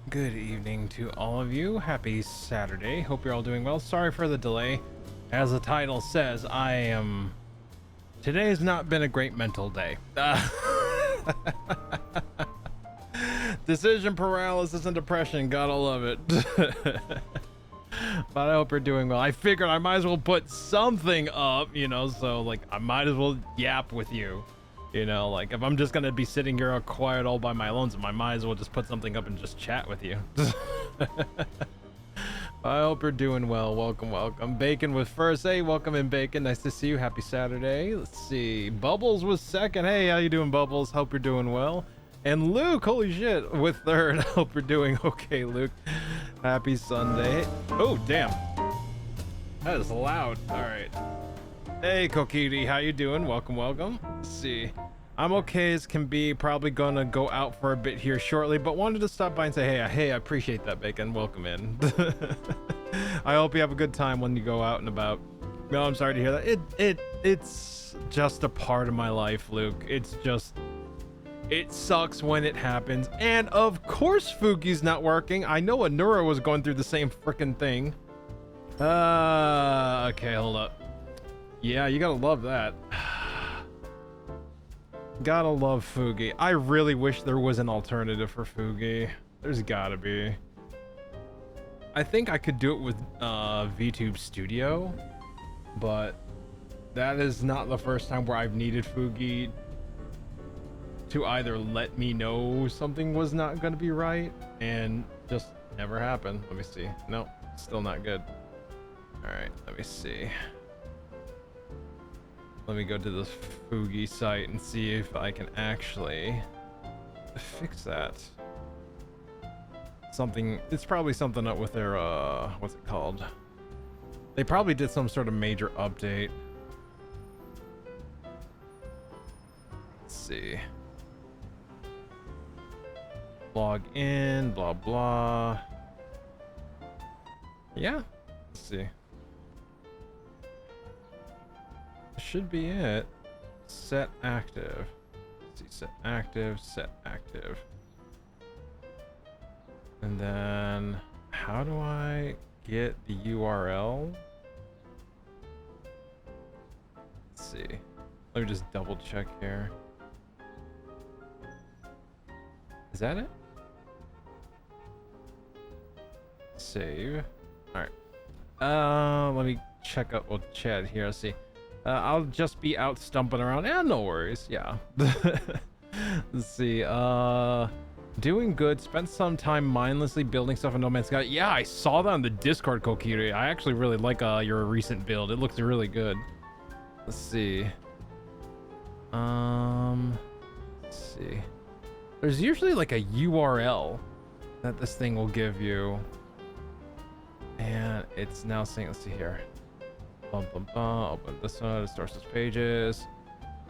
Good evening to all of you. Happy Saturday. Hope you're all doing well. Sorry for the delay. As the title says, today has not been a great mental day. Decision paralysis and depression. Gotta love it. But I hope you're doing well. I figured I might as well put something up, so like I might as well yap with you. Like if I'm just gonna be sitting here all quiet all by my lonesome, I might as well just put something up and just chat with you. I hope you're doing well. Welcome. Bacon with first. Hey, welcome in, Bacon. Nice to see you. Happy Saturday. Let's see. Bubbles was second. Hey, how you doing, Bubbles? Hope you're doing well. And Luke, holy shit, with third. Hope you're doing okay, Luke. Happy Sunday. Oh, damn. That is loud. All right. Hey, Kokiri, how you doing? Welcome. Let's see. I'm okay as can be. Probably gonna go out for a bit here shortly, but wanted to stop by and say, hey, I appreciate that, Bacon. Welcome in. I hope you have a good time when you go out and about. No, I'm sorry to hear that. It's just a part of my life, Luke. It sucks when it happens. And of course, Fugi's not working. I know Anura was going through the same freaking thing. Okay, hold up. Yeah, you gotta love that. Gotta love Fugi. I really wish there was an alternative for Fugi. There's gotta be. I think I could do it with VTube Studio, but that is not the first time where I've needed Fugi to either let me know something was not gonna be right and just never happened. Let me see. Nope, still not good. All right, let me see. Let me go to the Fugi site and see if I can actually fix that. It's probably something up with their, what's it called? They probably did some sort of major update. Let's see. Log in, blah, blah. Yeah, let's see. Should be it. Set active. Let's see, set active. And then how do I get the URL? Let's see. Let me just double check here. Is that it? Save. All right. Let me check up with chat here. Let's see. I'll just be out stumping around. No worries. Yeah. Let's see. Doing good. Spent some time mindlessly building stuff in No Man's Sky. Yeah, I saw that on the Discord, Kokiri. I actually really like your recent build. It looks really good. Let's see. Let's see. There's usually like a URL that this thing will give you. And it's now saying, let's see here. Open this one, sources pages.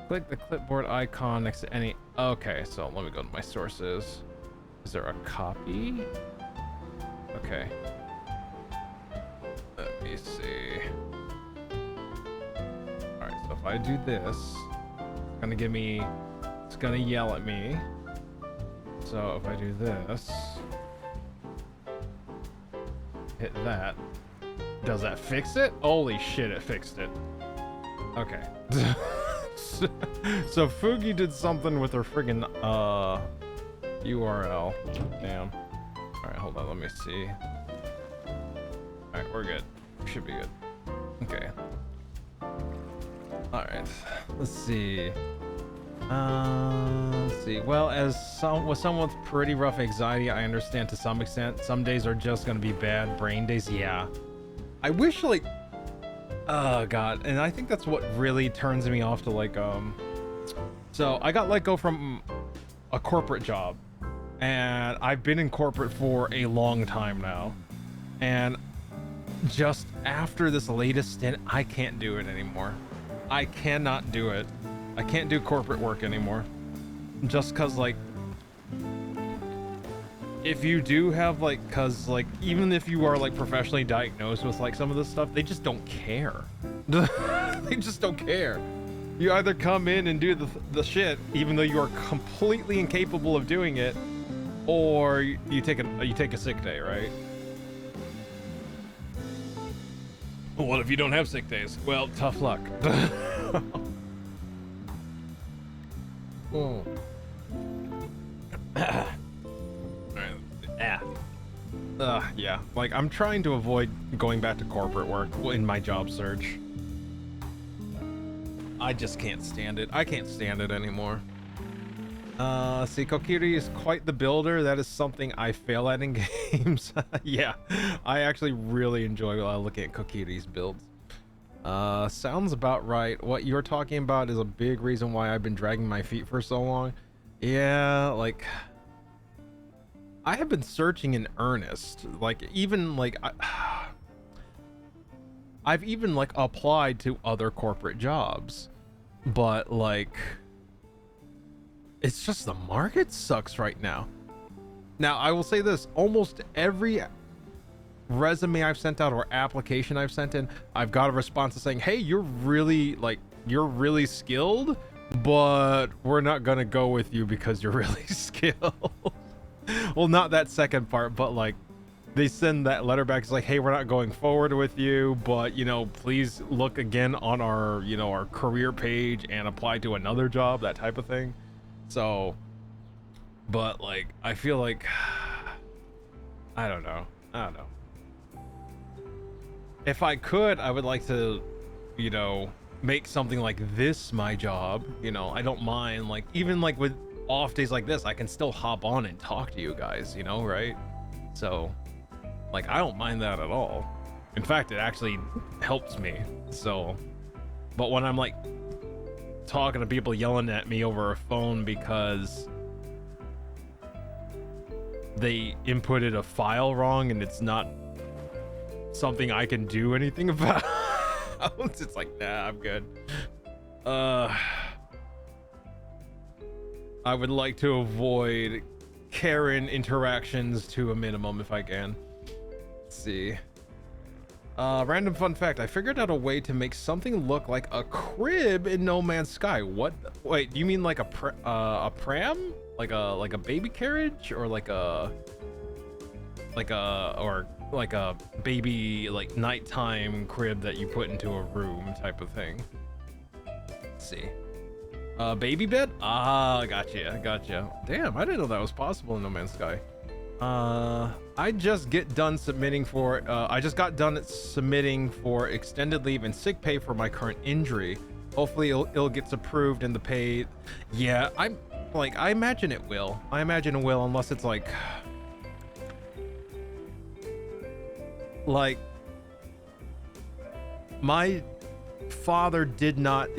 Click the clipboard icon next to any. Okay, so let me go to my sources. Is there a copy? Okay. Let me see. Alright, so if I do this, it's gonna yell at me. So if I do this, hit that. Does that fix it? Holy shit, it fixed it. Okay. So Fugi did something with her friggin' URL. Damn. Alright, hold on, let me see. Alright, we're good. Should be good. Okay. Alright. Let's see. Let's see. Well, with someone with pretty rough anxiety, I understand to some extent. Some days are just gonna be bad brain days. Yeah. I wish, like, oh god, and I think that's what really turns me off to, like, so I got let go from a corporate job, and I've been in corporate for a long time now, and just after this latest stint, I can't do it anymore. I cannot do it. I can't do corporate work anymore, just cause, like, if you do have, like, cause, like, even if you are, like, professionally diagnosed with, like, some of this stuff, they just don't care. They just don't care. You either come in and do the shit, even though you are completely incapable of doing it, or you take a sick day, right? What if you don't have sick days? Well, tough luck. Oh. Yeah, like I'm trying to avoid going back to corporate work in my job search. I just can't stand it. I can't stand it anymore. See, Kokiri is quite the builder. That is something I fail at in games. Yeah, I actually really enjoy looking at Kokiri's builds. Sounds about right. What you're talking about is a big reason why I've been dragging my feet for so long. Yeah, like I have been searching in earnest. Like even like I've even like applied to other corporate jobs, but like it's just the market sucks right now. Now, I will say this, almost every resume I've sent out or application I've sent in, I've got a response saying, hey, you're really skilled, but we're not gonna go with you because you're really skilled. Well, not that second part, but like they send that letter back. It's like, hey, we're not going forward with you, but you know, please look again on our, you know, our career page and apply to another job, that type of thing. So, but like, I feel like, I don't know. If I could, I would like to, you know, make something like this my job. You know, I don't mind, like, even like with off days like this, I can still hop on and talk to you guys, you know, right? So, like, I don't mind that at all. In fact, it actually helps me. So, but when I'm like talking to people yelling at me over a phone because they inputted a file wrong and it's not something I can do anything about, it's like, nah, I'm good. I would like to avoid Karen interactions to a minimum if I can. Let's see. Random fun fact, I figured out a way to make something look like a crib in No Man's Sky. What? Wait, do you mean like a pram? Like a baby carriage, or like a baby like nighttime crib that you put into a room type of thing? Let's see. Baby bed? Ah, gotcha. Damn, I didn't know that was possible in No Man's Sky. I just got done submitting for extended leave and sick pay for my current injury. Hopefully it'll gets approved and the pay. Yeah, I imagine it will. Unless it's like my father did not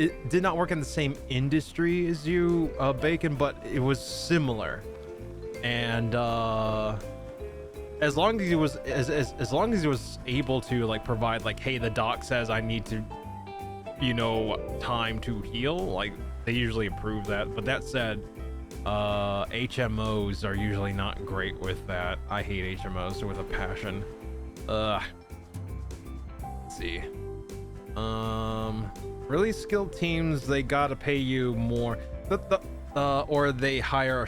work in the same industry as you, Bacon, but it was similar. And as long as he was as long as he was able to like provide like, hey, the doc says I need to, you know, time to heal, like they usually approve that. But that said, HMOs are usually not great with that. I hate HMOs with a passion. Let's see. Really skilled teams, they gotta pay you more. Or they hire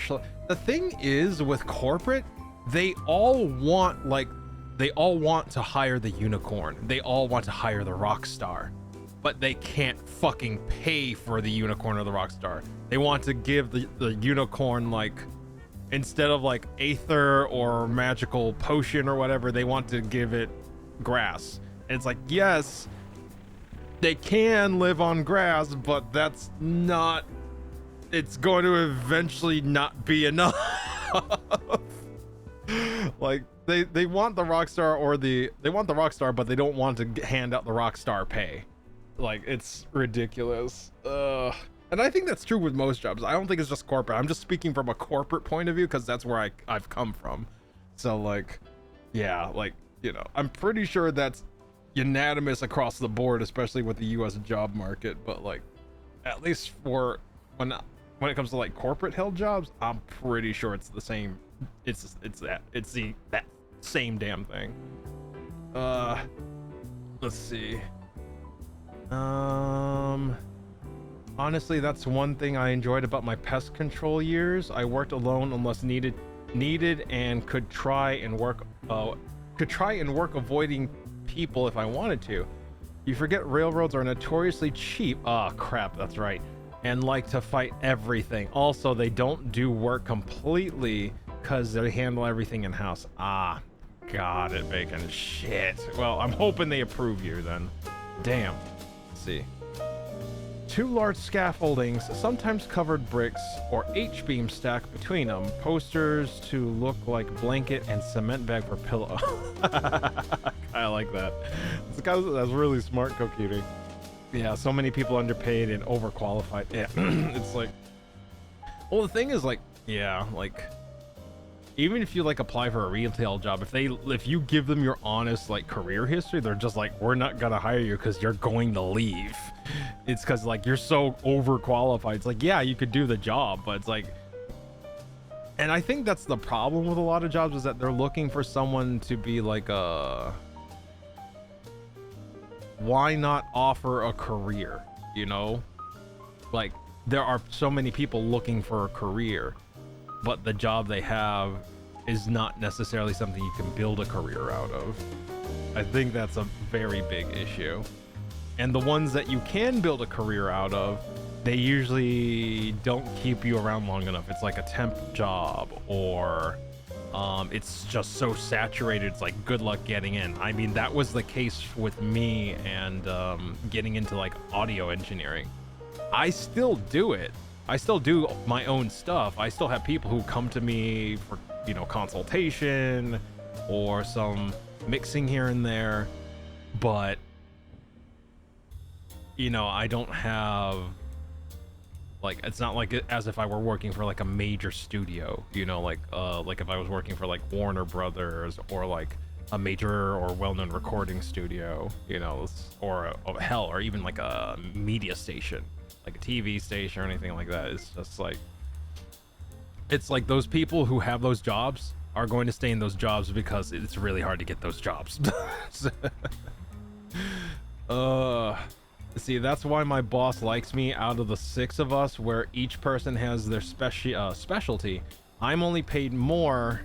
the thing is with corporate, they all want to hire the unicorn. They all want to hire the rock star, but they can't fucking pay for the unicorn or the rock star. They want to give the unicorn, like, instead of like aether or magical potion or whatever, they want to give it grass. And it's like, yes, they can live on grass, but that's not, it's going to eventually not be enough. Like they want the rockstar but they don't want to hand out the rockstar pay. Like, it's ridiculous. And I think that's true with most jobs. I don't think it's just corporate. I'm just speaking from a corporate point of view because that's where I've come from. So like, yeah, like, you know, I'm pretty sure that's unanimous across the board, especially with the US job market. But like, at least for when it comes to like corporate held jobs, I'm pretty sure it's the same. It's that same damn thing. Let's see. Honestly, that's one thing I enjoyed about my pest control years. I worked alone unless needed needed and could try and work avoiding people if I wanted to. You forget railroads are notoriously cheap. Ah, crap, that's right. And like to fight everything. Also, they don't do work completely because they handle everything in-house. Ah, got it, Bacon. Shit. Well, I'm hoping they approve you then. Damn. Let's see. 2 large scaffoldings, sometimes covered bricks, or H-beam stacked between them. Posters to look like blanket and cement bag for pillow. I like that. That's really smart, Kokiri. Yeah, so many people underpaid and overqualified. Yeah, it's like... Well, the thing is, like, yeah, like... Even if you, like, apply for a retail job, if you give them your honest, like, career history, they're just like, we're not gonna hire you because you're going to leave. It's because, like, you're so overqualified. It's like, yeah, you could do the job, but it's like... And I think that's the problem with a lot of jobs, is that they're looking for someone to be like a... Why not offer a career, you know? Like, there are so many people looking for a career, but the job they have is not necessarily something you can build a career out of. I think that's a very big issue. And the ones that you can build a career out of, they usually don't keep you around long enough. It's like a temp job, or it's just so saturated, it's like, good luck getting in. I mean, that was the case with me and getting into like audio engineering. I still do it. I still do my own stuff. I still have people who come to me for, you know, consultation or some mixing here and there, but, you know, I don't have, like, it's not like as if I were working for like a major studio, you know, like if I was working for like Warner Brothers or like a major or well-known recording studio, you know, or hell, or even like a media station, like a TV station or anything like that. It's just like, it's like those people who have those jobs are going to stay in those jobs because it's really hard to get those jobs. See, that's why my boss likes me. Out of the 6 of us, where each person has their specialty, I'm only paid more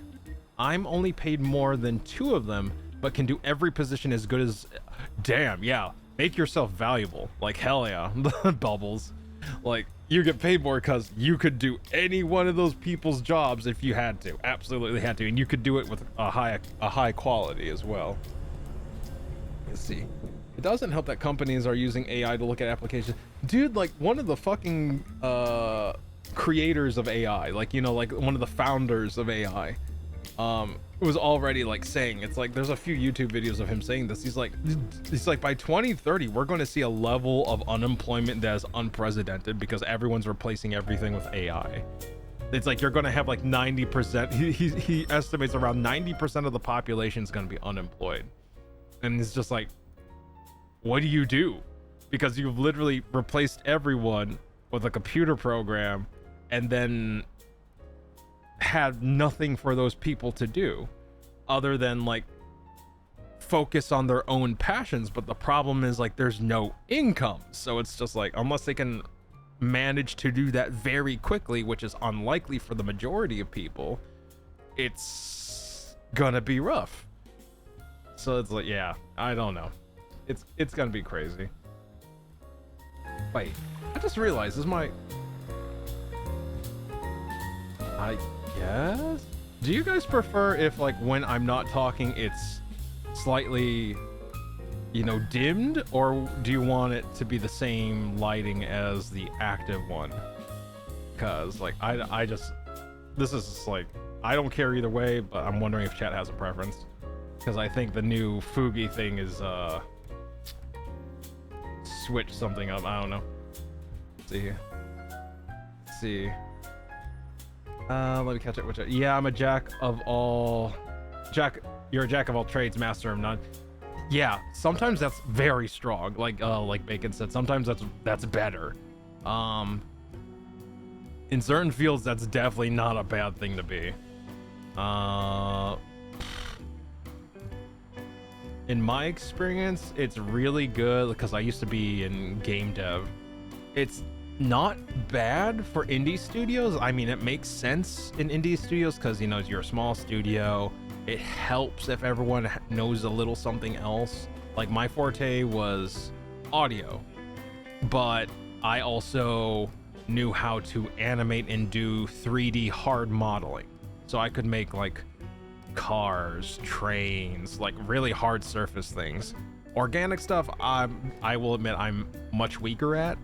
than 2 of them, but can do every position as good as... Damn, yeah. Make yourself valuable. Like, hell yeah. Bubbles. Like, you get paid more because you could do any one of those people's jobs if you had to. Absolutely had to. And you could do it with a high quality as well. Let's see. It doesn't help that companies are using AI to look at applications. Dude, like, one of the fucking creators of AI, like, you know, like one of the founders of AI, was already like saying, it's like, there's a few YouTube videos of him saying this. He's like, by 2030, we're going to see a level of unemployment that is unprecedented because everyone's replacing everything with AI. It's like, you're going to have like 90%. He estimates around 90% of the population is going to be unemployed. And it's just like, what do you do? Because you've literally replaced everyone with a computer program and then had nothing for those people to do other than like focus on their own passions. But the problem is, like, there's no income. So it's just like, unless they can manage to do that very quickly, which is unlikely for the majority of people, it's gonna be rough. So it's like, yeah, I don't know. It's gonna be crazy. Wait, I just realized I guess? Do you guys prefer if, like, when I'm not talking, it's slightly, you know, dimmed? Or do you want it to be the same lighting as the active one? Because, like, this is just, like, I don't care either way, but I'm wondering if chat has a preference. Because I think the new Fugi thing is, switch something up. I don't know. Let's see here. Let's see. Let me catch it. Yeah, I'm a jack of all... You're a jack of all trades, master of none. Yeah, sometimes that's very strong. Like Bacon said, sometimes that's better. In certain fields, that's definitely not a bad thing to be. In my experience, it's really good because I used to be in game dev. not bad for indie studios. I mean, it makes sense in indie studios because, you know, you're a small studio. It helps if everyone knows a little something else. Like, my forte was audio, but I also knew how to animate and do 3D hard modeling. So I could make like cars, trains, like really hard surface things. Organic stuff, I will admit I'm much weaker at.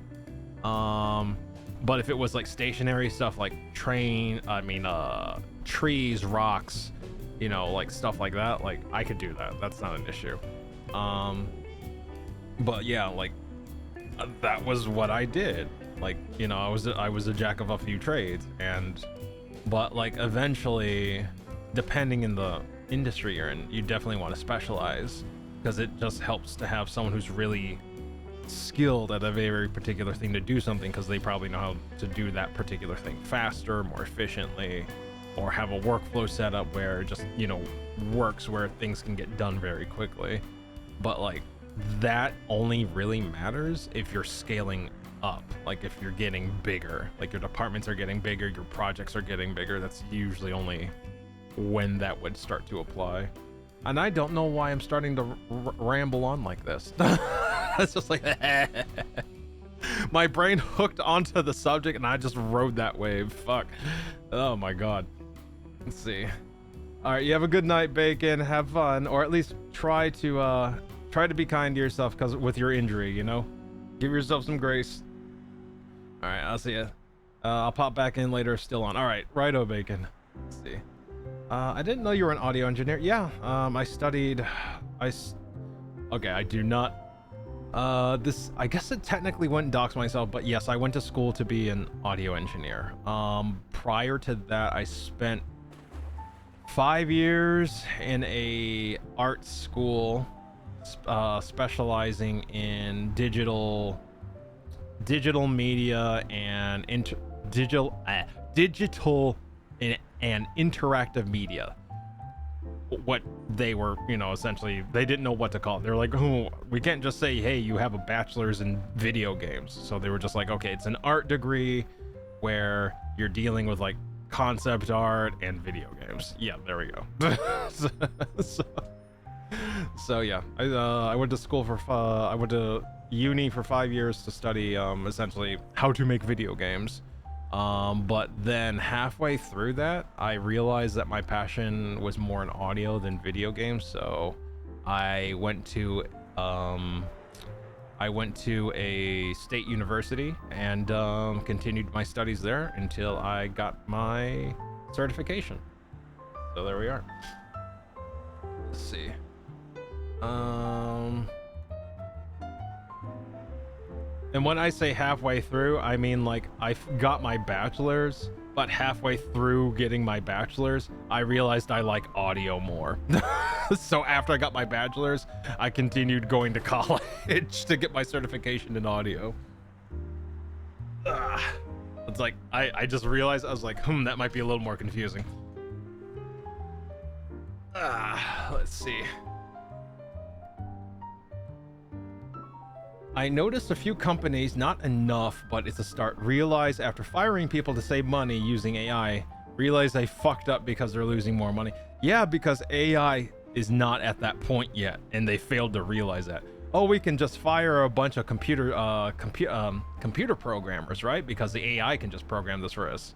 But if it was like stationary stuff like trees, rocks, you know, like stuff like that, like I could do that. That's not an issue. But yeah, like that was what I did. Like, you know, I was a jack of a few trades, but like eventually, depending in the industry you're in, you definitely want to specialize, because it just helps to have someone who's really skilled at a very particular thing to do something, because they probably know how to do that particular thing faster, more efficiently, or have a workflow set up where it just, you know, works, where things can get done very quickly. But like that only really matters if you're scaling up, like if you're getting bigger, like your departments are getting bigger, your projects are getting bigger. That's usually only when that would start to apply. And I don't know why I'm starting to ramble on like this. It's just like my brain hooked onto the subject and I just rode that wave. Fuck. Oh my god. Let's see. All right, you have a good night, Bacon. Have fun, or at least try to be kind to yourself, because with your injury, you know, give yourself some grace. All right, I'll see ya. I'll pop back in later. Still on. All right, righto, Bacon. Let's see. I didn't know you were an audio engineer. Yeah. I studied. Okay, I do not. This, I guess it technically wouldn't dox myself, but yes, I went to school to be an audio engineer. Prior to that, I spent 5 years in a art school, specializing in digital media and digital and interactive media. What they were, you know, essentially, they didn't know what to call it. They're like, oh, we can't just say, hey, you have a bachelor's in video games. So they were just like, okay, it's an art degree where you're dealing with like concept art and video games. Yeah, there we go. So yeah, I went to school for I went to uni for 5 years to study essentially how to make video games. But then halfway through that, I realized that my passion was more in audio than video games. So I went to a state university and continued my studies there until I got my certification. So there we are. Let's see. And when I say halfway through, I mean like I got my bachelor's, but halfway through getting my bachelor's, I realized I like audio more. So after I got my bachelor's, I continued going to college to get my certification in audio. It's like, I just realized, I was like, that might be a little more confusing. Let's see. I noticed a few companies, not enough, but it's a start, realize after firing people to save money using AI, realize they fucked up because they're losing more money. Yeah, because AI is not at that point yet, and they failed to realize that. Oh, we can just fire a bunch of computer programmers, right? Because the AI can just program this for us.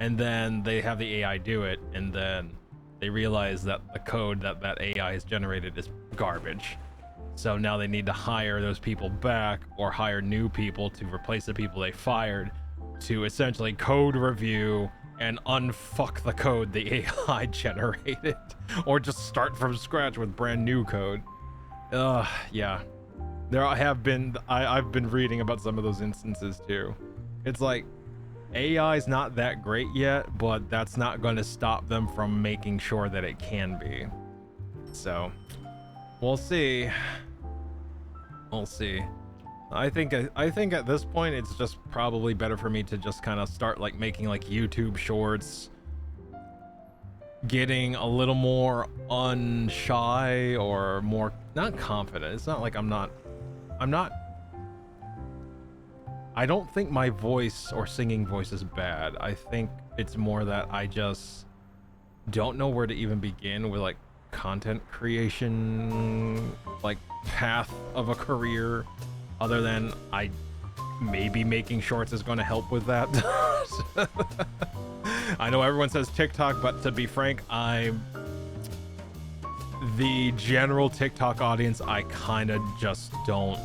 And then they have the AI do it, and then they realize that the code that AI has generated is garbage. So now they need to hire those people back or hire new people to replace the people they fired to essentially code review and unfuck the code the AI generated, or just start from scratch with brand new code. Yeah. I've been reading about some of those instances too. It's like AI is not that great yet, but that's not going to stop them from making sure that it can be. So we'll see. We'll see. I think at this point it's just probably better for me to just kind of start like making like YouTube shorts, getting a little more unshy or more not confident. It's not like I'm not I don't think my voice or singing voice is bad. I think it's more that I just don't know where to even begin with like content creation, like path of a career, other than maybe making shorts is going to help with that. I know everyone says TikTok, but to be frank, the general TikTok audience, I kind of just don't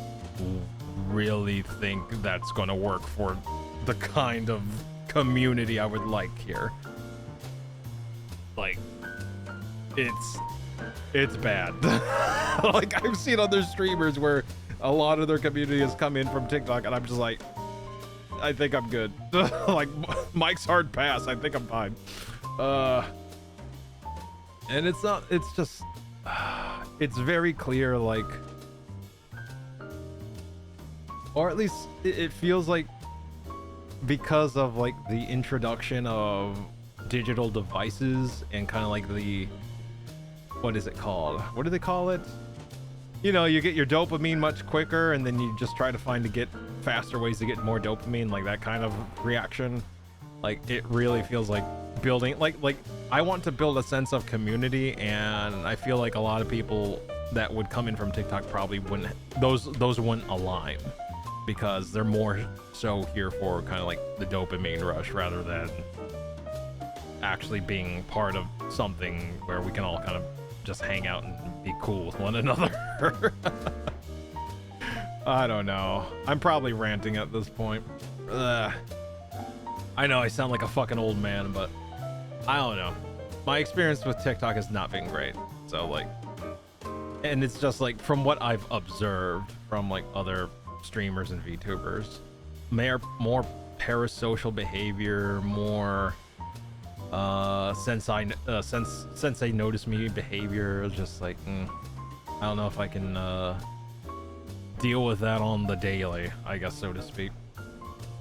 really think that's going to work for the kind of community I would like here. Like, it's bad. Like, I've seen other streamers where a lot of their community has come in from TikTok, and I'm just like, I think I'm good. Like, Mike's hard pass, I think I'm fine. And it's not, it's just, it's very clear, like, or at least it feels like, because of like the introduction of digital devices and kind of like the, what is it called? What do they call it? You know, you get your dopamine much quicker, and then you just try to get faster ways to get more dopamine, like that kind of reaction. Like, it really feels like building, like I want to build a sense of community, and I feel like a lot of people that would come in from TikTok probably wouldn't, those wouldn't align, because they're more so here for kind of like the dopamine rush rather than actually being part of something where we can all kind of just hang out and be cool with one another. I don't know. I'm probably ranting at this point. I know I sound like a fucking old man, but I don't know. My experience with TikTok has not been great. So like, and it's just like from what I've observed from like other streamers and VTubers, more parasocial behavior, more since they notice me behavior, just like I don't know if I can deal with that on the daily, I guess, so to speak.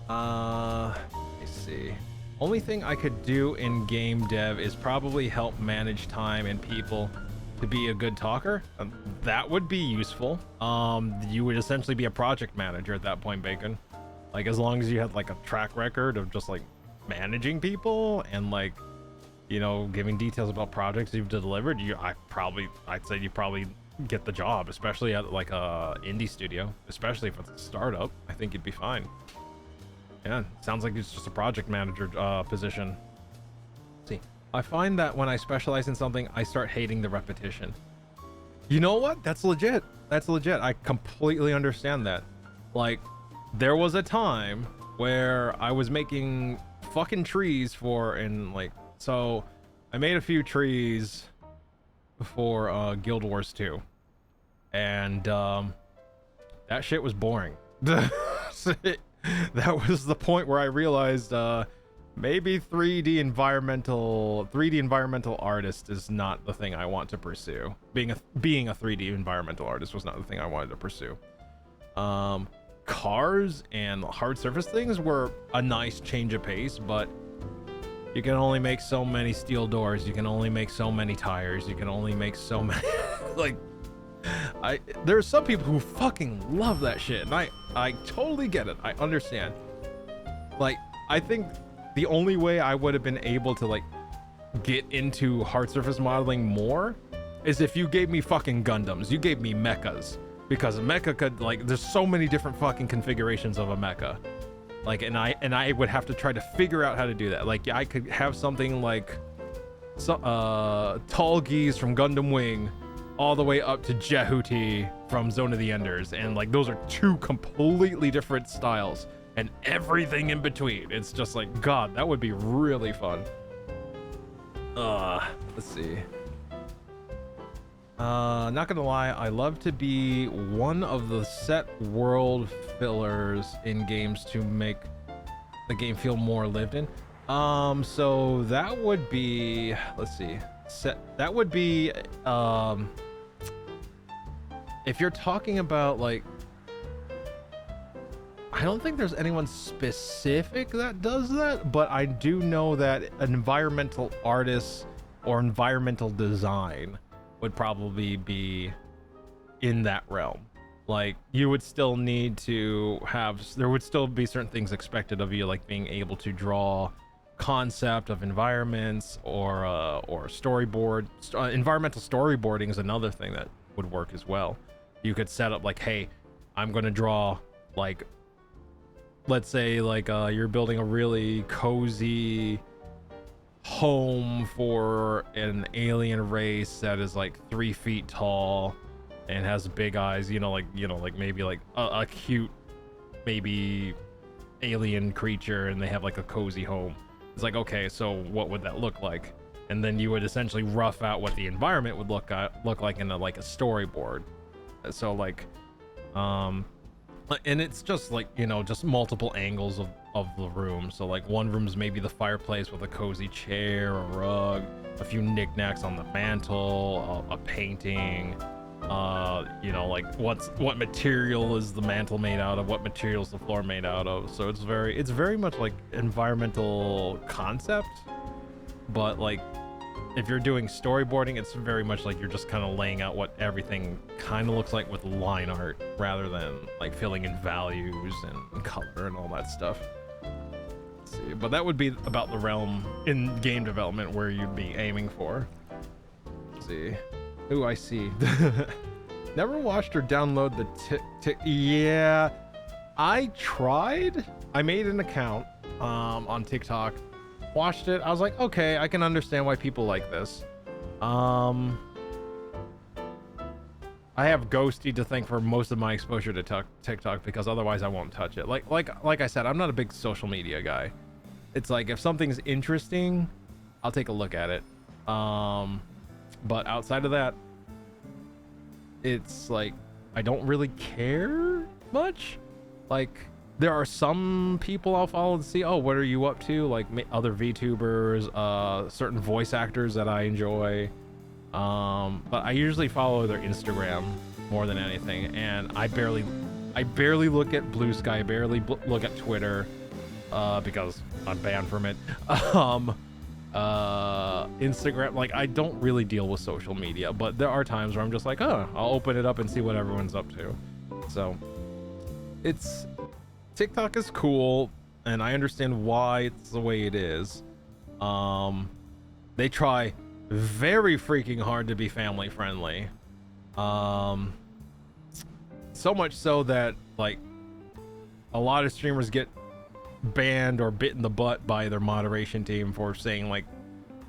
Let me see. Only thing I could do in game dev is probably help manage time and people to be a good talker. That would be useful. You would essentially be a project manager at that point, Bacon. Like, as long as you had like a track record of just like managing people and like, you know, giving details about projects you've delivered, I'd say you probably get the job, especially at like a indie studio, especially if it's a startup. I think you'd be fine. Yeah, sounds like it's just a project manager position. Let's see, I find that when I specialize in something, I start hating the repetition. You know what? That's legit. That's legit. I completely understand that. Like, there was a time where I was making fucking trees so I made a few trees for Guild Wars 2, and that shit was boring. That was the point where I realized maybe 3D environmental artist is not the thing I want to pursue. Being a 3D environmental artist was not the thing I wanted to pursue. Cars and hard surface things were a nice change of pace, but you can only make so many steel doors, you can only make so many tires, you can only make so many like, there's some people who fucking love that shit, and I totally get it. I understand. Like, I think the only way I would have been able to like get into hard surface modeling more is if you gave me fucking Gundams, you gave me mechas, because a mecha could, like, there's so many different fucking configurations of a mecha. Like, and I would have to try to figure out how to do that. Like, I could have something like Tall-Geese from Gundam Wing all the way up to Jehuti from Zone of the Enders, and like, those are two completely different styles, and everything in between. It's just like, God, that would be really fun. Let's see. Not gonna lie, I love to be one of the set world fillers in games to make the game feel more lived in. So that would be, let's see, that would be, if you're talking about like, I don't think there's anyone specific that does that, but I do know that an environmental artist or environmental design would probably be in that realm. like you would still need to have, there would still be certain things expected of you, like being able to draw concept of environments or storyboard. Environmental storyboarding is another thing that would work as well. You could set up like, hey, I'm gonna draw, like, let's say like you're building a really cozy home for an alien race that is like 3 feet tall and has big eyes, like maybe like a cute maybe alien creature, and they have like a cozy home. It's like, okay, so what would that look like? And then you would essentially rough out what the environment would look like in like a storyboard. So like and it's just like, just multiple angles of the room. So like one room's maybe the fireplace with a cozy chair, a rug, a few knickknacks on the mantle, a painting, like what material is the mantle made out of, what material is the floor made out of. So it's very much like environmental concept, but like if you're doing storyboarding, it's very much like you're just kind of laying out what everything kind of looks like with line art, rather than like filling in values and color and all that stuff. Let's see, but that would be about the realm in game development where you'd be aiming for. Let's see. Ooh, I see. Never watched or download the yeah, I tried. I made an account on TikTok, watched it. I was like, okay, I can understand why people like this. I have Ghosty to thank for most of my exposure to TikTok, because otherwise I won't touch it. Like I said, I'm not a big social media guy. It's like if something's interesting, I'll take a look at it. But outside of that, it's like I don't really care much. Like there are some people I'll follow to see, oh, what are you up to? Like other VTubers, certain voice actors that I enjoy. But I usually follow their Instagram more than anything, and I barely look at Blue Sky, I barely look at Twitter, because I'm banned from it. Instagram, like I don't really deal with social media, but there are times where I'm just like, oh, I'll open it up and see what everyone's up to. So it's, TikTok is cool, and I understand why it's the way it is. They try very freaking hard to be family friendly. So much so that like a lot of streamers get banned or bit in the butt by their moderation team for saying like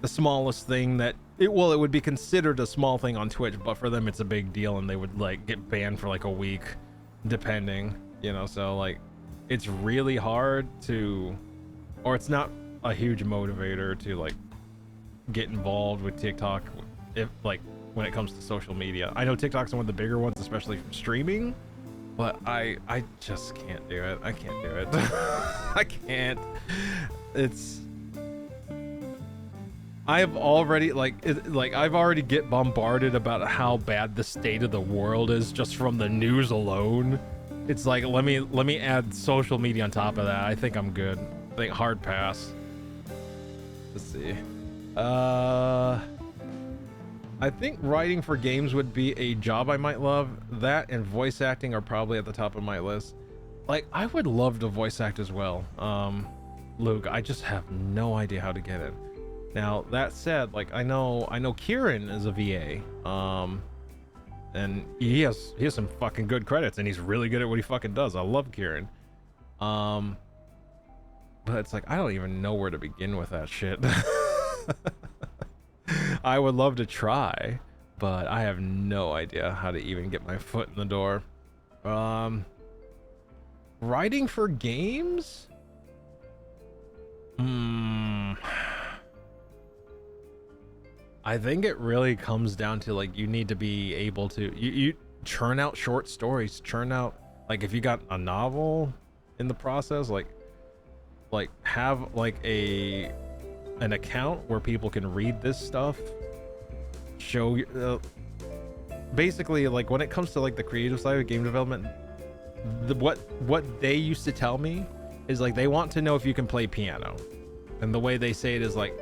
the smallest thing that it would be considered a small thing on Twitch, but for them it's a big deal, and they would like get banned for like a week depending, so like it's really hard to, or it's not a huge motivator to like get involved with TikTok if like when it comes to social media. I know TikTok's one of the bigger ones, especially from streaming, but I just can't do it. I can't do it. I can't. I've already I've already get bombarded about how bad the state of the world is just from the news alone. It's like, let me add social media on top of that. I think I'm good. I think hard pass. Let's see. I think writing for games would be a job I might love. That and voice acting are probably at the top of my list. Like, I would love to voice act as well. Luke, I just have no idea how to get it. Now, that said, like, I know Kieran is a VA. And he has some fucking good credits, and he's really good at what he fucking does. I love Kieran. But it's like, I don't even know where to begin with that shit. I would love to try, but I have no idea how to even get my foot in the door. Writing for games? I think it really comes down to like, you need to be able to you churn out short stories, churn out, like if you got a novel in the process, like have like an account where people can read this stuff, show basically, like when it comes to like the creative side of game development, what they used to tell me is like they want to know if you can play piano, and the way they say it is like,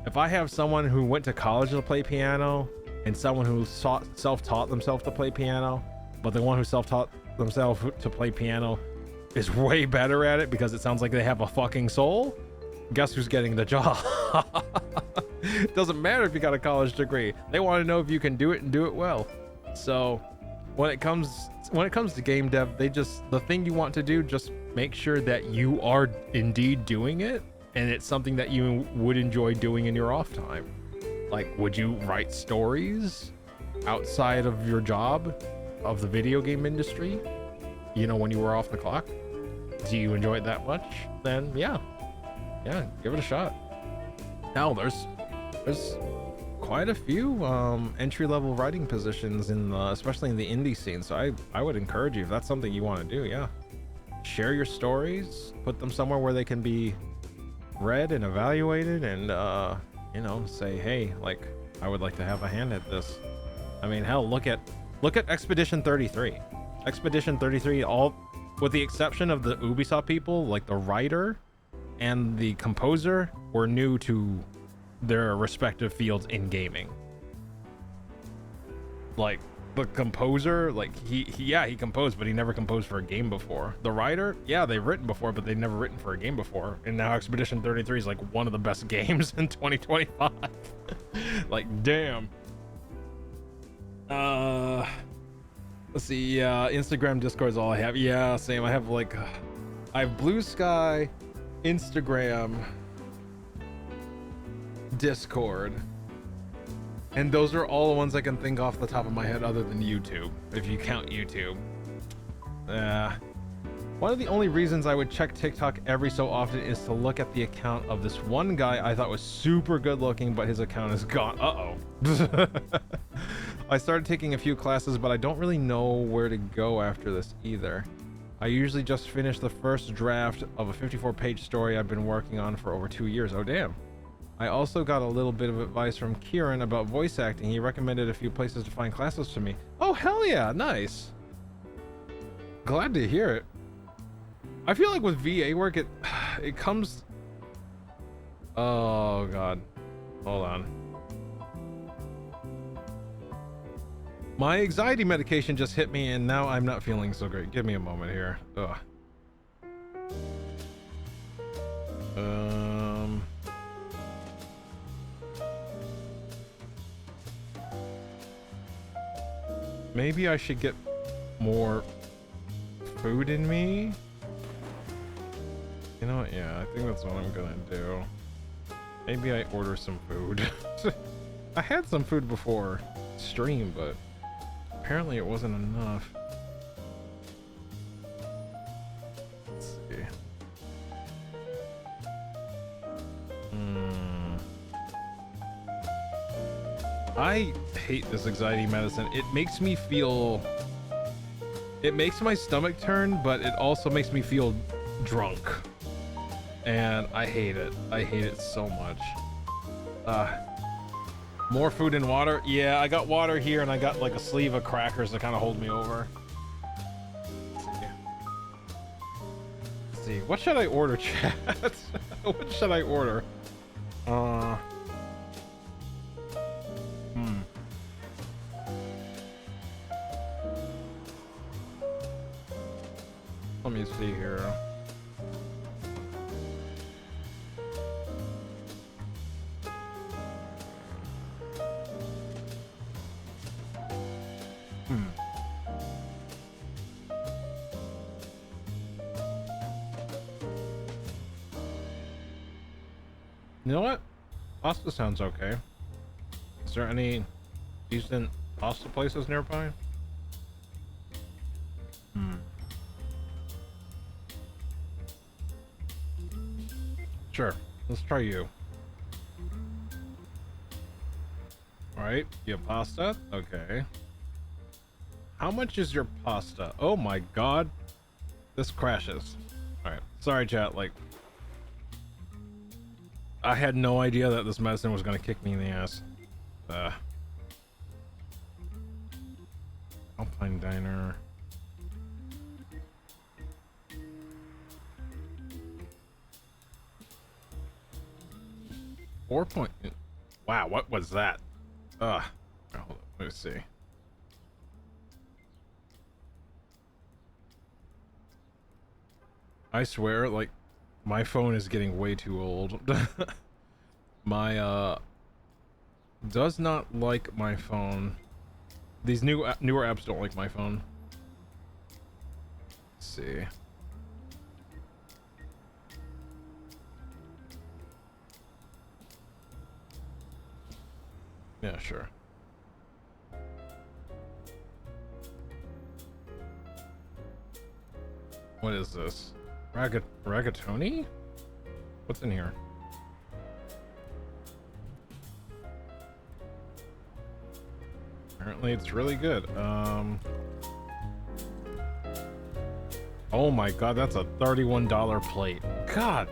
if I have someone who went to college to play piano and someone who self-taught themselves to play piano, but the one who self-taught themselves to play piano is way better at it because it sounds like they have a fucking soul. Guess who's getting the job? Doesn't matter if you got a college degree. They want to know if you can do it and do it well. So when it comes to game dev, the thing you want to do, just make sure that you are indeed doing it and it's something that you would enjoy doing in your off time. Like, would you write stories outside of your job of the video game industry, you know, when you were off the clock? Do you enjoy it that much? Then yeah, give it a shot. Now there's quite a few entry-level writing positions especially in the indie scene, so I would encourage you, if that's something you want to do, yeah, share your stories, put them somewhere where they can be read and evaluated, and you know, say, hey, like, I would like to have a hand at this. I mean, hell, look at Expedition 33. Expedition 33, all with the exception of the Ubisoft people, like the writer and the composer were new to their respective fields in gaming. Like the composer, like he composed, but he never composed for a game before. The writer, yeah, they've written before, but they've never written for a game before. And now Expedition 33 is like one of the best games in 2025. Like, damn. Let's see. Instagram, Discord is all I have. Yeah, same. I have Blue Sky, Instagram, Discord, and those are all the ones I can think off the top of my head, other than YouTube, if you count YouTube. One of the only reasons I would check TikTok every so often is to look at the account of this one guy I thought was super good looking, but his account is gone. I started taking a few classes, but I don't really know where to go after this either. I usually just finish the first draft of a 54-page story I've been working on for over 2 years. Oh, damn. I also got a little bit of advice from Kieran about voice acting. He recommended a few places to find classes for me. Oh, hell yeah. Nice. Glad to hear it. I feel like with VA work, it comes... Oh, God. Hold on. My anxiety medication just hit me, and now I'm not feeling so great. Give me a moment here. Ugh. Maybe I should get more food in me. You know what? Yeah, I think that's what I'm gonna do. Maybe I order some food. I had some food before stream, but apparently it wasn't enough. Let's see. I hate this anxiety medicine. It makes me feel... It makes my stomach turn, but it also makes me feel drunk. And I hate it. I hate it so much. More food and water. Yeah, I got water here, and I got like a sleeve of crackers to kind of hold me over. Let's see. What should I order, chat? What should I order? Let me see here. You know what? Pasta sounds okay. Is there any decent pasta places nearby? Sure. Let's try you. Alright, you have pasta? Okay. How much is your pasta? Oh my god. This crashes. Alright. Sorry, chat. Like, I had no idea that this medicine was gonna kick me in the ass. Alpine Diner. Wow, what was that? Hold on, let me see. I swear, like, my phone is getting way too old. My, does not like my phone. These newer apps don't like my phone. Let's see. Yeah, sure. What is this? Ragatoni? What's in here? Apparently it's really good. Oh my god, that's a $31 plate. God.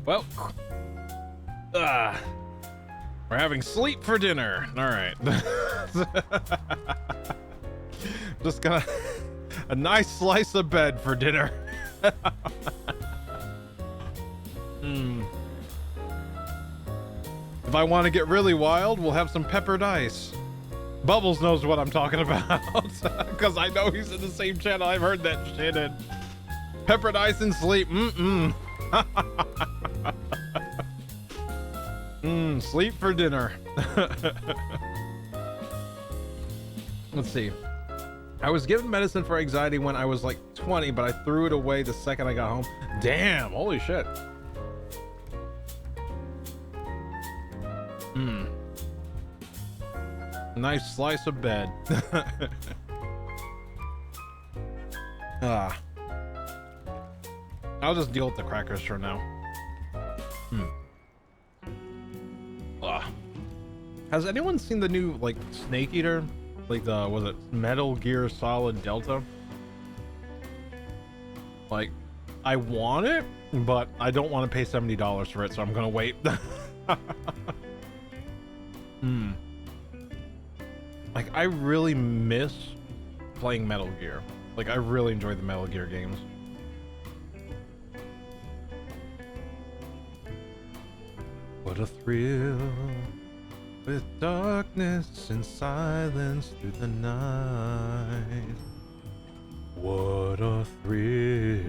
Well, we're having sleep for dinner. All right. Just gonna a nice slice of bed for dinner. If I want to get really wild, we'll have some peppered ice. Bubbles knows what I'm talking about because I know he's in the same channel. I've heard that shit. And peppered ice and sleep. Sleep for dinner. Let's see. I was given medicine for anxiety when I was like 20, but I threw it away the second I got home. Damn, holy shit. Nice slice of bed. I'll just deal with the crackers for now. Has anyone seen the new, like, Snake Eater? Like the, was it Metal Gear Solid Delta? Like, I want it, but I don't want to pay $70 for it, so I'm gonna wait. Like, I really miss playing Metal Gear. Like, I really enjoy the Metal Gear games. What a thrill, with darkness and silence through the night. What a thrill.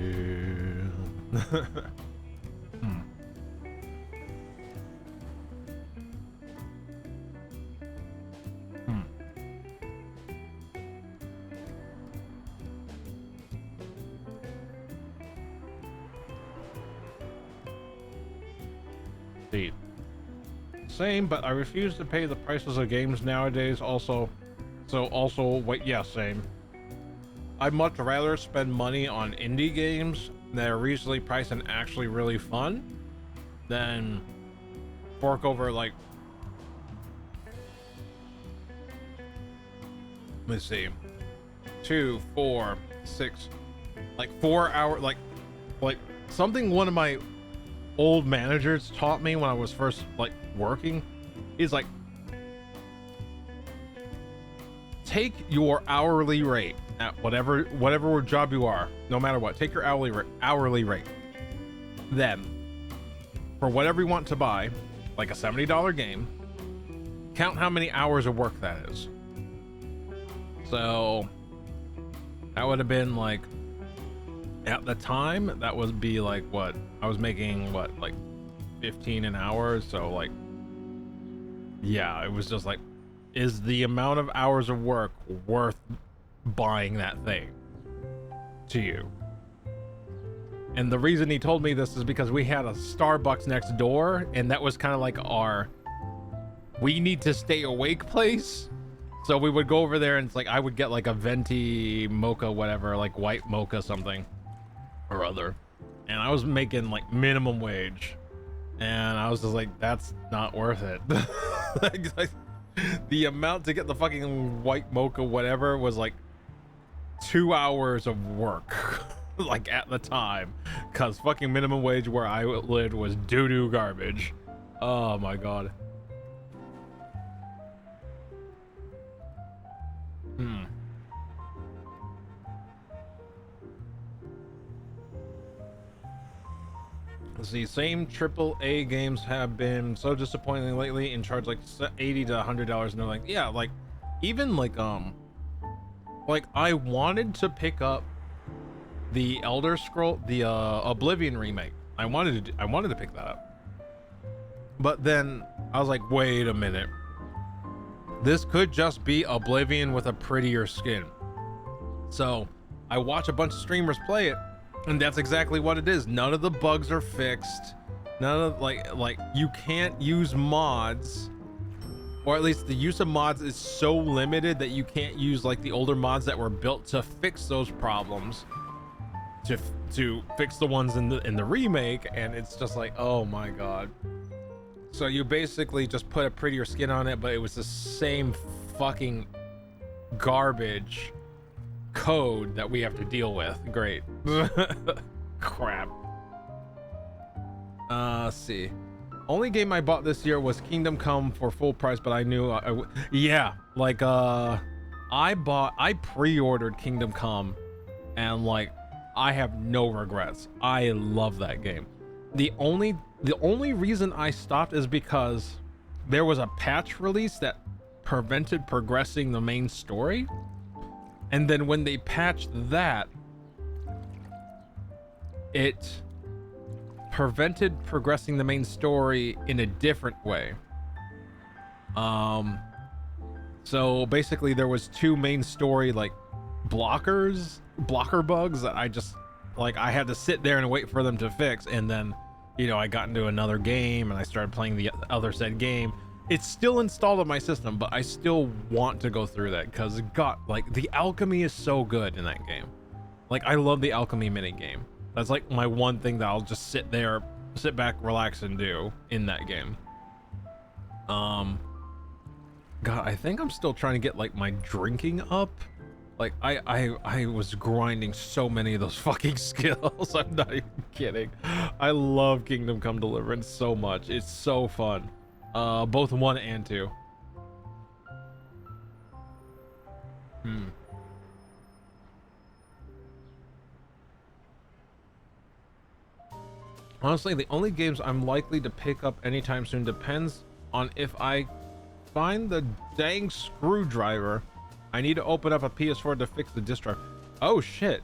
Same, but I refuse to pay the prices of games nowadays. Wait, yeah, same. I'd much rather spend money on indie games that are reasonably priced and actually really fun than fork over, like, let's see, 2, 4, 6, like 4 hour, like something one of my old managers taught me when I was first, like, working. He's like, take your hourly rate at whatever job you are, no matter what, take your hourly rate. Then, for whatever you want to buy, like a $70 game, count how many hours of work that is. So that would have been, like, at the time, that would be like, what, I was making, what, like 15 an hour. So, like, yeah, it was just like, is the amount of hours of work worth buying that thing to you? And the reason he told me this is because we had a Starbucks next door, and that was kind of like our we need to stay awake place. So we would go over there, and it's like I would get like a venti mocha, whatever, like white mocha something or other, and I was making like minimum wage, and I was just like, that's not worth it. like, the amount to get the fucking white mocha whatever was like 2 hours of work. Like, at the time, because fucking minimum wage where I lived was doo-doo garbage. Oh my god. The same AAA games have been so disappointing lately and charge like $80 to $100, and they're like, yeah, like, even like I wanted to pick up the Elder Scroll, the Oblivion remake. I wanted to pick that up, but then I was like, wait a minute, this could just be Oblivion with a prettier skin. So I watch a bunch of streamers play it, and that's exactly what it is. None of the bugs are fixed. None of like you can't use mods, or at least the use of mods is so limited that you can't use like the older mods that were built to fix those problems, to fix the ones in the remake. And it's just like, oh my god. So you basically just put a prettier skin on it, but it was the same fucking garbage code that we have to deal with. Great. Crap. Let's see. Only game I bought this year was Kingdom Come for full price, but I knew yeah, like I pre-ordered Kingdom Come, and like I have no regrets. I love that game. The only reason I stopped is because there was a patch release that prevented progressing the main story, and then when they patched that, it prevented progressing the main story in a different way. So basically there was two main story like blocker bugs that I just like, I had to sit there and wait for them to fix. And then, you know, I got into another game and I started playing the other said game. It's still installed on my system, but I still want to go through that because it got like, the alchemy is so good in that game. Like I love the alchemy mini game. That's like my one thing that I'll just sit back, relax, and do in that game. God, I think I'm still trying to get like my drinking up. Like I was grinding so many of those fucking skills. I'm not even kidding. I love Kingdom Come Deliverance so much. It's so fun. Both 1 and 2. Honestly, the only games I'm likely to pick up anytime soon depends on if I find the dang screwdriver. I need to open up a PS4 to fix the disk drive. Oh shit.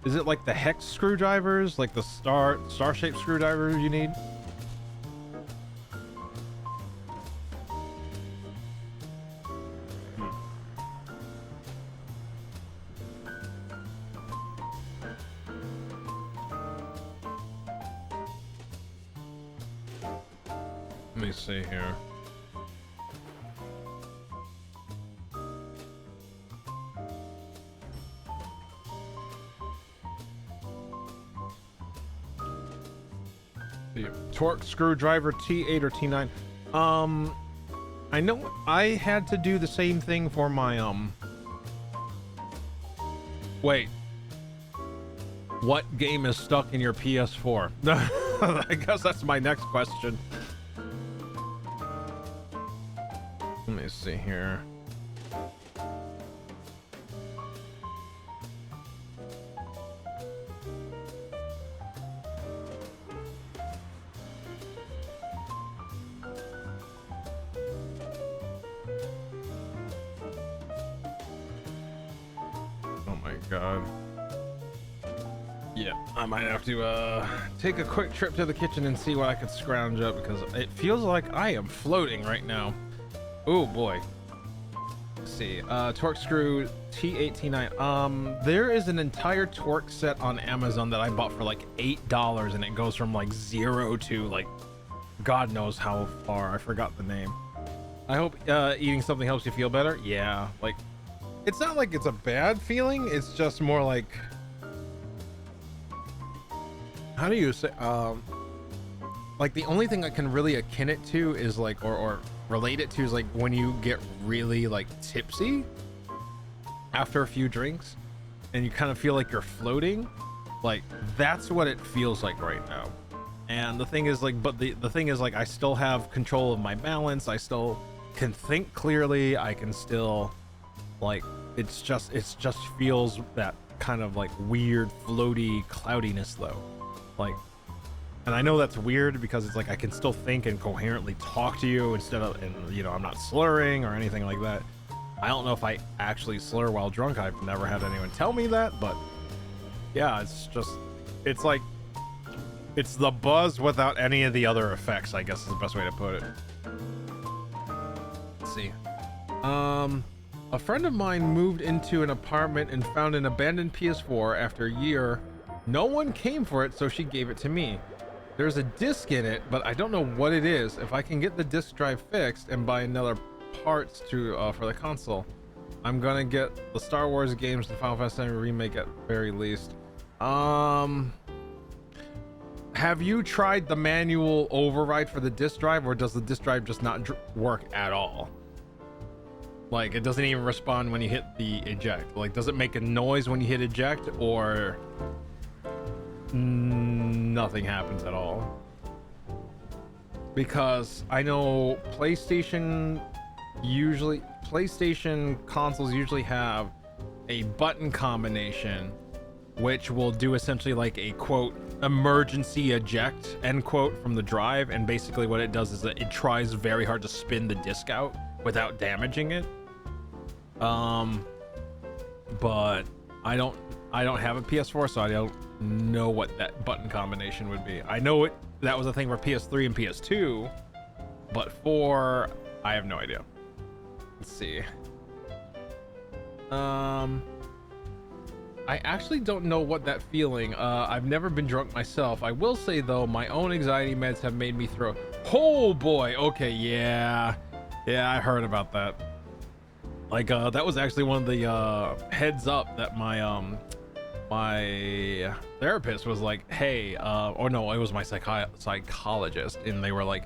Is it like the hex screwdrivers, like the star-shaped screwdriver you need? Let me see here. The torque screwdriver T8 or T9. I know I had to do the same thing for my wait. What game is stuck in your PS4? I guess that's my next question. Let me see here. Oh my god. Yeah, I might have to take a quick trip to the kitchen and see what I could scrounge up, because it feels like I am floating right now. Oh boy. Let's see. Torque screw T8T9. There is an entire torque set on Amazon that I bought for like $8, and it goes from like 0 to like God knows how far. I forgot the name. I hope eating something helps you feel better. Yeah, like it's not like it's a bad feeling, it's just more like, how do you say, like the only thing I can really akin it to is like, or relate it to is like when you get really like tipsy after a few drinks and you kind of feel like you're floating. Like that's what it feels like right now. And the thing is like, but the thing is like, I still have control of my balance. I still can think clearly. I can still like, it just feels that kind of like weird floaty cloudiness though. Like, and I know that's weird because it's like I can still think and coherently talk to you instead of, and you know, I'm not slurring or anything like that. I don't know if I actually slur while drunk. I've never had anyone tell me that, but Yeah, it's like, it's the buzz without any of the other effects, I guess is the best way to put it. Let's see. A friend of mine moved into an apartment and found an abandoned PS4 after a year. No one came for it, so she gave it to me. There's a disc in it, but I don't know what it is. If I can get the disc drive fixed and buy another parts to for the console, I'm gonna get the Star Wars games, the Final Fantasy remake at very least. Have you tried the manual override for the disc drive, or does the disc drive just not work at all? Like, it doesn't even respond when you hit the eject. Like, does it make a noise when you hit eject, or nothing happens at all? Because I know PlayStation consoles usually have a button combination which will do essentially like a quote emergency eject end quote from the drive, and basically what it does is that it tries very hard to spin the disc out without damaging it. But I don't have a PS4, so I don't know what that button combination would be. I know that was a thing for PS3 and PS2, but 4 I have no idea. Let's see. I actually don't know what that feeling. I've never been drunk myself. I will say though, my own anxiety meds have made me throw. Oh boy. Okay. Yeah, I heard about that. Like, that was actually one of the heads up that my therapist was like, hey, or no, it was my psychologist, and they were like,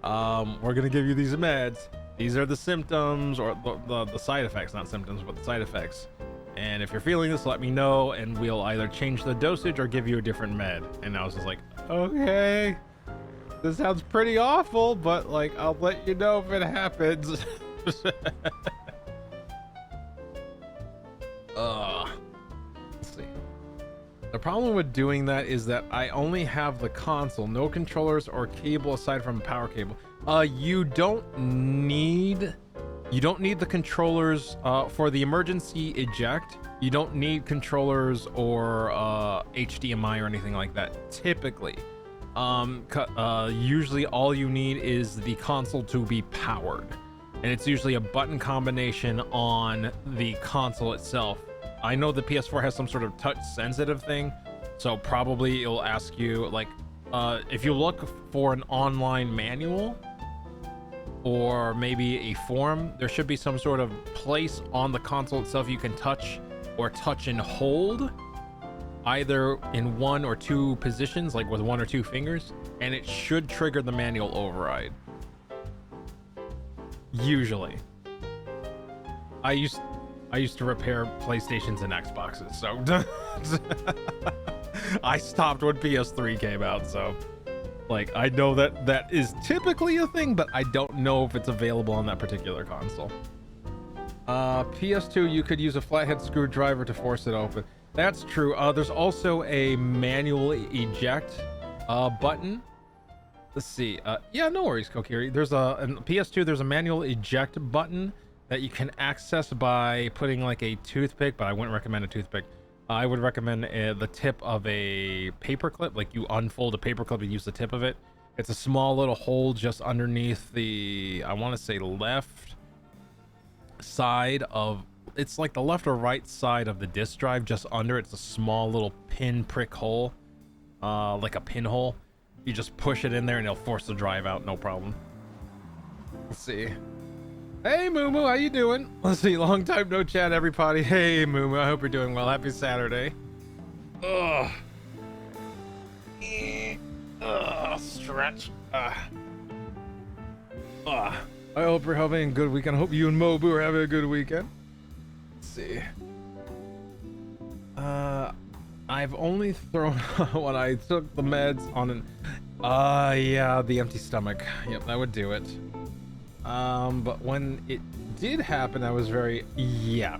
we're gonna give you these meds. These are the symptoms, or the side effects, not symptoms, but the side effects. And if you're feeling this, let me know, and we'll either change the dosage or give you a different med. And I was just like, okay, this sounds pretty awful, but like, I'll let you know if it happens. Let's see. The problem with doing that is that I only have the console, no controllers or cable aside from a power cable. You don't need the controllers for the emergency eject. You don't need controllers or HDMI or anything like that typically. Usually all you need is the console to be powered, and it's usually a button combination on the console itself. I know the PS4 has some sort of touch sensitive thing, so probably it'll ask you, like, if you look for an online manual or maybe a forum, there should be some sort of place on the console itself you can touch or touch and hold, either in one or two positions, like with one or two fingers, and it should trigger the manual override. Usually. I used to repair PlayStations and Xboxes, so I stopped when PS3 came out, so like, I know that is typically a thing, but I don't know if it's available on that particular console. PS2, you could use a flathead screwdriver to force it open. That's true. There's also a manual eject button. Let's see. Yeah, no worries, Kokiri. There's in PS2, there's a manual eject button that you can access by putting like a toothpick, but I wouldn't recommend a toothpick. I would recommend the tip of a paper clip. Like, you unfold a paper clip and use the tip of it. It's a small little hole just underneath the, I want to say, left side of, it's like the left or right side of the disk drive, just under. It's a small little pin prick hole, like a pinhole. You just push it in there and it'll force the drive out, no problem. Let's see. Hey Moo, how you doing? Let's see, long time no chat, everybody. Hey Moo, I hope you're doing well. Happy Saturday. Ugh. Stretch. I hope you're having a good weekend. I hope you and Mobu are having a good weekend. Let's see. I've only thrown when I took the meds on an yeah, the empty stomach. Yep, that would do it. But when it did happen, I was very, yeah,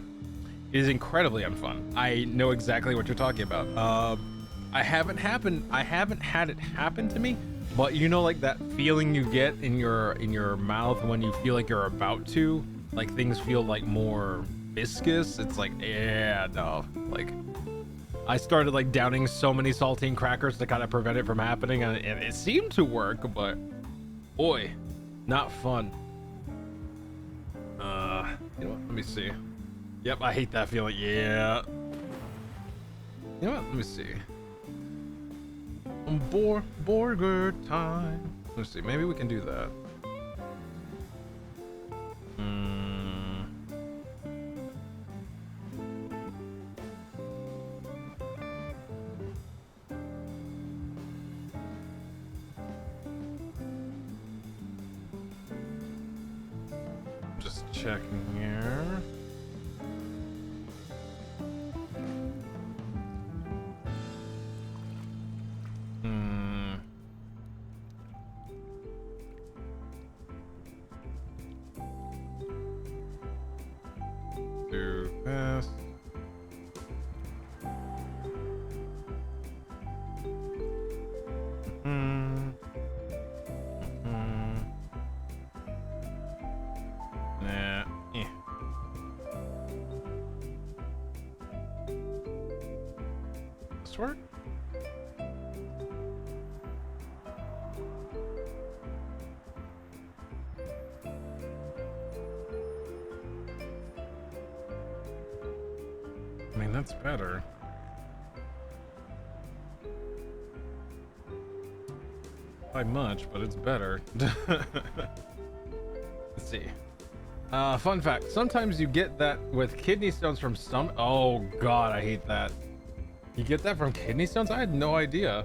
it is incredibly unfun. I know exactly what you're talking about. I haven't had it happen to me, but you know, like that feeling you get in your mouth when you feel like you're about to, like, things feel like more viscous. It's like, yeah, no, like, I started like downing so many saltine crackers to kind of prevent it from happening, and it seemed to work, but boy, not fun. You know what? Let me see. Yep, I hate that feeling. Yeah. You know what? Let me see. Burger time. Let me see. Maybe we can do that. Just checking here. Do this. Nah. This work? I mean, that's better. By much, but it's better. Let's see. Fun fact. Sometimes you get that with kidney stones from some... Oh, God, I hate that. You get that from kidney stones? I had no idea.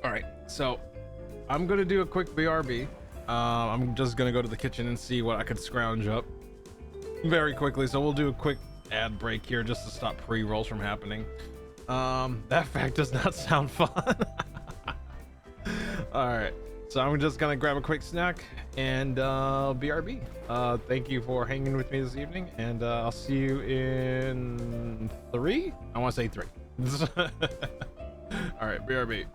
All right, so I'm going to do a quick BRB. I'm just going to go to the kitchen and see what I could scrounge up very quickly. So we'll do a quick ad break here just to stop pre-rolls from happening. That fact does not sound fun. All right, so I'm just gonna grab a quick snack and BRB. Thank you for hanging with me this evening, and I'll see you in 3. I want to say 3. All right, BRB.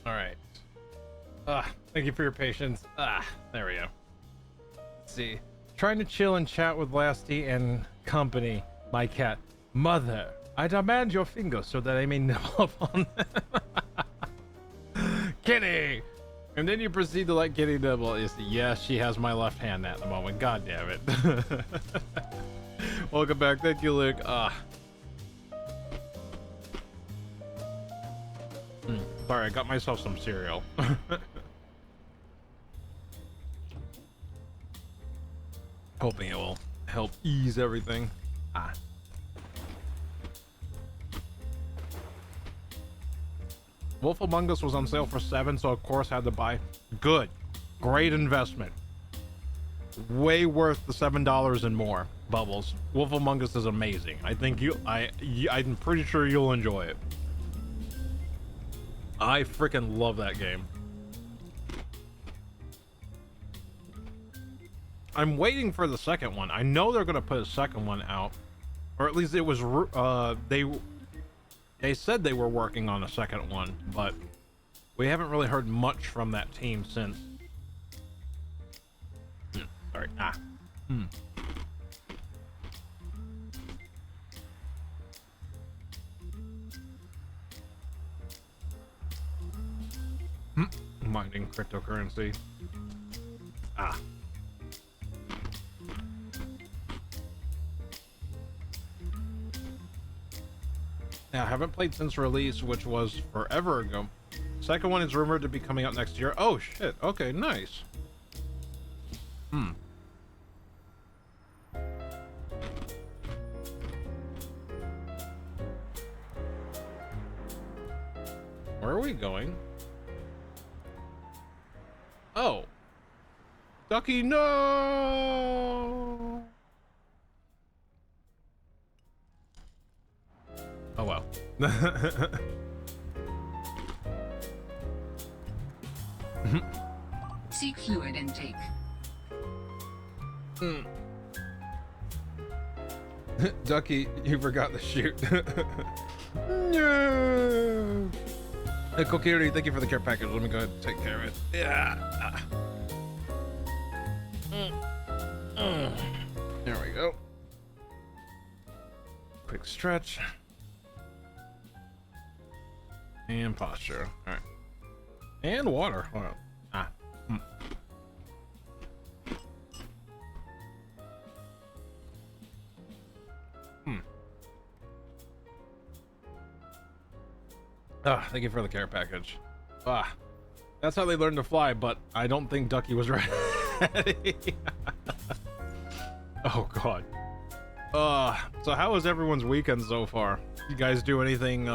All right. Thank you for your patience. There we go. Let's see. Trying to chill and chat with Lasty and company. My cat. Mother, I demand your finger so that I may nibble upon them. Kitty! And then you proceed to let Kitty nibble. Yes, she has my left hand at the moment. God damn it. Welcome back. Thank you, Luke. Sorry, I got myself some cereal. Hoping it will help ease everything. Wolf Among Us was on sale for $7, so of course had to buy. Good. Great investment. Way worth the $7 and more. Bubbles. Wolf Among Us is amazing. I think I'm pretty sure you'll enjoy it. I freaking love that game. I'm waiting for the second one. I know they're gonna put a second one out, or at least it was they said they were working on a second one, but we haven't really heard much from that team since. Sorry. Mining cryptocurrency. Yeah, I haven't played since release, which was forever ago. Second one is rumored to be coming out next year. Oh shit. Okay, nice. Where are we going? Oh. Ducky, no! Oh well. Seek fluid intake. Ducky, you forgot the shoot. No! Hey, Kokiri, thank you for the care package. Let me go ahead and take care of it. Yeah. There we go. Quick stretch. And posture. All right. And water. Hold on. Thank you for the care package. That's how they learned to fly, but I don't think Ducky was ready. Oh god. So how was everyone's weekend so far? You guys do anything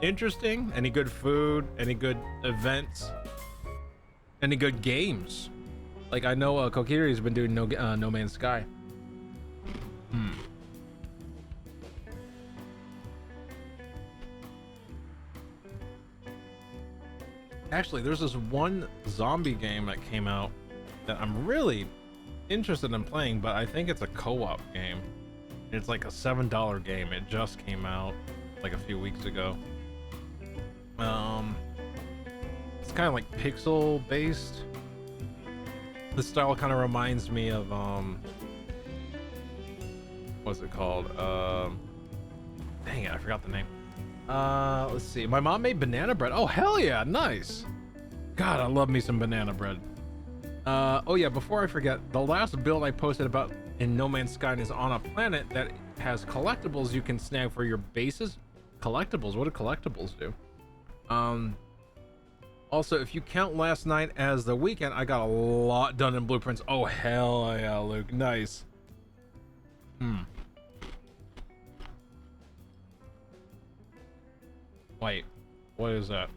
interesting? Any good food? Any good events? Any good games? Like I know Kokiri's been doing No Man's Sky. Actually, there's this one zombie game that came out that I'm really interested in playing, but I think it's a co-op game. It's like a $7 game. It just came out like a few weeks ago. It's kind of like pixel based. The style kind of reminds me of what's it called? Dang it, I forgot the name. Let's see. My mom made banana bread. Oh hell yeah, nice. God, I love me some banana bread. Oh yeah, before I forget, the last build I posted about in No Man's Sky is on a planet that has collectibles you can snag for your bases. Collectibles? What do collectibles do? Also, if you count last night as the weekend, I got a lot done in blueprints. Oh hell yeah, Luke, nice. Wait, what is that?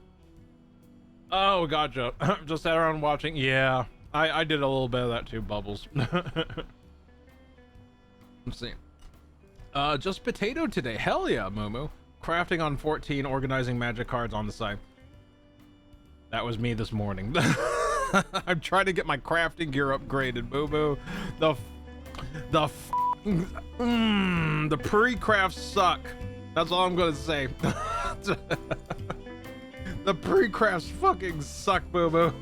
Oh, gotcha. Just sat around watching. Yeah, I did a little bit of that too, Bubbles. Let's see. Just potato today. Hell yeah, Mumu. Crafting on 14, organizing magic cards on the side. That was me this morning. I'm trying to get my crafting gear upgraded, Mumu. The pre-crafts suck. That's all I'm gonna say. The pre-crafts fucking suck, boo boo.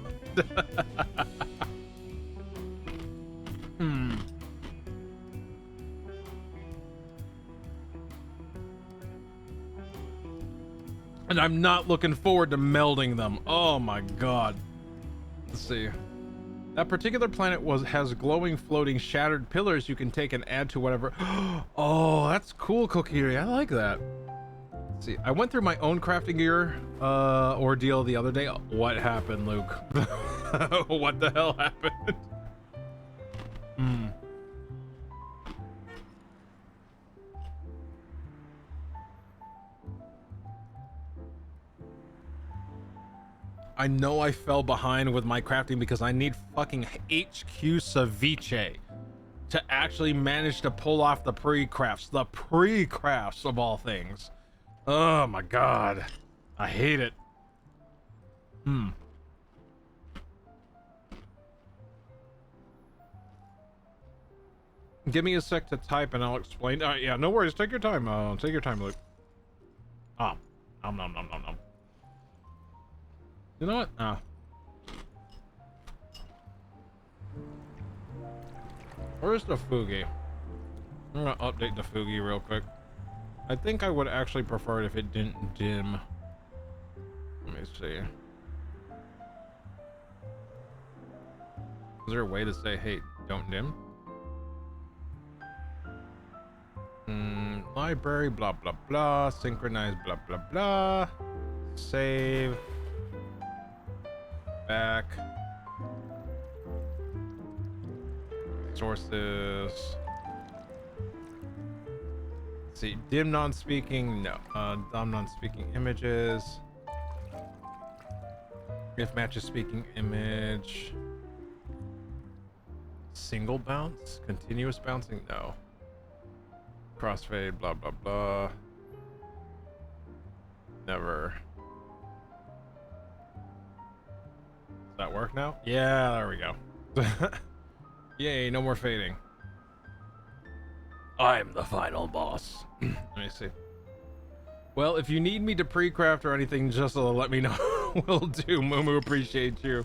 Hmm. And I'm not looking forward to melding them. Oh my god. Let's see. That particular planet has glowing, floating, shattered pillars you can take and add to whatever. Oh, that's cool, Kokiri. I like that. Let's see. I went through my own crafting gear ordeal the other day. What happened, Luke? What the hell happened? Hmm. I know I fell behind with my crafting because I need fucking HQ Ceviche to actually manage to pull off the pre-crafts. The pre-crafts of all things. Oh my god. I hate it. Hmm. Give me a sec to type and I'll explain. Yeah, no worries. Take your time. Take your time, Luke. Nom nom nom nom nom. You know what? Where's the Fugi? I'm gonna update the Fugi real quick. I think I would actually prefer it if it didn't dim. Let me see. Is there a way to say, hey, don't dim? Library, blah, blah, blah. Synchronize, blah, blah, blah. Save. Back. Sources. Let's see, dim non-speaking, no. Dom non-speaking images. If matches speaking image. Single bounce? Continuous bouncing? No. Crossfade, blah, blah, blah. Never. Does that work now? Yeah, there we go. Yay, no more fading. I'm the final boss. Let me see. Well, if you need me to pre-craft or anything, just let me know. Will do. Mumu, appreciate you.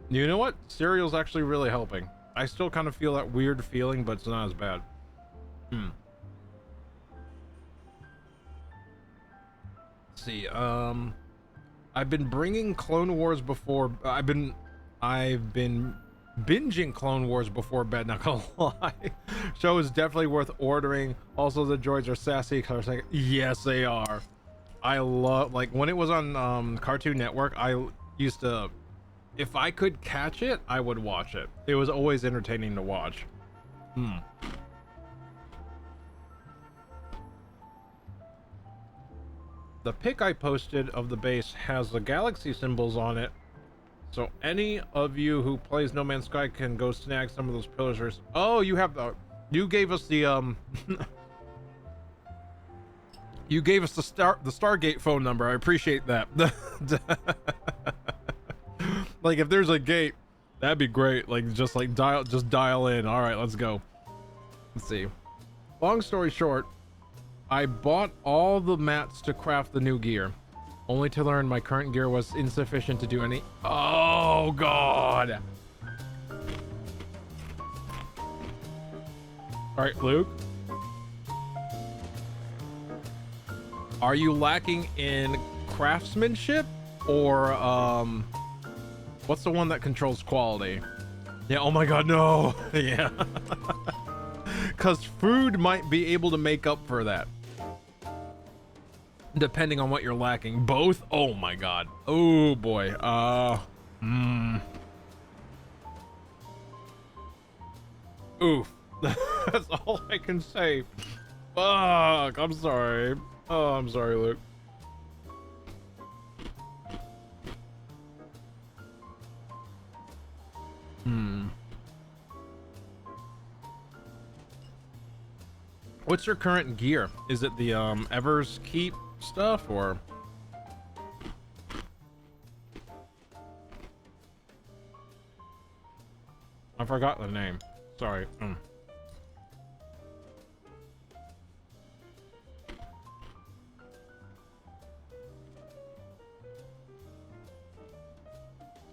You know what? Cereal's actually really helping. I still kind of feel that weird feeling, but it's not as bad. Let's see. I've been bringing Clone Wars before. I've been binging Clone Wars before bed. Not gonna lie. Show is definitely worth ordering. Also, the droids are sassy. Like, yes, they are. I love, like, when it was on Cartoon Network. I used to, if I could catch it, I would watch it. It was always entertaining to watch. The pic I posted of the base has the galaxy symbols on it, so any of you who plays No Man's Sky can go snag some of those pillars. Oh, you have the, you gave us the you gave us the Stargate phone number. I appreciate that. Like, if there's a gate, that'd be great. Like, just dial in. All right, let's go. Let's see. Long story short, I bought all the mats to craft the new gear, only to learn my current gear was insufficient to do any. Oh god. All right, Luke. Are you lacking in craftsmanship, or what's the one that controls quality? Yeah, oh my god, no. Yeah. Because food might be able to make up for that, depending on what you're lacking. Both? Oh my god. Oh boy. Oof. That's all I can say. Fuck. I'm sorry. Oh, I'm sorry, Luke. What's your current gear? Is it the Evers Keep stuff, or? I forgot the name. Sorry.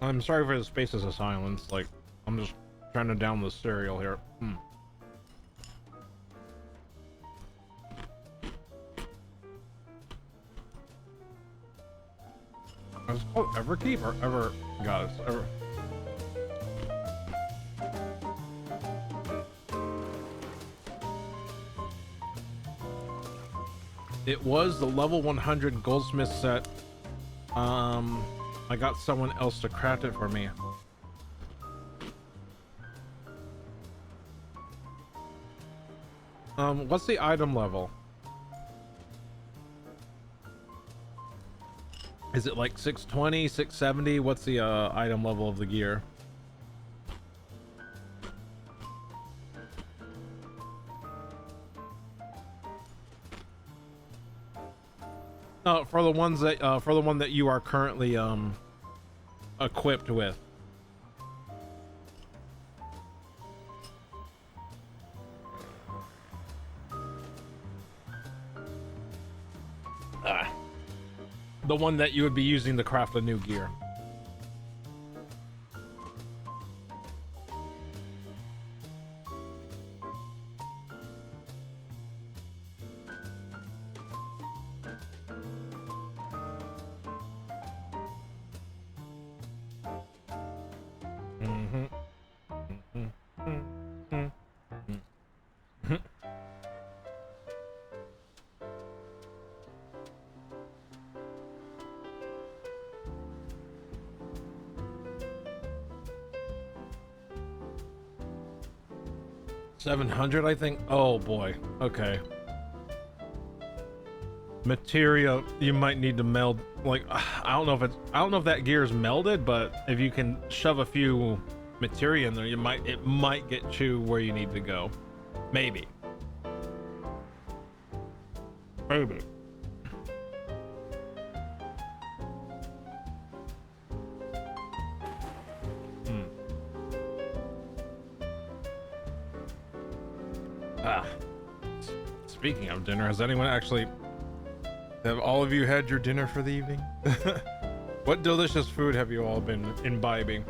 I'm sorry for the spaces of silence. Like, I'm just trying to down the cereal here. Is it called Everkeep or Ever Goddess? Ever. It was the level 100 goldsmith set. I got someone else to craft it for me. What's the item level? Is it like 620, 670? What's the item level of the gear? For the ones that for the one that you are currently equipped with. The one that you would be using to craft the new gear. $700, I think. Oh boy. Okay. Materia, you might need to meld. Like, I don't know if that gear is melded, but if you can shove a few materia in there, it might get you where you need to go. Maybe. Maybe. Speaking of dinner, has anyone actually... Have all of you had your dinner for the evening? What delicious food have you all been imbibing?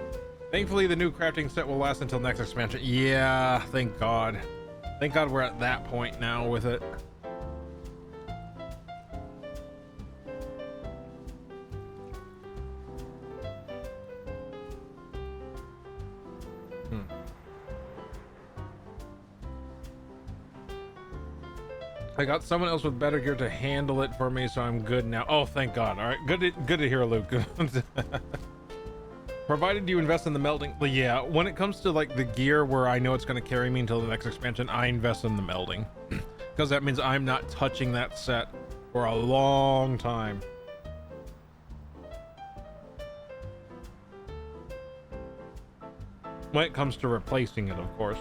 Thankfully, the new crafting set will last until next expansion. Yeah, thank God. Thank God we're at that point now with it. I got someone else with better gear to handle it for me, so I'm good now. Oh, thank God. All right, good to hear, Luke. Provided you invest in the melding. But yeah, when it comes to like the gear where I know it's going to carry me until the next expansion, I invest in the melding. Because that means I'm not touching that set for a long time. When it comes to replacing it, of course.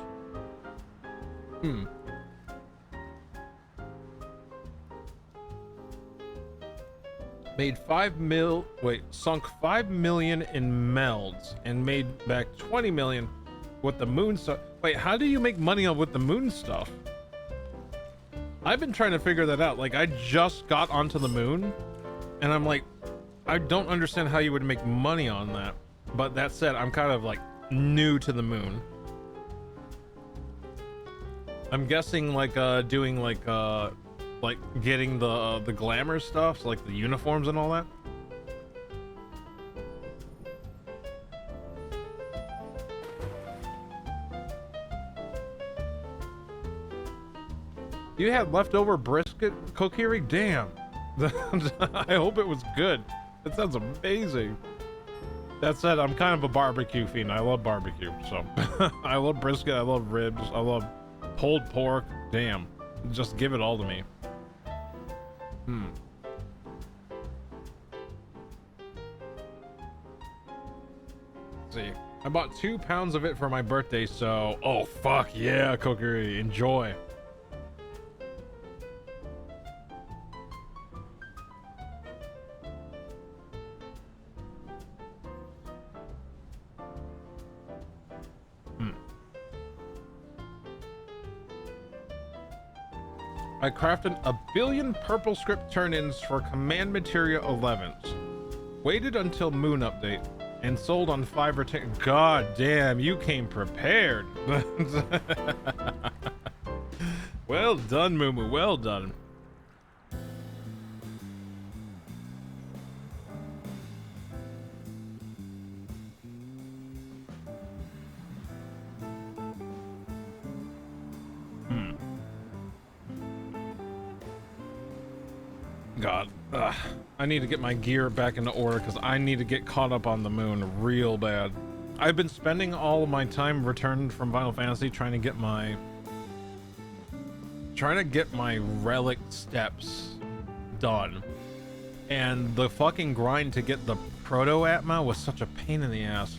Sunk 5 million in melds and made back 20 million with the moon stuff. Wait, how do you make money with the moon stuff? I've been trying to figure that out. Like, I just got onto the moon and I'm like, I don't understand how you would make money on that. But that said, I'm kind of like new to the moon. I'm guessing like doing like getting the glamour stuff, so like the uniforms and all that. You had leftover brisket, Kokiri? Damn. I hope it was good. That sounds amazing. That said, I'm kind of a barbecue fiend. I love barbecue, so I love brisket, I love ribs, I love pulled pork. Damn. Just give it all to me. Let's see. I bought 2 pounds of it for my birthday, so... Oh, fuck yeah, Kokiri. Enjoy. I crafted 1 billion purple script turn-ins for command materia 11s. Waited until moon update and sold on 5 or 10. God damn, you came prepared. Well done, Mumu. Well done. God, I need to get my gear back into order because I need to get caught up on the moon real bad. I've been spending all of my time returned from Final Fantasy trying to get my relic steps done, and the fucking grind to get the proto atma was such a pain in the ass.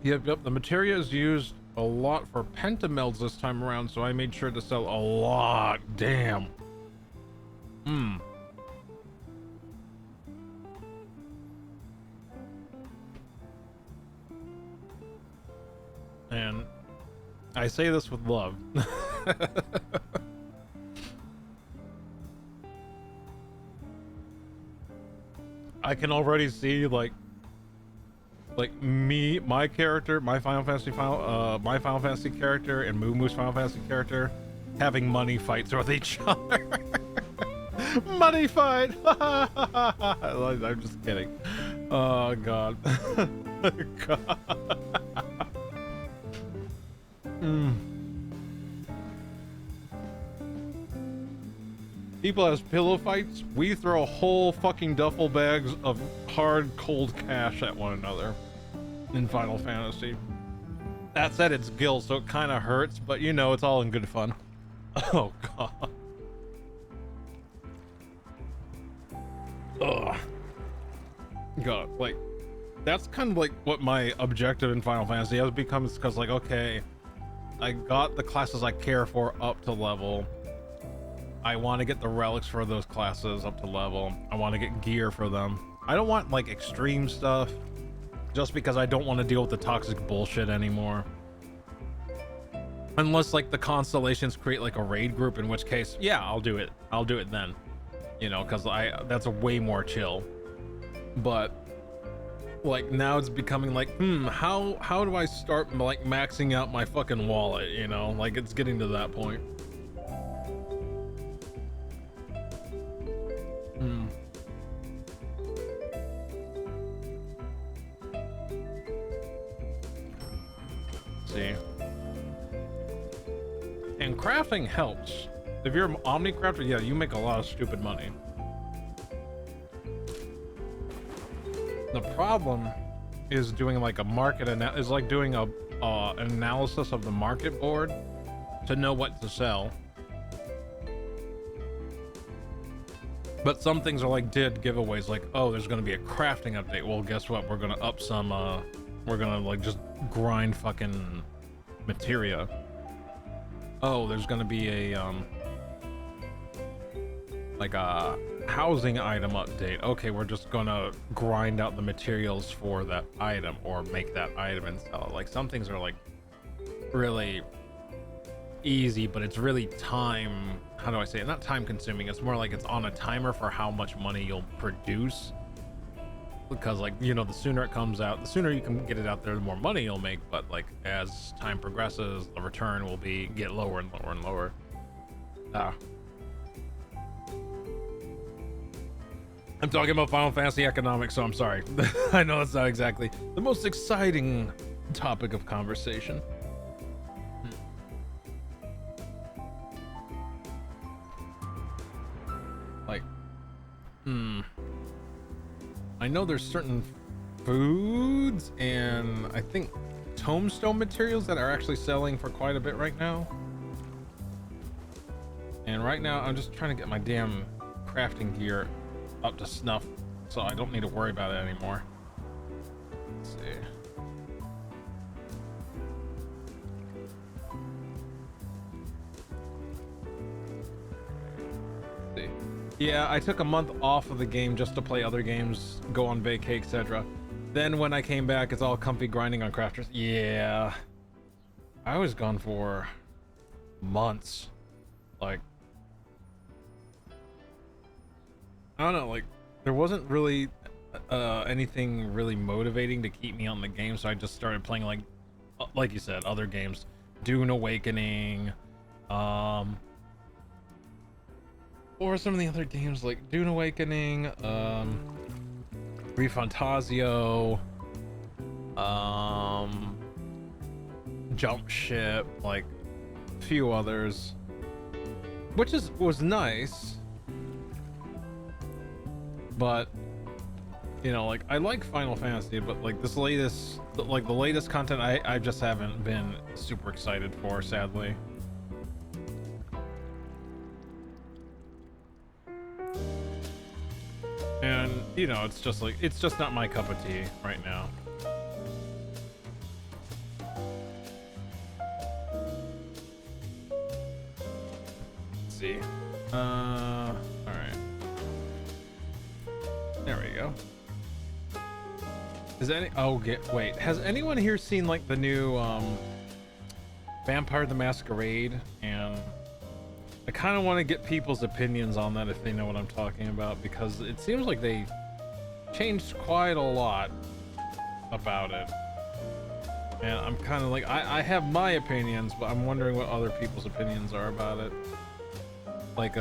Yep, the materia is used a lot for pentamelds this time around, so I made sure to sell a lot. Damn. And I say this with love. I can already see like me, my character, my Final Fantasy character, and Mumu's Final Fantasy character having money fights with each other. Money fight. I'm just kidding. Oh God. God. People has pillow fights. We throw whole fucking duffel bags of hard, cold cash at one another in Final Fantasy. That said, it's Gil, so it kind of hurts, but you know, it's all in good fun. Oh God. Ugh. God, like, that's kind of like what my objective in Final Fantasy has become, because like, okay, I got the classes I care for up to level. I want to get the relics for those classes up to level. I want to get gear for them. I don't want like extreme stuff, just because I don't want to deal with the toxic bullshit anymore. Unless like the constellations create like a raid group, in which case, yeah, I'll do it. I'll do it then. You know, because that's a way more chill. But like now it's becoming like, how do I start like maxing out my fucking wallet? You know, like it's getting to that point. See. And crafting helps. If you're an omni crafter, yeah, you make a lot of stupid money. The problem is doing like a market is like doing a an analysis of the market board to know what to sell. But some things are like did giveaways, like, oh, there's gonna be a crafting update. Well, guess what? We're gonna up some we're gonna like just grind fucking materia. Oh, there's gonna be a like a housing item update. Okay, we're just gonna grind out the materials for that item or make that item and sell it. Like some things are like really easy, but it's really time, how do I say it? Not time consuming. It's more like it's on a timer for how much money you'll produce. Because like, you know, the sooner it comes out, the sooner you can get it out there, the more money you'll make. But like as time progresses, the return will get lower and lower and lower. I'm talking about Final Fantasy economics, so I'm sorry. I know it's not exactly the most exciting topic of conversation. Like, I know there's certain foods and I think tombstone materials that are actually selling for quite a bit right now. And right now I'm just trying to get my damn crafting gear up to snuff, so I don't need to worry about it anymore. Let's see. Yeah, I took a month off of the game just to play other games, go on vacay, etc. Then when I came back, it's all comfy grinding on crafters. Yeah. I was gone for months. Like, I don't know, like, there wasn't really anything really motivating to keep me on the game, so I just started playing, like you said, other games. Dune Awakening, what were some of the other games? Like Dune Awakening, Refantasio, Jump Ship, like a few others, which was nice, but you know, like, I like Final Fantasy, but like this latest, like the latest content, I just haven't been super excited for, sadly. And you know, it's just like, it's just not my cup of tea right now. Let's see. All right. There we go. Is any, oh, wait, has anyone here seen like the new Vampire the Masquerade? And I kind of want to get people's opinions on that if they know what I'm talking about, because it seems like they changed quite a lot about it. And I'm kind of like, I have my opinions, but I'm wondering what other people's opinions are about it. Like,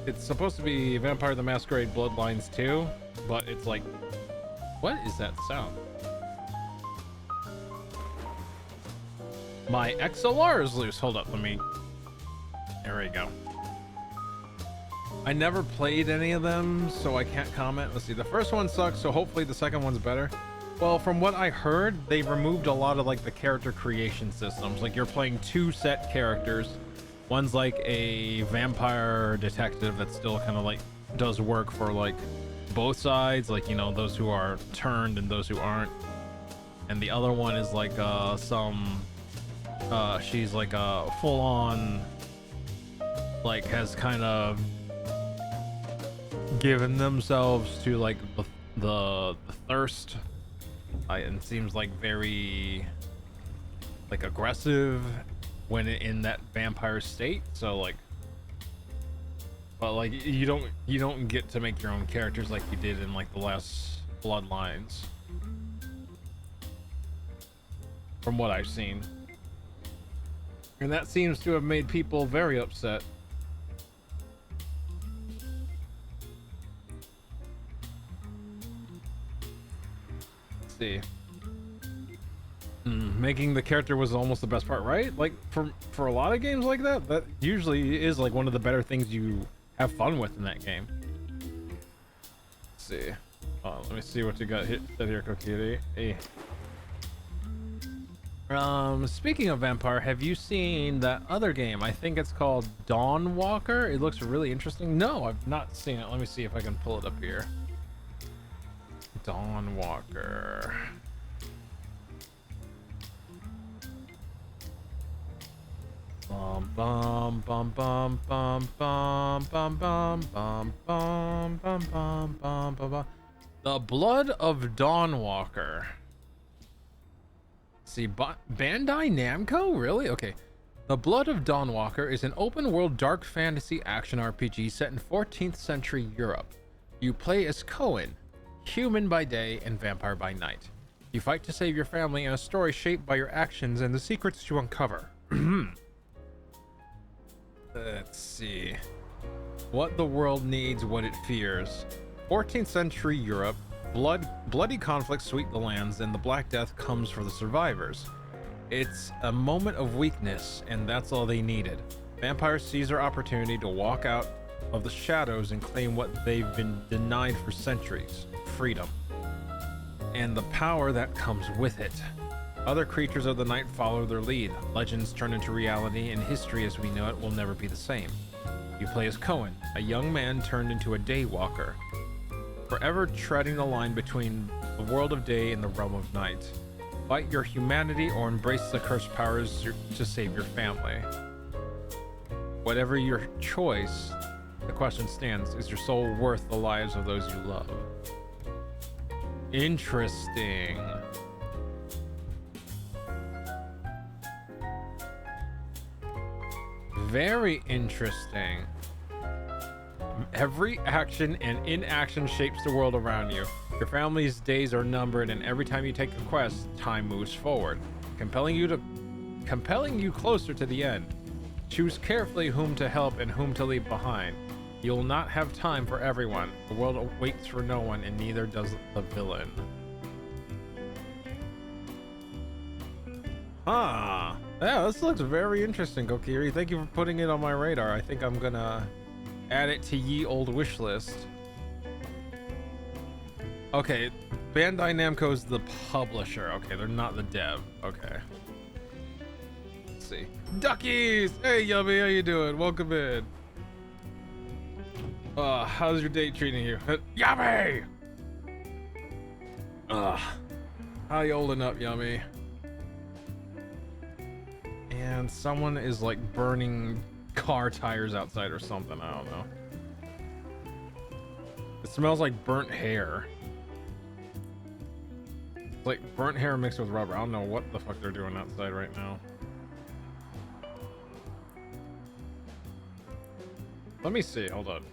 it's supposed to be Vampire the Masquerade Bloodlines 2, but it's like, what is that sound? My XLR is loose. Hold up, let me... There we go. I never played any of them, so I can't comment. Let's see, the first one sucks, so hopefully the second one's better. Well, from what I heard, they removed a lot of like the character creation systems. Like, you're playing two set characters. One's like a vampire detective that still kind of like does work for like both sides, like, you know, those who are turned and those who aren't. And the other one is like she's like a full-on, like, has kind of given themselves to like the thirst, and seems like very like aggressive when in that vampire state. So like, but like, you don't get to make your own characters like you did in like the last Bloodlines, from what I've seen. And that seems to have made people very upset. Let's see. Making the character was almost the best part, right? Like, for a lot of games like that, that usually is like one of the better things you have fun with in that game. Let's see. Let me see what you got said here, Cookie. Hey. Speaking of vampire, have you seen that other game? I think it's called Dawnwalker. It looks really interesting. No, I've not seen it. Let me see if I can pull it up here. Dawnwalker. Bum bum bum bum bum bum bum bum bum bum bum bum bum bum. The Blood of Dawnwalker. See, Bandai Namco? Really? Okay. The Blood of Dawnwalker is an open-world dark fantasy action RPG set in 14th century Europe. You play as Cohen, human by day and vampire by night. You fight to save your family in a story shaped by your actions and the secrets you uncover. Let's see. What the world needs, what it fears. 14th century Europe. Bloody conflicts sweep the lands, and the Black Death comes for the survivors. It's a moment of weakness, and that's all they needed. Vampires seize their opportunity to walk out of the shadows and claim what they've been denied for centuries: freedom. And the power that comes with it. Other creatures of the night follow their lead. Legends turn into reality, and history as we know it will never be the same. You play as Cohen, a young man turned into a daywalker, forever treading the line between the world of day and the realm of night. Fight your humanity or embrace the cursed powers to save your family. Whatever your choice, The question stands, is your soul worth the lives of those you love? Interesting. Very interesting. Every action and inaction shapes the world around you. Your family's days are numbered, and every time you take a quest, time moves forward, compelling you closer to the end. Choose carefully whom to help and whom to leave behind. You'll not have time for everyone. The world waits for no one, and neither does the villain. Ah, yeah, this looks very interesting, Kokiri. Thank you for putting it on my radar. I think I'm gonna add it to ye old wish list. Okay, Bandai Namco's the publisher. Okay, they're not the dev. Okay. Let's see. Duckies! Hey, Yummy, how you doing? Welcome in. How's your date treating you? Yummy! How you holding up, Yummy? And someone is like burning car tires outside or something. I don't know. It smells like burnt hair. It's like burnt hair mixed with rubber. I don't know what the fuck they're doing outside right now. Let me see. Hold on.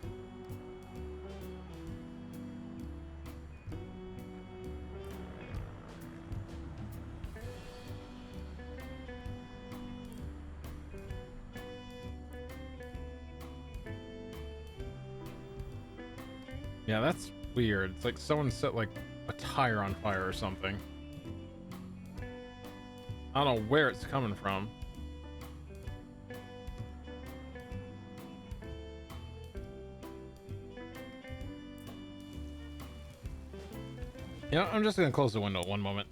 Yeah, that's weird. It's like someone set like a tire on fire or something. I don't know where it's coming from. Yeah, I'm just gonna close the window one moment.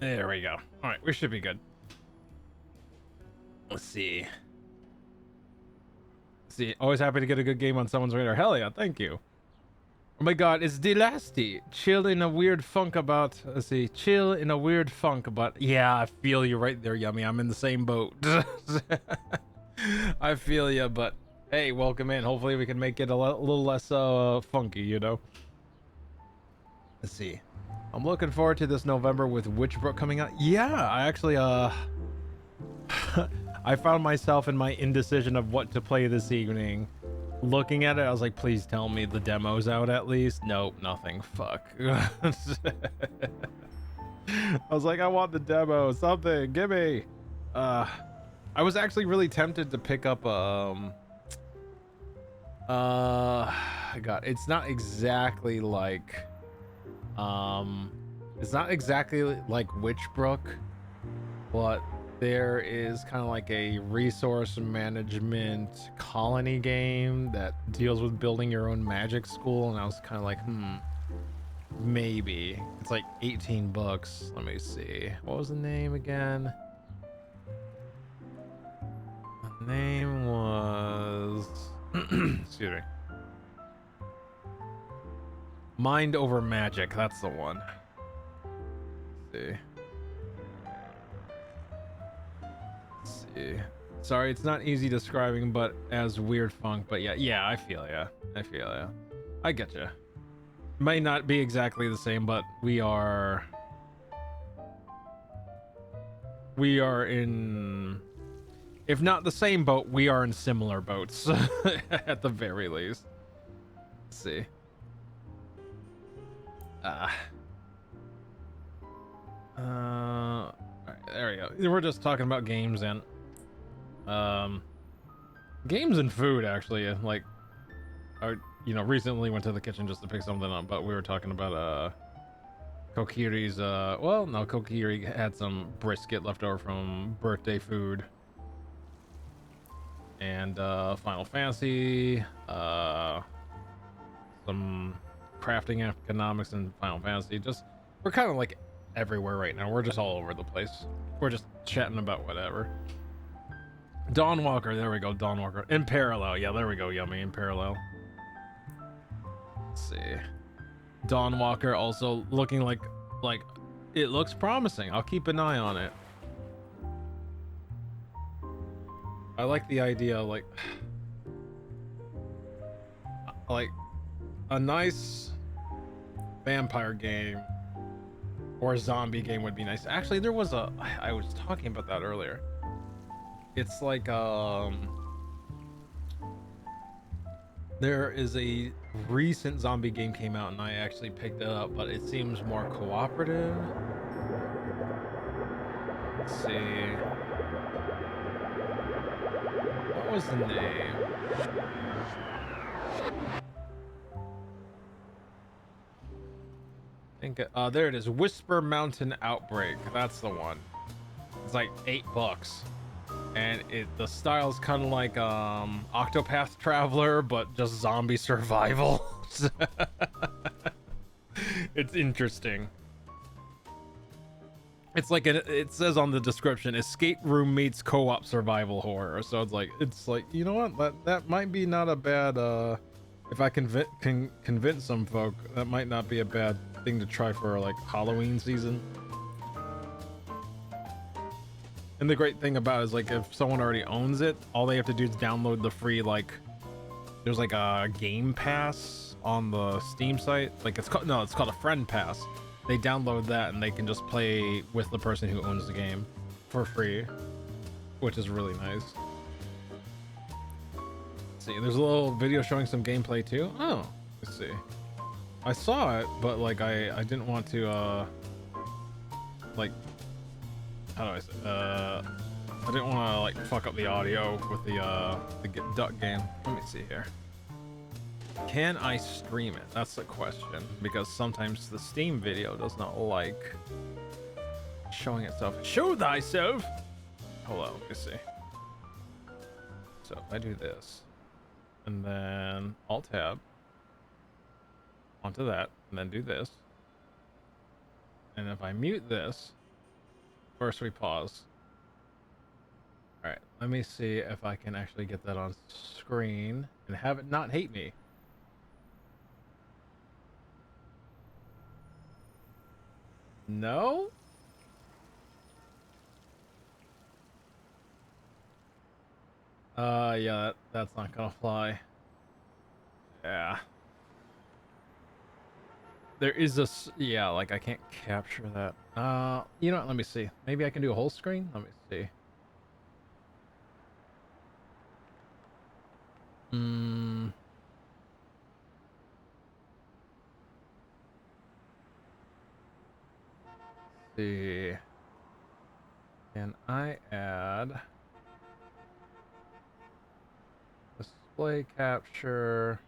There we go. All right, we should be good. Let's see. Always happy to get a good game on someone's radar. Hell yeah, thank you. Oh my god, it's Delasty. Chill in a weird funk about. Let's see. Chill in a weird funk about. Yeah, I feel you right there, Yummy. I'm in the same boat. I feel you, but hey, welcome in. Hopefully we can make it a little less funky, you know. Let's see. I'm looking forward to this November with Witchbrook coming out. Yeah, I actually I found myself in my indecision of what to play this evening. Looking at it, I was like, please tell me the demo's out at least. Nope, nothing. Fuck. I was like, I want the demo, something, give me. I was actually really tempted to pick up God, it's not exactly like Witchbrook, but there is kind of like a resource management colony game that deals with building your own magic school, and I was kind of like, maybe. It's like 18 bucks. Let me see. What was the name again? The name was excuse me. Mind Over Magic, that's the one. Let's see. Sorry, it's not easy describing, but as weird funk. But yeah, I feel ya. I get ya. Might not be exactly the same, but we are in, if not the same boat, we are in similar boats at the very least. Let's see. All right, there we go. We're just talking about games and food, actually. Like, recently went to the kitchen just to pick something up, but we were talking about Kokiri's well, no, Kokiri had some brisket left over from birthday food, and Final Fantasy, some crafting economics in Final Fantasy. Just, we're kind of like everywhere right now. We're just all over the place. We're just chatting about whatever. Dawn Walker, there we go. Dawn Walker in parallel. Yeah, there we go. Yummy in parallel. Let's see. Dawn Walker also looking like like, it looks promising. I'll keep an eye on it. I like the idea, like a nice vampire game or a zombie game would be nice. Actually, there was I was talking about that earlier. It's like, there is a recent zombie game came out and I actually picked it up, but it seems more cooperative. Let's see. What was the name? I think there it is. Whisper Mountain Outbreak. That's the one. It's like $8. And the style's kind of like Octopath Traveler, but just zombie survival. It's interesting. It's like it says on the description, escape room meets co-op survival horror. So it's like, you know what, that might be not a bad, if I can convince some folk, that might not be a bad thing to try for like Halloween season. And the great thing about it is, like, if someone already owns it, all they have to do is download the free, like, there's like a game pass on the Steam site. Like, it's called a friend pass. They download that and they can just play with the person who owns the game for free, which is really nice. Let's see, there's a little video showing some gameplay too. Oh, let's see. I saw it, but like I didn't want to like, how do I say, I didn't want to like fuck up the audio with the duck game. Let me see here. Can I stream it? That's the question, because sometimes the Steam video does not like showing itself. Show thyself. Hold on, let me see. So if I do this and then Alt Tab onto that and then do this, and if I mute this, first we pause. All right, let me see if I can actually get that on screen and have it not hate me. No? Yeah, that's not gonna fly. Yeah. There is a, yeah, like I can't capture that. You know what, let me see. Maybe I can do a whole screen? Let me see. See. Can I add display capture?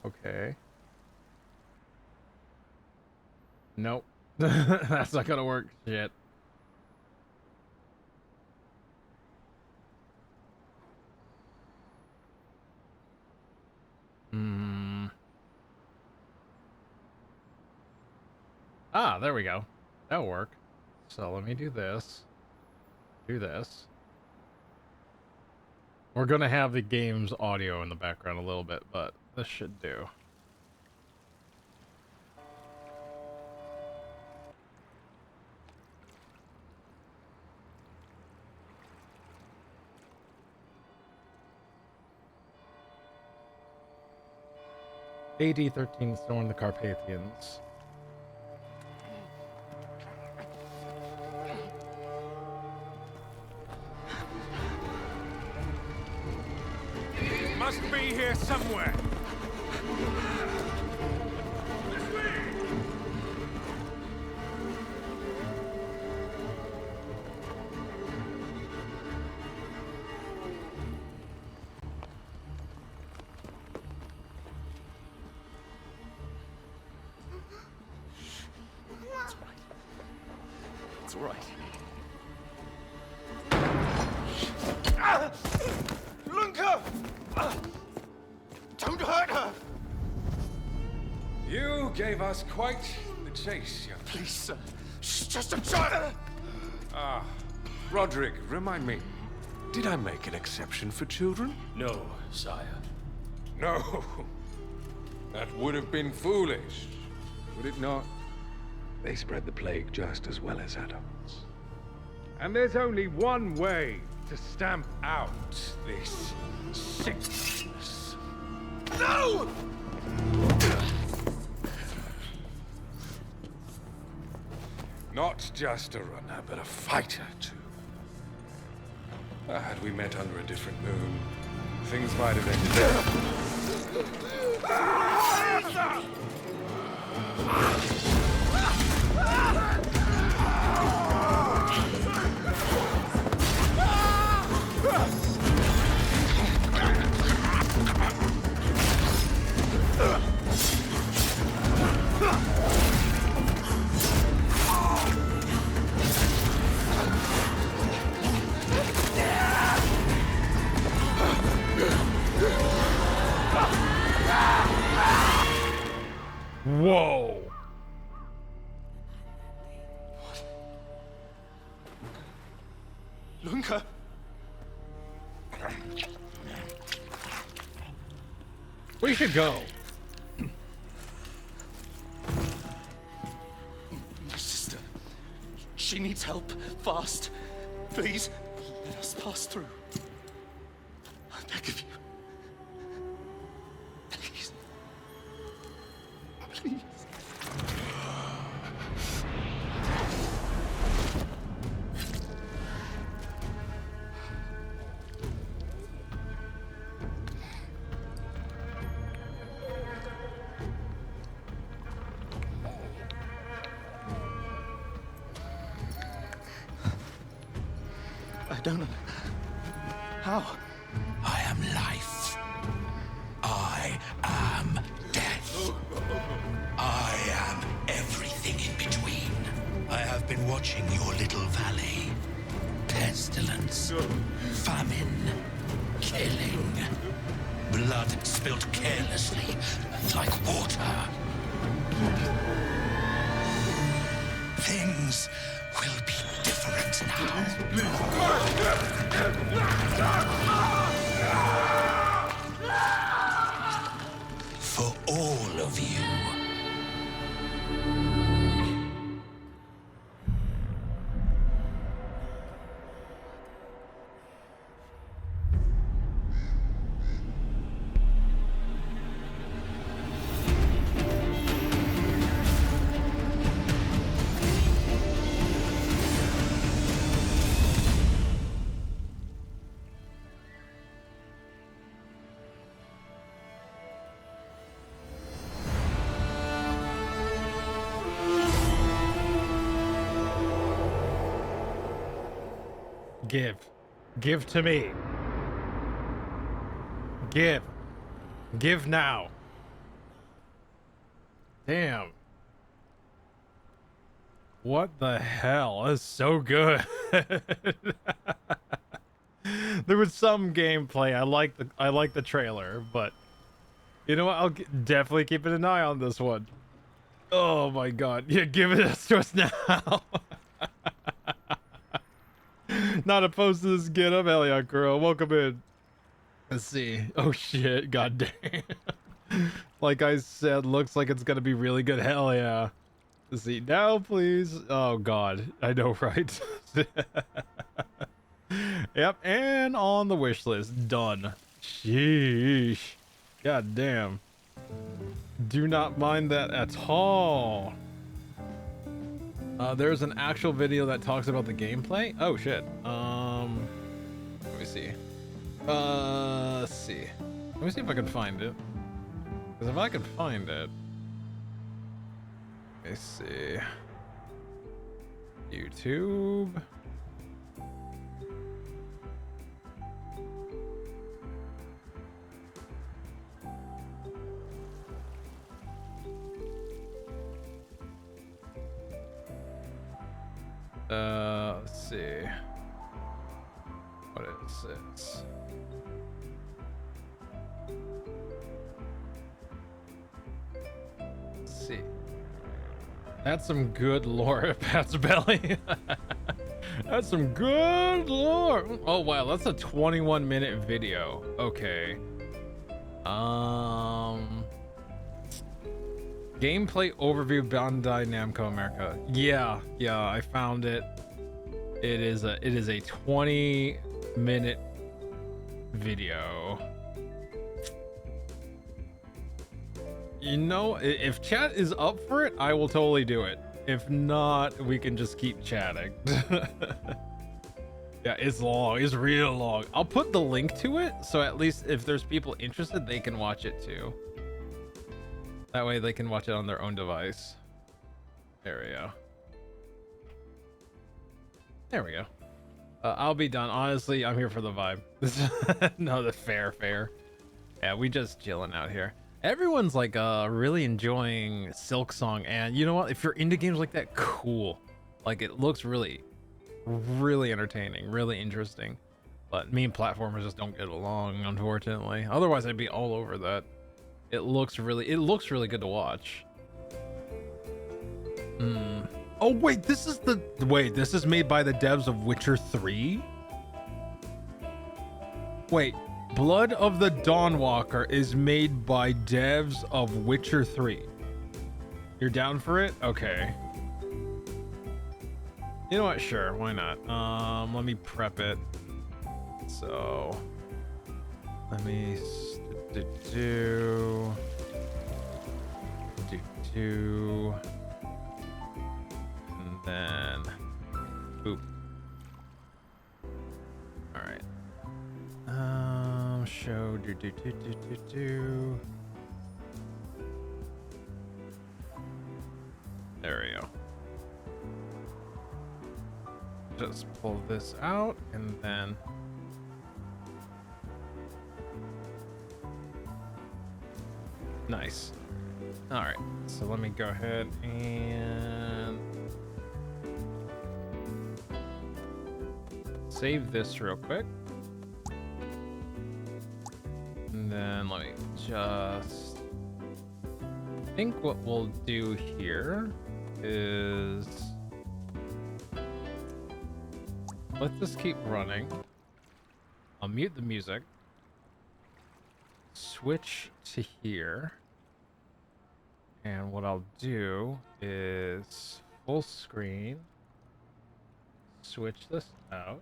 Okay. Nope. That's not gonna work. Shit. Ah, there we go. That'll work. So let me do this. Do this. We're gonna have the game's audio in the background a little bit, but this should do. AD 13 Storm the Carpathians. Must be here somewhere. It's all right. Lunka! Don't hurt her! You gave us quite the chase, young. Please, sir. She's just a child! Ah, Roderick, remind me, did I make an exception for children? No, sire. No. That would have been foolish, would it not? They spread the plague just as well as adults. And there's only one way to stamp out this sickness. No! Not just a runner, but a fighter, too. Had we met under a different moon, things might have ended there. Whoa. Lunka? We should go. My sister. She needs help. Fast. Please, let us pass through. I beg of you. Please. Please. I don't know. How? I am life. I am death. I am everything in between. I have been watching your little valley. Pestilence, famine, killing. Blood spilt carelessly, like water. Things will be different now. For all of you. Give. Give to me. Give. Give now. Damn. What the hell? That's so good. There was some gameplay. I like the trailer, but you know what? I'll definitely keep an eye on this one. Oh my god. Yeah, give it to us now. Not opposed to this get up, hell yeah, girl. Welcome in. Let's see. Oh shit, god damn. Like I said, looks like it's gonna be really good. Hell yeah. Let's see. Now, please. Oh god. I know, right? Yep, and on the wish list. Done. Sheesh. God damn. Do not mind that at all. There's an actual video that talks about the gameplay. Oh shit. Let me see. Let's see. Let me see if I can find it. Because if I can find it, let me see. YouTube. Let's see. What is it? Let's see. That's some good lore at Pat's Belly. That's some good lore. Oh wow, that's a 21-minute video. Okay. Gameplay overview Bandai Namco America. Yeah, I found it. It is a 20-minute video. You know, if chat is up for it, I will totally do it. If not, we can just keep chatting. Yeah, it's long. It's real long. I'll put the link to it, so at least if there's people interested, they can watch it too. That way they can watch it on their own device. There we go. There we go. I'll be done. Honestly, I'm here for the vibe. No, the fair. Yeah, we just chilling out here. Everyone's like really enjoying Silk Song, and you know what? If you're into games like that, cool. Like it looks really entertaining, really interesting. But me and platformers just don't get along, unfortunately. Otherwise, I'd be all over that. It looks really good to watch. Oh wait, this is made by the devs of Witcher 3? Wait, Blood of the Dawnwalker is made by devs of Witcher 3. You're down for it? Okay. You know what? Sure, why not? Let me prep it. So, let me do and then boop. All right. Show do. There we go. Just pull this out and then nice. All right, so let me go ahead and save this real quick. And then let me just think what we'll do here is let this keep running. I'll mute the music. Switch to here. And what I'll do is full screen. Switch this out.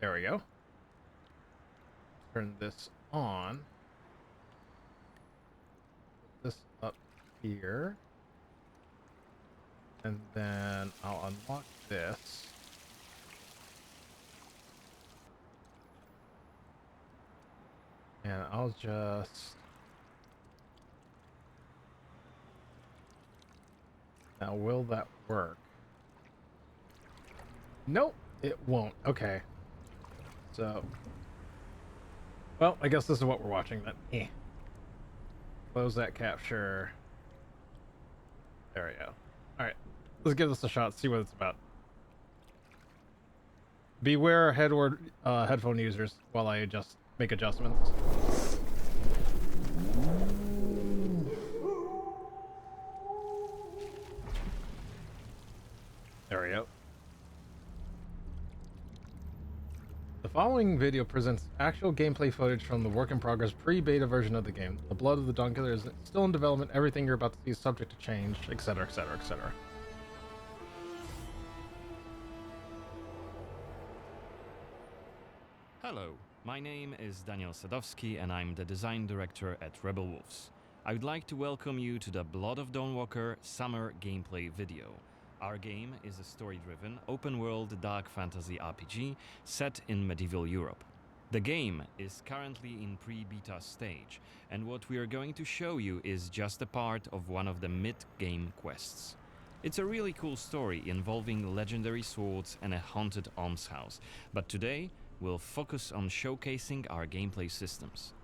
There we go. Turn this on. Put this up here. And then I'll unlock this. And I'll just... Now, will that work? Nope, it won't. Okay. So... Well, I guess this is what we're watching then. Close that capture. There we go. Alright. Let's give this a shot, see what it's about. Beware headphone users while I make adjustments. There we go. The following video presents actual gameplay footage from the work-in-progress pre-beta version of the game. The Blood of the Dawnwalker is still in development. Everything you're about to see is subject to change, etc., etc., etc. Hello, my name is Daniel Sadowski and I'm the design director at Rebel Wolves. I would like to welcome you to the Blood of Dawnwalker summer gameplay video. Our game is a story-driven, open-world dark fantasy RPG set in medieval Europe. The game is currently in pre-beta stage, and what we are going to show you is just a part of one of the mid-game quests. It's a really cool story involving legendary swords and a haunted almshouse, but today we'll focus on showcasing our gameplay systems.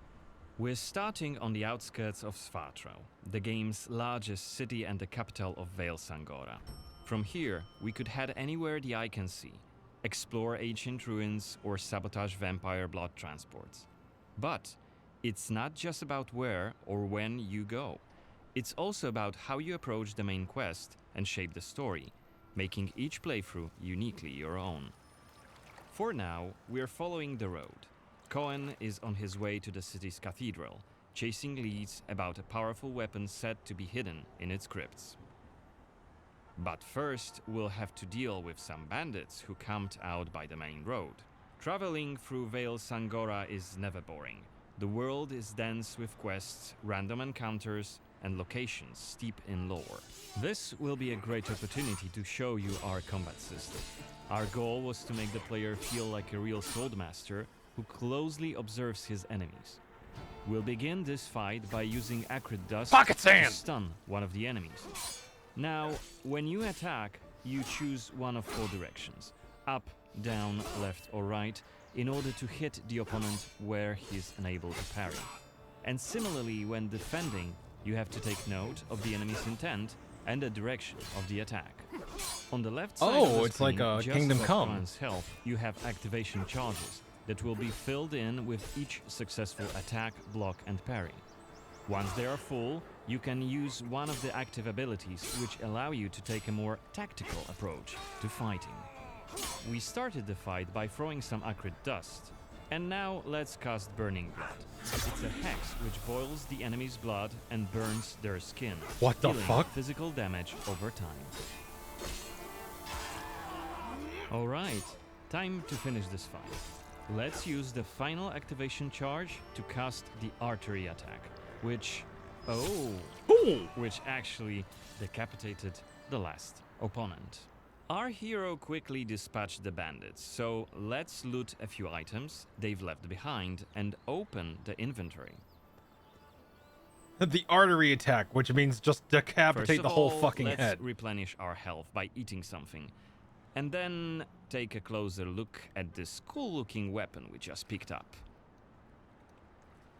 We're starting on the outskirts of Svartro, the game's largest city and the capital of Vale Sangora. From here, we could head anywhere the eye can see, explore ancient ruins or sabotage vampire blood transports. But it's not just about where or when you go. It's also about how you approach the main quest and shape the story. making each playthrough uniquely your own. For now, we're following the road. Cohen is on his way to the city's cathedral, chasing leads about a powerful weapon said to be hidden in its crypts. But first, we'll have to deal with some bandits who camped out by the main road. Traveling through Vale Sangora is never boring. The world is dense with quests, random encounters, and locations steep in lore. This will be a great opportunity to show you our combat system. Our goal was to make the player feel like a real swordmaster who closely observes his enemies. We'll begin this fight by using acrid dust Pocket sand! to stun one of the enemies. Now, when you attack, you choose one of 4 directions: up, down, left or right, in order to hit the opponent where he is unable to parry. And similarly, when defending, you have to take note of the enemy's intent and the direction of the attack. On the left side of the it's like screen, a just Kingdom above Come. Cohen's health, you have activation charges that will be filled in with each successful attack, block and parry. Once they are full, you can use one of the active abilities which allow you to take a more tactical approach to fighting. We started the fight by throwing some acrid dust, and now let's cast Burning Blood. It's a hex which boils the enemy's blood and burns their skin, What the dealing fuck? physical damage over time. Alright, time to finish this fight. Let's use the final activation charge to cast the artery attack, which actually decapitated the last opponent. Our hero quickly dispatched the bandits, so let's loot a few items they've left behind and open the inventory. The artery attack, which means just decapitate First the of whole all, fucking let's head. replenish our health by eating something. And then take a closer look at this cool-looking weapon we just picked up.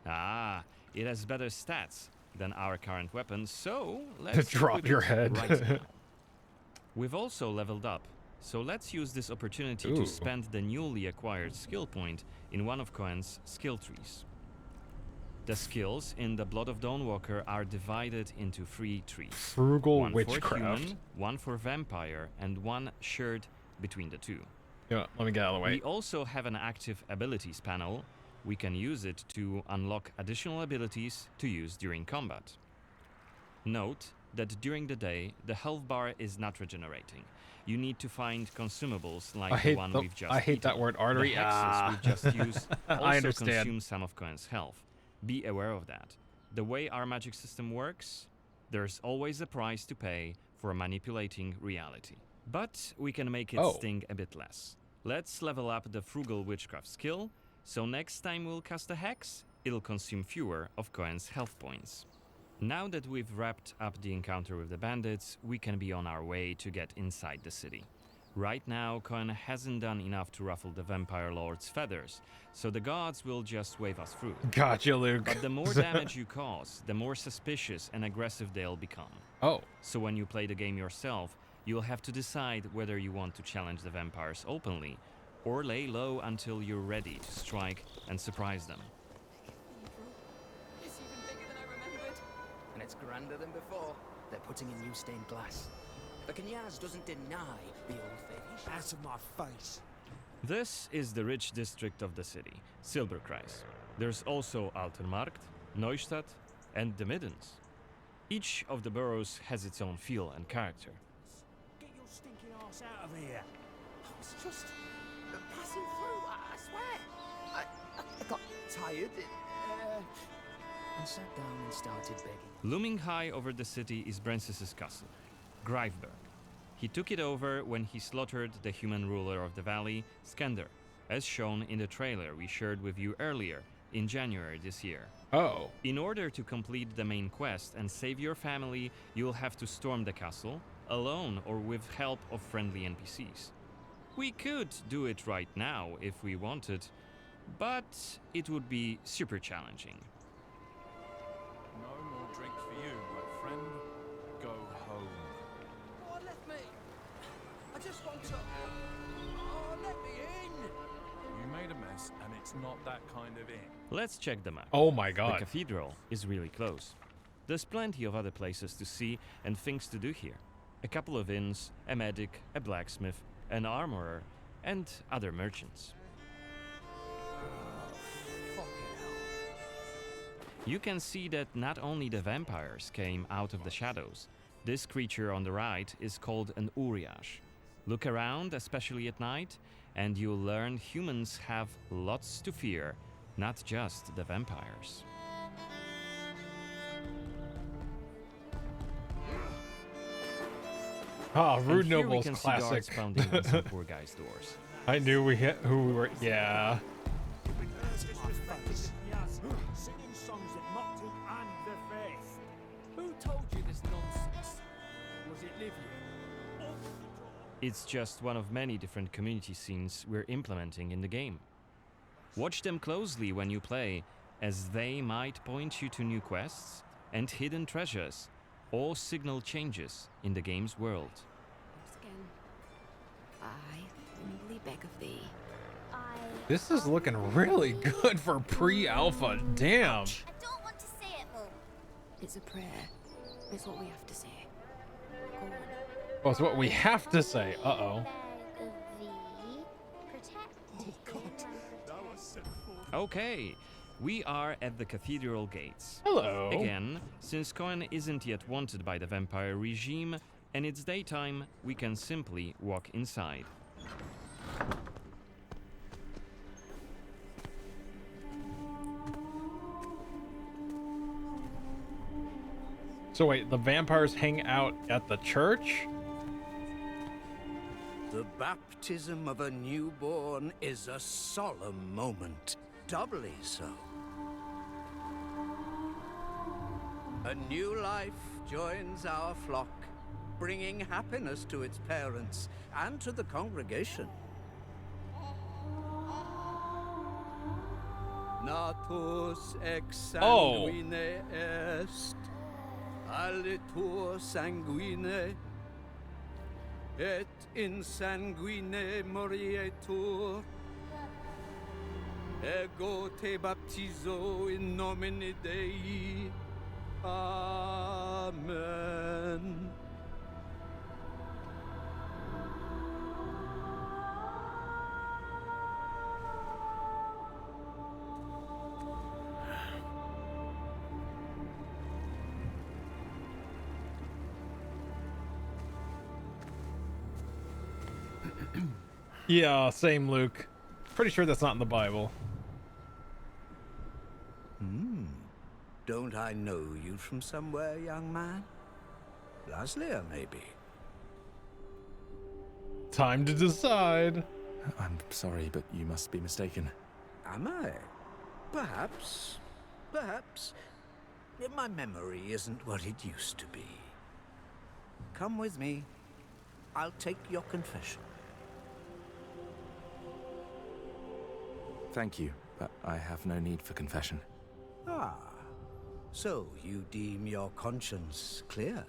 Ah, it has better stats than our current weapon, so let's Drop equip your it head. right now. We've also leveled up, so let's use this opportunity Ooh. to spend the newly acquired skill point in one of Cohen's skill trees. The skills in the Blood of Dawnwalker are divided into 3 trees. Frugal One for witchcraft. human, one for vampire, and one shared between the 2. Yeah, let me get out of the way. We also have an active abilities panel. We can use it to unlock additional abilities to use during combat. Note that during the day, the health bar is not regenerating. You need to find consumables like I the hate one the- we've just I hate eaten. that word, artery. The hexes we've just used I also understand. consume some of Cohen's health. Be aware of that. The way our magic system works, there's always a price to pay for manipulating reality. But we can make it sting a bit less. Let's level up the Frugal Witchcraft skill, so next time we'll cast a hex, it'll consume fewer of Cohen's health points. Now that we've wrapped up the encounter with the bandits, we can be on our way to get inside the city. Right now, Cohen hasn't done enough to ruffle the Vampire Lord's feathers, so the gods will just wave us through. Gotcha, Luke. But the more damage you cause, the more suspicious and aggressive they'll become. Oh, So when you play the game yourself, you'll have to decide whether you want to challenge the vampires openly, or lay low until you're ready to strike and surprise them. It's even bigger than I remembered. And it's grander than before. They're putting in new stained glass. The Knyaz doesn't deny the old faith. Out of my face. This is the rich district of the city, Silberkreis. There's also Altenmarkt, Neustadt, and the Middens. Each of the boroughs has its own feel and character. Get your stinking ass out of here. I was just passing through, I swear. I got tired and sat down and started begging. Looming high over the city is Brensis's castle, Greifberg. He took it over when he slaughtered the human ruler of the valley, Skender, as shown in the trailer we shared with you earlier in January this year. oh. In order to complete the main quest and save your family, you'll have to storm the castle, alone or with help of friendly NPCs. We could do it right now if we wanted, but it would be super challenging. No more drink for you, my friend. Go home. Oh, let me. I just want to. Oh, let me in. You made a mess, and it's not that kind of inn. Let's check the map. Oh my The god. cathedral is really close. There's plenty of other places to see and things to do here. a couple of inns, a medic, a blacksmith, an armorer, and other merchants. You can see that not only the vampires came out of the shadows. This creature on the right is called an Uriash. Look around, especially at night, and you'll learn humans have lots to fear, not just the vampires. Ah, Rude And here we Noble's can see classic. guards pounding on some poor guy's doors. I knew we hit who we were. Yeah. Singing songs that mocked him and the faith. Who told you this nonsense? Was it Livia? It's just one of many different community scenes we're implementing in the game. Watch them closely when you play, as they might point you to new quests and hidden treasures, or signal changes in the game's world. Once again, I humbly beg of thee. This is looking really good for pre-alpha. Damn. I don't want to say it, Mum. It's a prayer. It's what we have to say. Go on. Oh, it's what we have to say. Uh-oh. Beg of thee, protect. Okay, we are at the cathedral gates. Hello. Again, since Cohen isn't yet wanted by the vampire regime, and it's daytime, we can simply walk inside. So wait, the vampires hang out at the church? The baptism of a newborn is a solemn moment, doubly so. A new life joins our flock, bringing happiness to its parents and to the congregation. Natus ex sanguine est, alitur sanguine, et in sanguine morietur. Ego te baptizo in nomine Dei. Amen. Yeah, same, Luke. Pretty sure that's not in the Bible. Don't I know you from somewhere, young man? Laslia, maybe. Time to decide. I'm sorry, but you must be mistaken. Am I? Perhaps. Perhaps. My memory isn't what it used to be. Come with me. I'll take your confession. Thank you, but I have no need for confession. Ah. So you deem your conscience clear?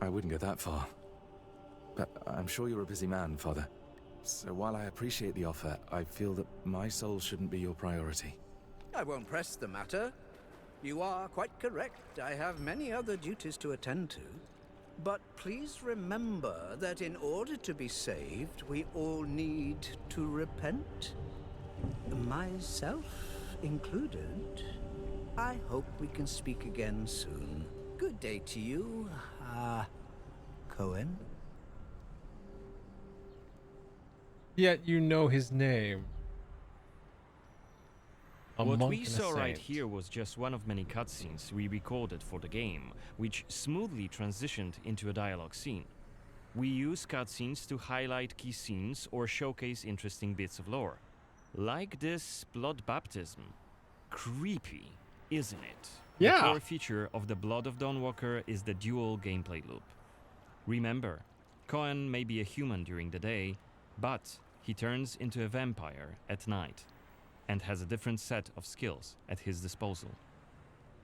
I wouldn't go that far. But I'm sure you're a busy man, Father. So while I appreciate the offer, I feel that my soul shouldn't be your priority. I won't press the matter. You are quite correct. I have many other duties to attend to. But please remember that in order to be saved, we all need to repent. Myself included. I hope we can speak again soon. Good day to you, Cohen. Yet you know his name. A What monk we and a saw right saint. here was just one of many cutscenes we recorded for the game, which smoothly transitioned into a dialogue scene. We use cutscenes to highlight key scenes or showcase interesting bits of lore. Like this blood baptism. Creepy, isn't it? Yeah. The core feature of the Blood of Dawnwalker is the dual gameplay loop. Remember, Cohen may be a human during the day, but he turns into a vampire at night and has a different set of skills at his disposal.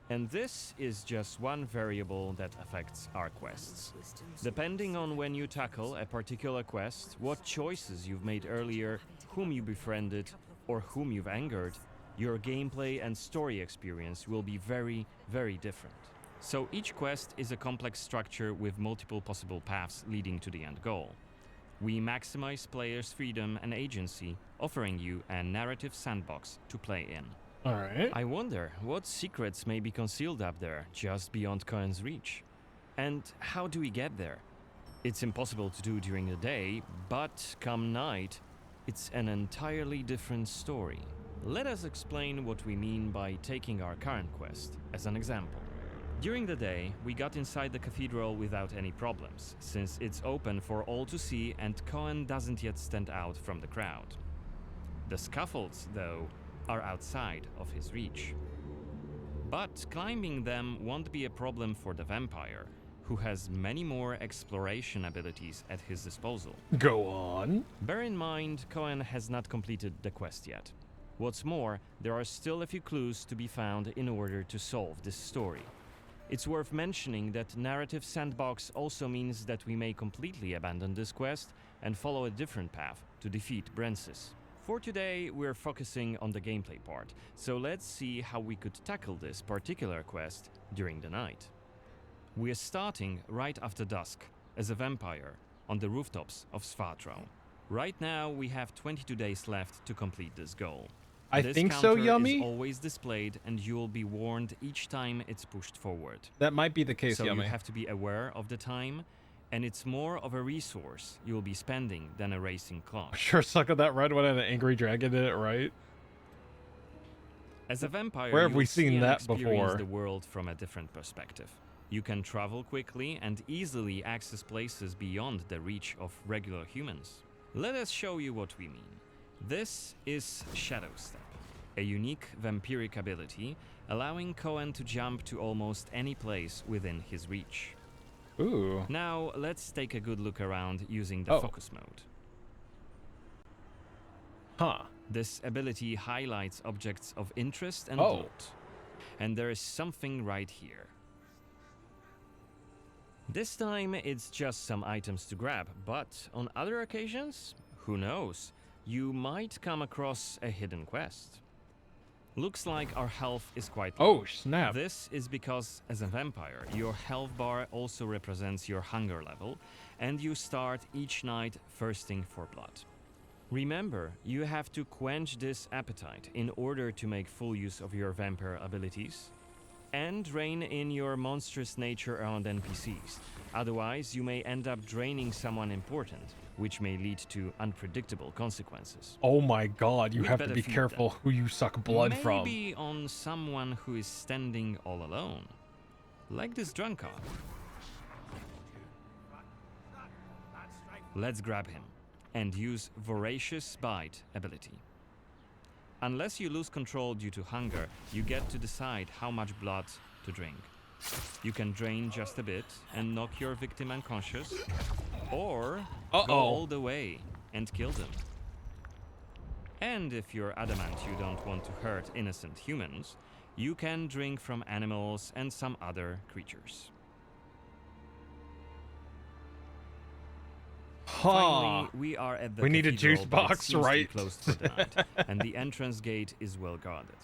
And this is just one variable that affects our quests. Depending on when you tackle a particular quest, what choices you've made earlier, whom you befriended, or whom you've angered, your gameplay and story experience will be very, very different. So each quest is a complex structure with multiple possible paths leading to the end goal. We maximize players' freedom and agency, offering you a narrative sandbox to play in. Alright. I wonder what secrets may be concealed up there, just beyond Cohen's reach. And how do we get there? It's impossible to do during the day, but come night, it's an entirely different story. Let us explain what we mean by taking our current quest as an example. During the day, we got inside the cathedral without any problems, since it's open for all to see and Cohen doesn't yet stand out from the crowd. The scaffolds, though, are outside of his reach. But climbing them won't be a problem for the vampire, who has many more exploration abilities at his disposal. Go on. Bear in mind, Cohen has not completed the quest yet. What's more, there are still a few clues to be found in order to solve this story. It's worth mentioning that narrative sandbox also means that we may completely abandon this quest and follow a different path to defeat Brensis. For today, we're focusing on the gameplay part, so let's see how we could tackle this particular quest during the night. We're starting right after dusk, as a vampire, on the rooftops of Svartrau. Right now, we have 22 days left to complete this goal. I This think so, counter Yummy. is always displayed, and you'll be warned each time it's pushed forward. That might be the case, So Yummy. you have to be aware of the time, and it's more of a resource you'll be spending than a racing clock. Sure suck at that red one and an angry dragon did it right. As a vampire, Where have we you'll see seen and that experience before? the world from a different perspective. You can travel quickly and easily access places beyond the reach of regular humans. Let us show you what we mean. This is Shadow Step, a unique vampiric ability allowing Cohen to jump to almost any place within his reach. Ooh. Now let's take a good look around using the focus mode. Huh. This ability highlights objects of interest and Oh. loot. And there is something right here. This time it's just some items to grab, but on other occasions, who knows, you might come across a hidden quest. Looks like our health is quite low. Oh, snap. This is because, as a vampire, your health bar also represents your hunger level, and you start each night thirsting for blood. Remember, you have to quench this appetite in order to make full use of your vampire abilities, and rein in your monstrous nature around NPCs. Otherwise, you may end up draining someone important, which may lead to unpredictable consequences. Oh my god, you We'd have to better be feed careful who you suck blood from. Maybe on someone who is standing all alone. Like this drunkard. Let's grab him and use Voracious Bite ability. Unless you lose control due to hunger, you get to decide how much blood to drink. You can drain just a bit and knock your victim unconscious, or go all the way and kill them. And if you're adamant you don't want to hurt innocent humans, you can drink from animals and some other creatures. Finally, we are at the We need a cathedral, juice but it box, seems to be right? closed for the night, and the entrance gate is well guarded.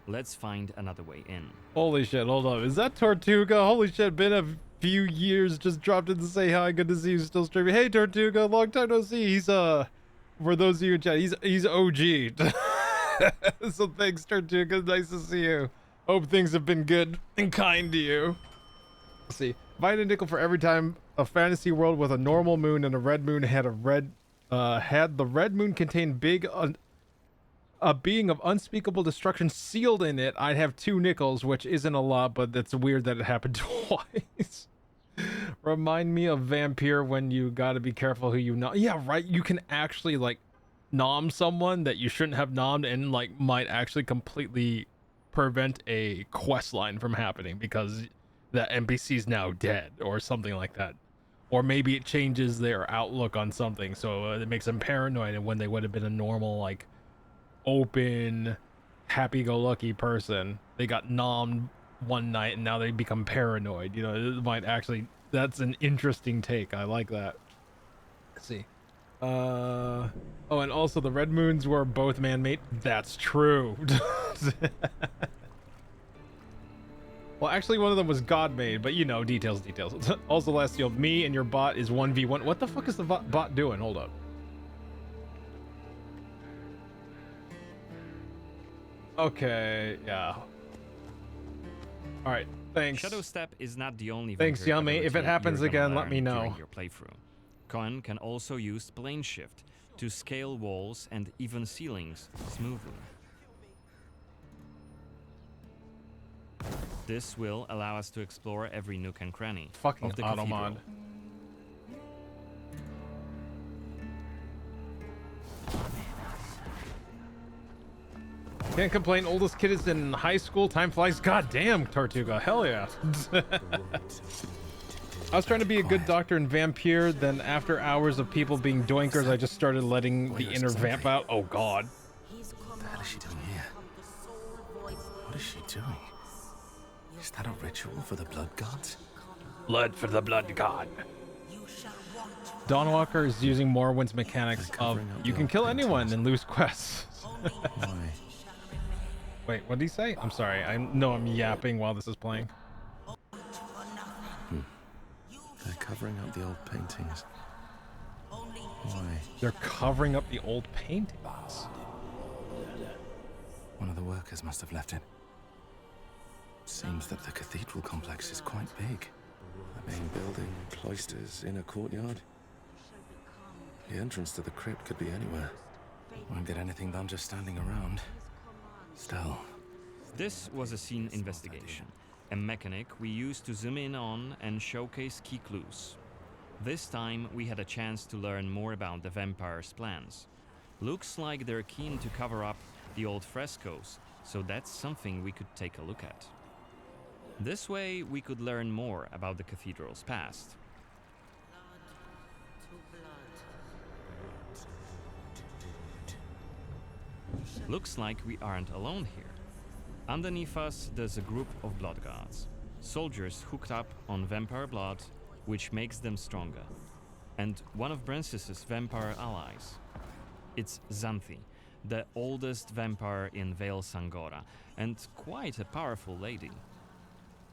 Let's find another way in. Holy shit, hold up. Is that Tortuga? Holy shit, been a few years, just dropped in to say hi. Good to see you still streaming. Hey Tortuga, long time no see. He's for those of you in chat, he's OG. So thanks Tortuga, nice to see you. Hope things have been good and kind to you. Let's see. Find a nickel for every time a fantasy world with a normal moon and a red moon had the red moon contained a being of unspeakable destruction sealed in it, I'd have 2 nickels, which isn't a lot, but that's weird that it happened twice. Remind me of Vampire when you gotta be careful who you nom. Yeah, right. You can actually like nom someone that you shouldn't have nommed and like might actually completely prevent a quest line from happening because that NPC's now dead or something like that. Or maybe it changes their outlook on something, so it makes them paranoid, and when they would have been a normal, like, open, happy-go-lucky person, they got nommed one night, and now they become paranoid. You know, it might actually... That's an interesting take. I like that. Let's see. Oh, and also the red moons were both man-made. That's true. Well, actually, one of them was God made, but you know, details. Also, last deal, me and your bot is 1v1. What the fuck is the bot doing? Hold up. Okay, yeah. All right, thanks. Shadow Step is not the only Thanks, vampire Yummy. If it ability happens you're gonna again, let learn me know. during your playthrough. Cohen can also use plane shift to scale walls and even ceilings smoothly. This will allow us to explore every nook and cranny Fucking of the auto cathedral. mod. Can't complain. Oldest kid is in high school. Time flies. God damn, Tortuga. Hell yeah. I was trying to be a good doctor and vampire. Then after hours of people being doinkers, I just started letting the inner vamp out. Oh God. What the hell is she doing here? What is she doing? Is that a ritual for the blood gods? Blood for the blood god. Dawnwalker is using Morrowind's mechanics of you can kill anyone and lose quests. Why? Wait, what did he say? I'm sorry. I know I'm yapping while this is playing. They're covering up the old paintings. Why? They're covering up the old paintings. One of the workers must have left it. Seems that the cathedral complex is quite big. A main building, cloisters, inner courtyard. The entrance to the crypt could be anywhere. Won't get anything done just standing around. Still. This was a scene investigation, a mechanic we used to zoom in on and showcase key clues. This time we had a chance to learn more about the vampire's plans. Looks like they're keen to cover up the old frescoes, so that's something we could take a look at. This way we could learn more about the cathedral's past. Looks like we aren't alone here. Underneath us, there's a group of blood guards. Soldiers hooked up on vampire blood, which makes them stronger. And one of Brances's vampire allies. It's Xanthi, the oldest vampire in Vale Sangora, and quite a powerful lady.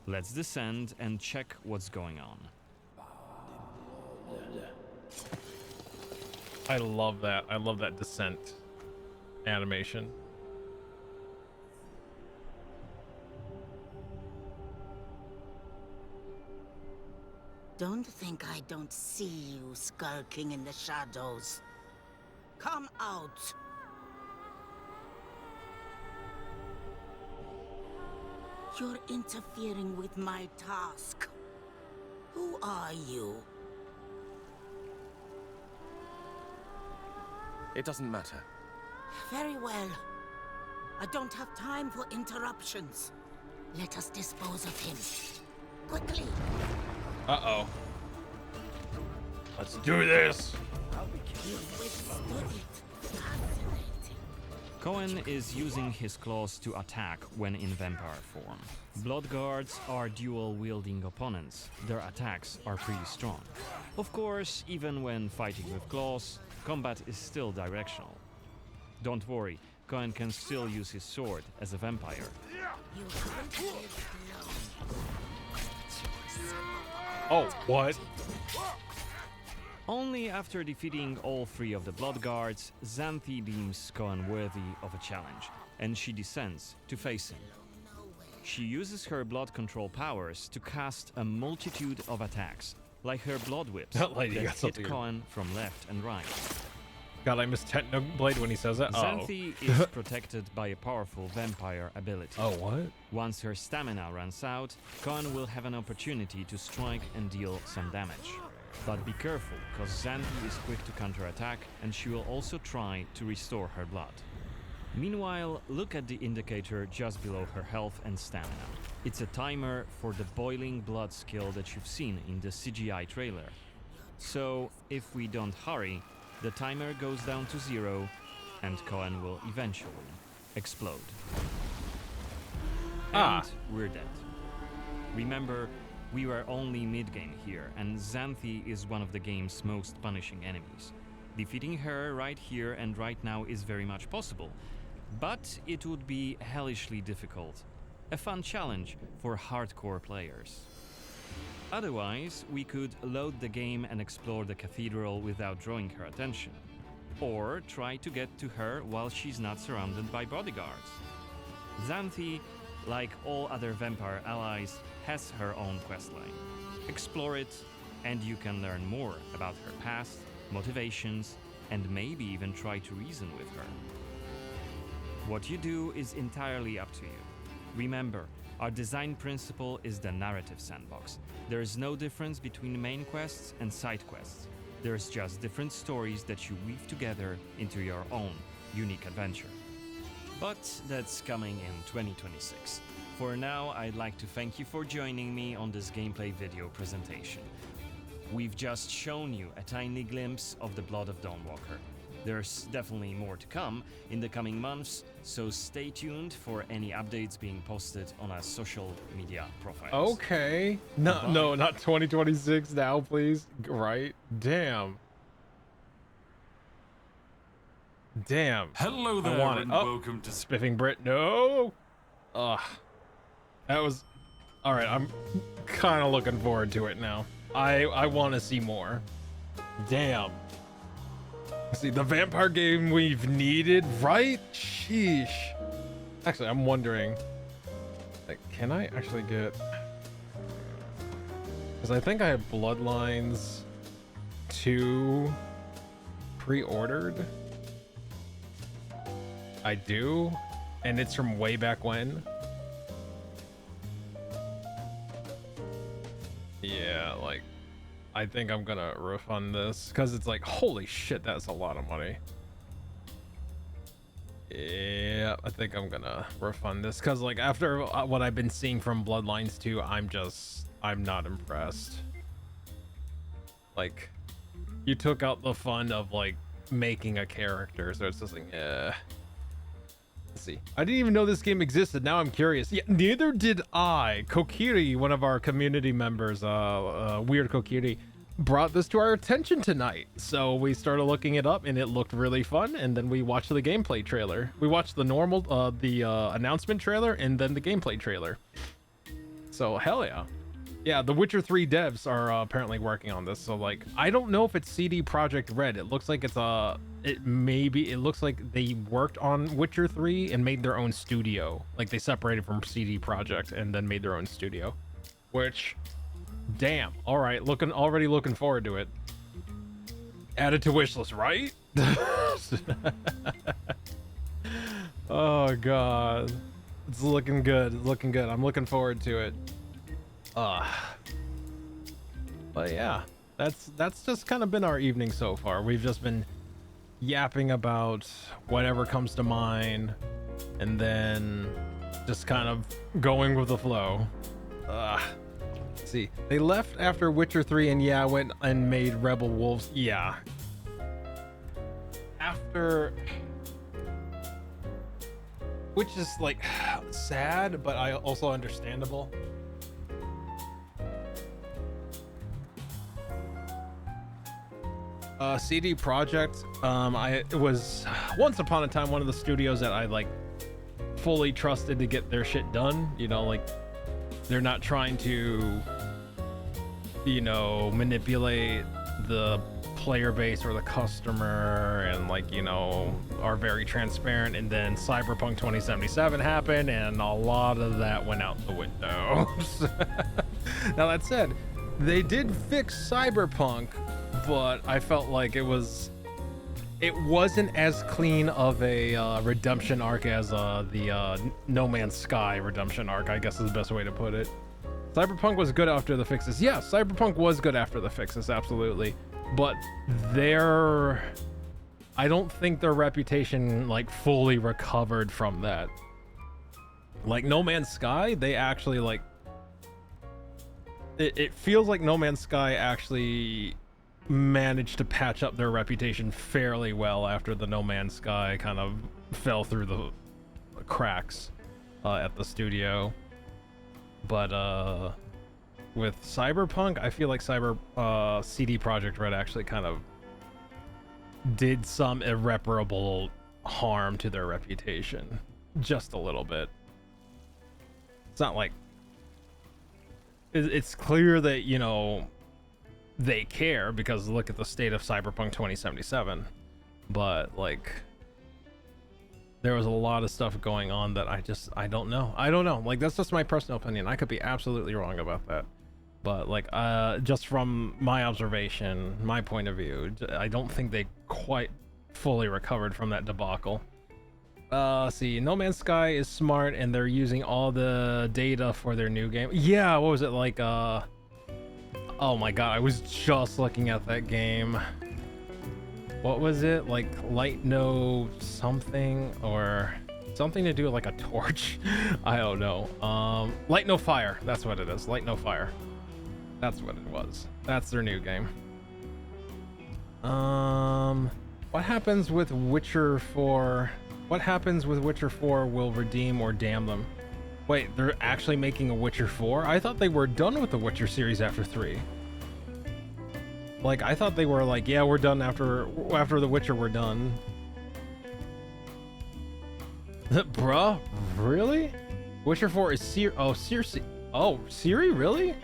Let's descend and check what's going on. I love that. I love that descent animation. Don't think I don't see you skulking in the shadows. Come out! You're interfering with my task. Who are you? It doesn't matter. Very well. I don't have time for interruptions. Let us dispose of him. Quickly! Uh-oh. Let's do this! You withstood it. Fascinating. Cohen is using his claws to attack when in vampire form. Blood guards are dual-wielding opponents. Their attacks are pretty strong. Of course, even when fighting with claws, combat is still directional. Don't worry, Cohen can still use his sword as a vampire. You haven't lived long. Oh, what? Only after defeating all three of the blood guards, Xanthi deems Cohen worthy of a challenge, and she descends to face him. She uses her blood control powers to cast a multitude of attacks, like her blood whips That lady that got hit something. Cohen from left and right. God, I miss Technoblade when he says that. Xanthi is protected by a powerful vampire ability. Oh, what? Once her stamina runs out, Cohen will have an opportunity to strike and deal some damage. But be careful, cause Xanthi is quick to counterattack, and she will also try to restore her blood. Meanwhile, look at the indicator just below her health and stamina. It's a timer for the boiling blood skill that you've seen in the CGI trailer. So, if we don't hurry, the timer goes down to 0, and Cohen will eventually explode. And we're dead. Remember, we were only mid-game here, and Xanthi is one of the game's most punishing enemies. Defeating her right here and right now is very much possible, but it would be hellishly difficult. a fun challenge for hardcore players. Otherwise, we could load the game and explore the cathedral without drawing her attention, or try to get to her while she's not surrounded by bodyguards. Xanthi, like all other vampire allies, has her own questline. Explore it, and you can learn more about her past, motivations, and maybe even try to reason with her. What you do is entirely up to you. Remember, our design principle is the narrative sandbox. There is no difference between main quests and side quests. There's just different stories that you weave together into your own unique adventure. But that's coming in 2026. For now, I'd like to thank you for joining me on this gameplay video presentation. We've just shown you a tiny glimpse of the Blood of Dawnwalker. There's definitely more to come in the coming months, so stay tuned for any updates being posted on our social media profiles. Okay. No, not 2026 now, please. Right? Damn. Hello there, and welcome to Spiffing Brit. No. Ugh. That was. All right. I'm kind of looking forward to it now. I want to see more. Damn. See, the vampire game we've needed, right? Sheesh. Actually, I'm wondering, like, can I actually get? Because I think I have Bloodlines 2 pre-ordered. I do, and it's from way back when. Yeah, like, I think I'm gonna refund this because it's like, holy shit, that's a lot of money. Yeah, I think I'm gonna refund this because, like, after what I've been seeing from Bloodlines 2, I'm not impressed. Like, you took out the fun of, like, making a character, so it's just like, Let's see. I didn't even know this game existed. Now I'm curious. Yeah, neither did I. Kokiri, one of our community members, Weird Kokiri, brought this to our attention tonight. So we started looking it up, and it looked really fun. And then we watched the gameplay trailer. We watched the normal, the announcement trailer, and then the gameplay trailer. So hell yeah. Yeah, the Witcher 3 devs are apparently working on this. So, like, I don't know if it's CD Projekt Red. It looks like it's it looks like they worked on Witcher 3 and made their own studio. Like, they separated from CD Projekt and then made their own studio. Which, damn. All right, already looking forward to it. Added to wishlist, right? Oh god, it's looking good. It's looking good. I'm looking forward to it. But yeah, that's just kind of been our evening so far. We've just been yapping about whatever comes to mind, and then just kind of going with the flow. Let's see, they left after Witcher 3, and yeah, went and made Rebel Wolves. Yeah. After, which is like sad, but also understandable. CD Projekt, it was once upon a time one of the studios that I like fully trusted to get their shit done. You know, like, they're not trying to, you know, manipulate the player base or the customer, and, like, you know, are very transparent. And then Cyberpunk 2077 happened, and a lot of that went out the window. Now, that said, they did fix Cyberpunk, but I felt like it wasn't as clean of a redemption arc as the No Man's Sky redemption arc, I guess is the best way to put it. Cyberpunk was good after the fixes. Yeah, Cyberpunk was good after the fixes, absolutely. But I don't think their reputation, like, fully recovered from that. Like, No Man's Sky, they actually, like, it feels like No Man's Sky actually managed to patch up their reputation fairly well after the No Man's Sky kind of fell through the cracks at the studio. But with Cyberpunk, I feel like CD Projekt Red actually kind of did some irreparable harm to their reputation, just a little bit. It's not like it's clear that, you know, they care, because look at the state of Cyberpunk 2077. But like, there was a lot of stuff going on that I don't know. Like, that's just my personal opinion. I could be absolutely wrong about that. But like, just from my observation, my point of view, I don't think they quite fully recovered from that debacle. See, No Man's Sky is smart, and they're using all the data for their new game. Yeah, what was it like? Oh my god, I was just looking at that game. What was it? Like Light No something, or something to do with like a torch? I don't know. Light No Fire. That's what it is. Light No Fire. That's what it was. That's their new game. What happens with Witcher 4? What happens with Witcher 4 will redeem or damn them? Wait, they're actually making a Witcher 4? I thought they were done with the Witcher series after 3. Like, I thought they were like, yeah, we're done after the Witcher, we're done. Bruh, really? Witcher 4 is Siri, really?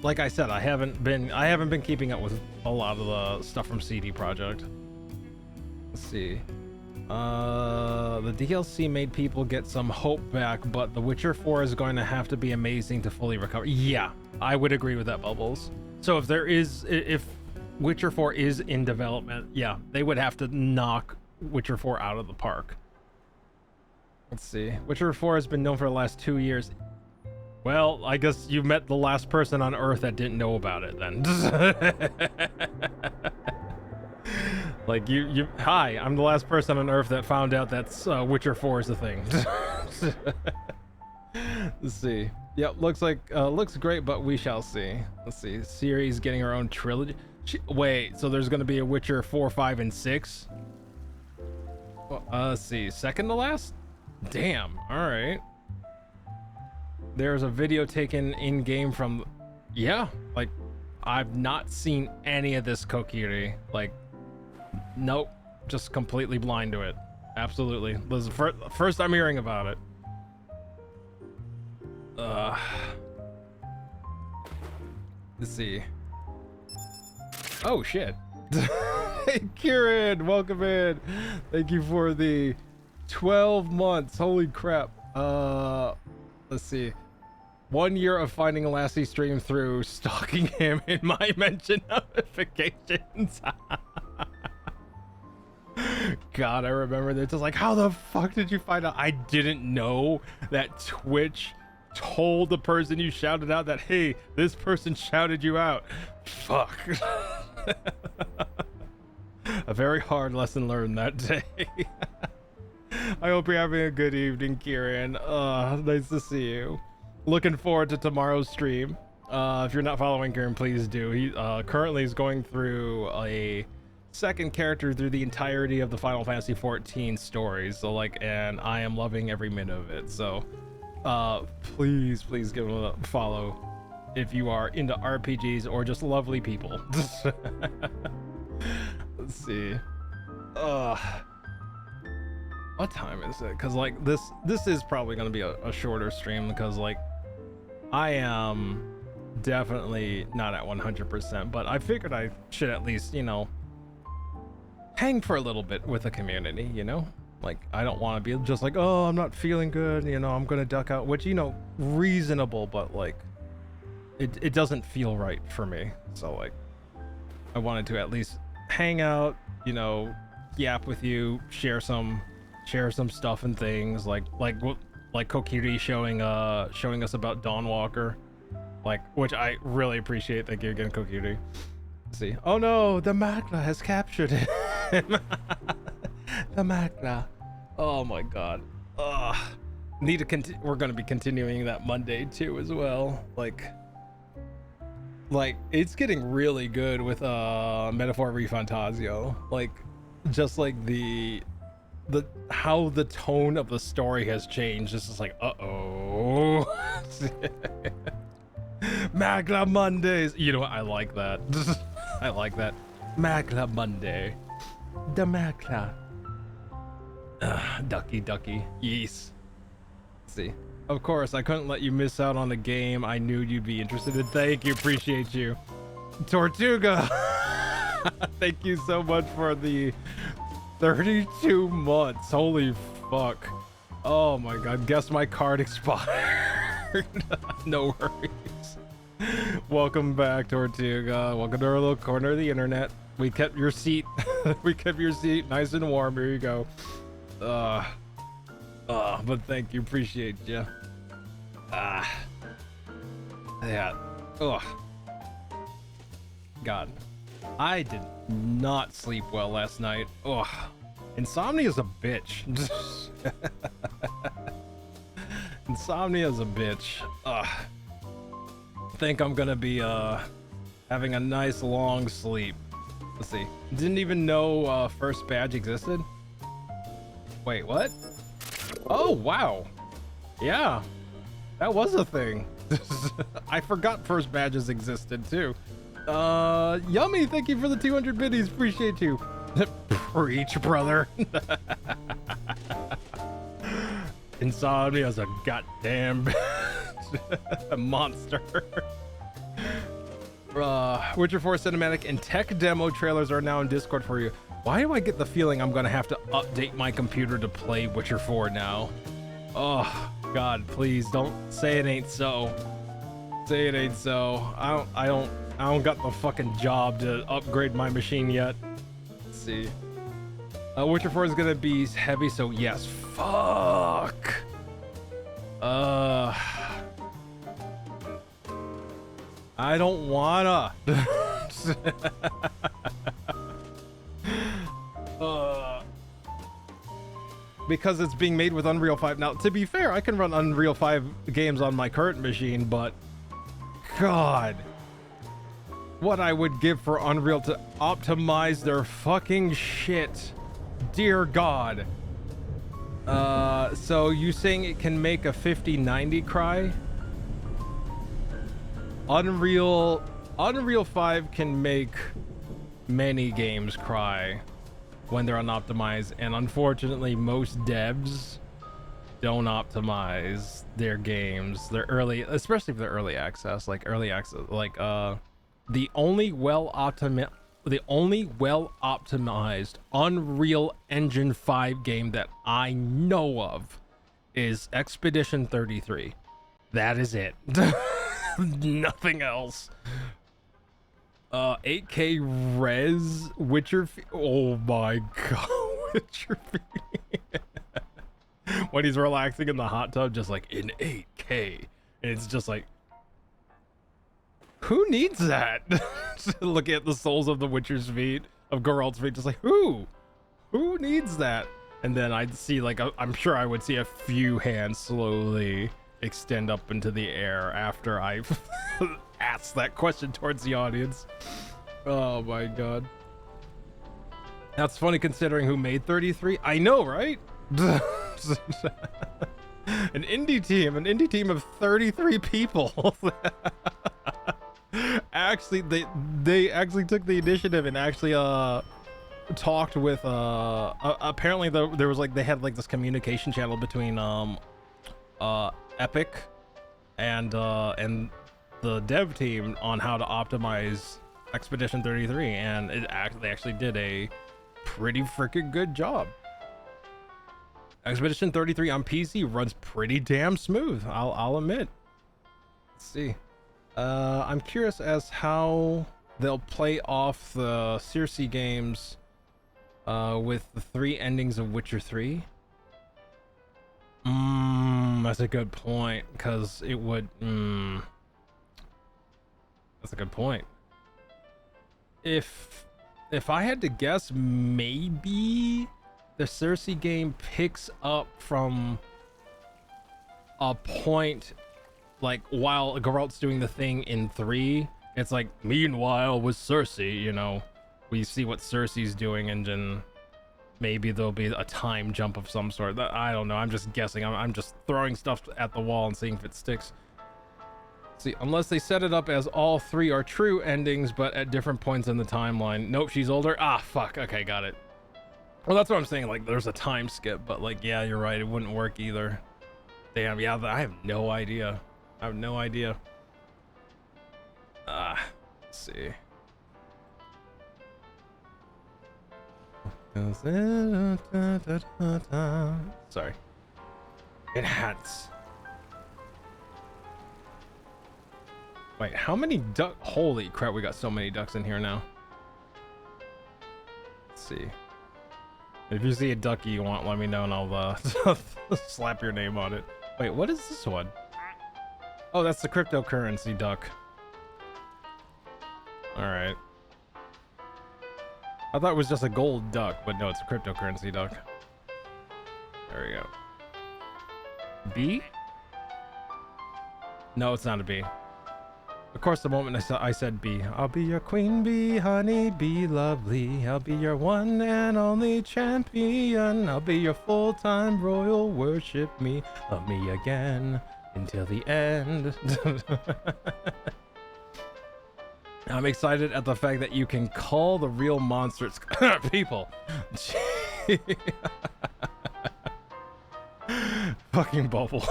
Like I said, I haven't been keeping up with a lot of the stuff from CD Projekt. Let's see. The DLC made people get some hope back, but The Witcher 4 is going to have to be amazing to fully recover. Yeah, I would agree with that, Bubbles. So if Witcher 4 is in development, yeah, they would have to knock Witcher 4 out of the park. Let's see. Witcher 4 has been known for the last 2 years. Well, I guess you met the last person on Earth that didn't know about it then. Like, hi, I'm the last person on Earth that found out that Witcher 4 is a thing. Let's see. Yep, looks great, but we shall see. Let's see. Ciri's getting her own trilogy. Wait, so there's gonna be a Witcher 4, 5, and 6? Well, let's see. Second to last? Damn. All right. There's a video taken in game from. Yeah, like, I've not seen any of this Kokiri. Like, nope, just completely blind to it. Absolutely. This is the first I'm hearing about it. Let's see. Oh shit. Hey Kieran, welcome in. Thank you for the 12 months. Holy crap. Let's see. 1 year of finding Lassie stream through stalking him in my mention notifications. God, I remember this. Just like, how the fuck did you find out? I didn't know that Twitch told the person you shouted out that, hey, this person shouted you out. Fuck. A very hard lesson learned that day. I hope you're having a good evening, Kieran. Nice to see you. Looking forward to tomorrow's stream. If you're not following Kieran, please do. He currently is going through a second character through the entirety of the Final Fantasy XIV stories. So like, and I am loving every minute of it. So please give him a follow if you are into RPGs or just lovely people. Let's see. What time is it? Because like this is probably going to be a shorter stream, because like I am definitely not at 100%, but I figured I should at least, you know, hang for a little bit with the community, you know? Like, I don't want to be just like, oh, I'm not feeling good, you know, I'm going to duck out, which, you know, reasonable, but like it doesn't feel right for me. So like I wanted to at least hang out, you know, yap with you, share some stuff and things, like Kokiri showing us about Dawnwalker, like, which I really appreciate. Thank you again, Kokiri. Let's see. Oh no, the Magna has captured him. The Magna. Oh my god. Need to we're gonna be continuing that Monday too as well. Like it's getting really good with Metaphor Refantasio. Like, just like the how the tone of the story has changed. It's just like, uh-oh. Magna Mondays. You know what? I like that. I like that. Magna Monday. The Magna. Ducky. Yes. Let's see. Of course, I couldn't let you miss out on a game I knew you'd be interested in. Thank you, appreciate you. Tortuga, thank you so much for the 32 months. Holy fuck. Oh my god, guess my card expired. No worries. Welcome back, Tortuga. Welcome to our little corner of the internet. We kept your seat. We kept your seat nice and warm. Here you go. But thank you, appreciate you. Yeah. Ugh. God, I did not sleep well last night. Ugh. Insomnia is a bitch. Insomnia is a bitch. Ugh. I think I'm gonna be having a nice long sleep. Let's see. Didn't even know first badge existed. Wait, what? Oh wow. Yeah, that was a thing. I forgot first badges existed too. Yummy, thank you for the 200 biddies. Appreciate you. Preach, brother. Insomnia is a goddamn monster. Witcher 4 cinematic and tech demo trailers are now in Discord for you. Why do I get the feeling I'm gonna have to update my computer to play Witcher 4 now? Oh God, please don't say it ain't so. Say it ain't so. I don't got the fucking job to upgrade my machine yet. Let's see. Witcher 4 is gonna be heavy, so yes. Fuck. I don't wanna. Because it's being made with Unreal 5. Now, to be fair, I can run Unreal 5 games on my current machine, but God, what I would give for Unreal to optimize their fucking shit. Dear God. So you saying it can make a 5090 cry? Unreal 5 can make many games cry when they're unoptimized, and unfortunately most devs don't optimize their games. They're early, especially if they're early access, like the only well optimized Unreal Engine 5 game that I know of is Expedition 33. That is it. Nothing else. 8K res Witcher. Oh my god, Witcher. When he's relaxing in the hot tub, just like in 8K, and it's just like, who needs that? Look at the soles of the Witcher's feet, of Geralt's feet, just like who needs that? And then I'd see like I'm sure I would see a few hands slowly extend up into the air after I asked that question towards the audience. Oh my god, that's funny considering who made 33. I know, right? An indie team of 33 people. Actually, they actually took the initiative and actually talked with apparently there was like they had like this communication channel between Epic and the dev team on how to optimize Expedition 33, and they actually did a pretty freaking good job. Expedition 33 on PC runs pretty damn smooth, I'll admit. Let's see. I'm curious as how they'll play off the Circe games with the 3 endings of Witcher 3. That's a good point, because it would. That's a good point. If I had to guess, maybe the Circe game picks up from a point, like while Geralt's doing the thing in 3, it's like, meanwhile with Circe, you know, we see what Circe's doing, and then maybe there'll be a time jump of some sort. I don't know, I'm just guessing. I'm just throwing stuff at the wall and seeing if it sticks. See, unless they set it up as all 3 are true endings, but at different points in the timeline. Nope, she's older. Ah, fuck. Okay, got it. Well, that's what I'm saying. Like, there's a time skip, but like, yeah, you're right. It wouldn't work either. Damn, yeah, I have no idea. I have no idea. Let's see. Sorry. It hats. Wait, how many duck? Holy crap, we got so many ducks in here now. Let's see. If you see a ducky you want, let me know and I'll slap your name on it. Wait, what is this one? Oh, that's the cryptocurrency duck. Alright. I thought it was just a gold duck, but no, it's a cryptocurrency duck. There we go. Bee? No, it's not a bee. Of course, the moment I said bee, I'll be your queen bee, honey bee, lovely. I'll be your one and only champion. I'll be your full-time royal, worship me, love me again until the end. I'm excited at the fact that you can call the real monsters people. Fucking bubbles.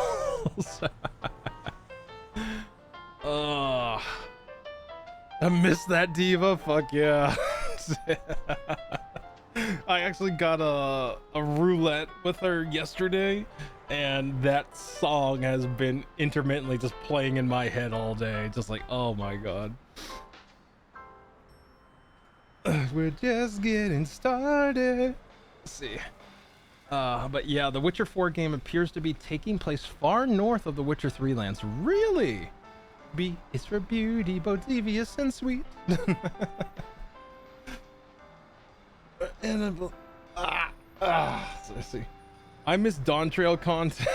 I missed that diva. Fuck yeah. I actually got a roulette with her yesterday, and that song has been intermittently just playing in my head all day. Just like, oh my god. We're just getting started. Let's see. But yeah, the Witcher 4 game appears to be taking place far north of the Witcher 3 lands. Really? B is for beauty, both devious and sweet. Let's see. I miss Dawn Trail content.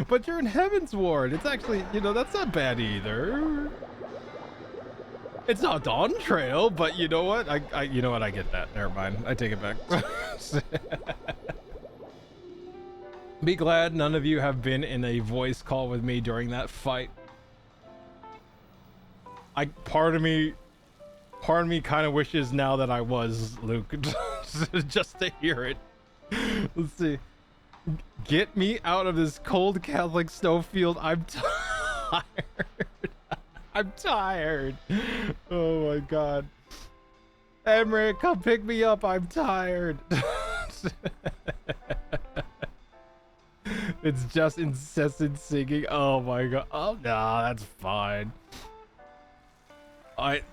But you're in Heaven's Ward. It's actually, you know, that's not bad either. It's not Dawn Trail, but you know what? You know what? I get that. Never mind. I take it back. Be glad none of you have been in a voice call with me during that fight. Part of me kind of wishes now that I was Luke, just to hear it. Let's see. Get me out of this cold Catholic snowfield. I'm tired. I'm tired. Oh my god. Emmerich, come pick me up. I'm tired. It's just incessant singing. Oh my god. Oh no, that's fine.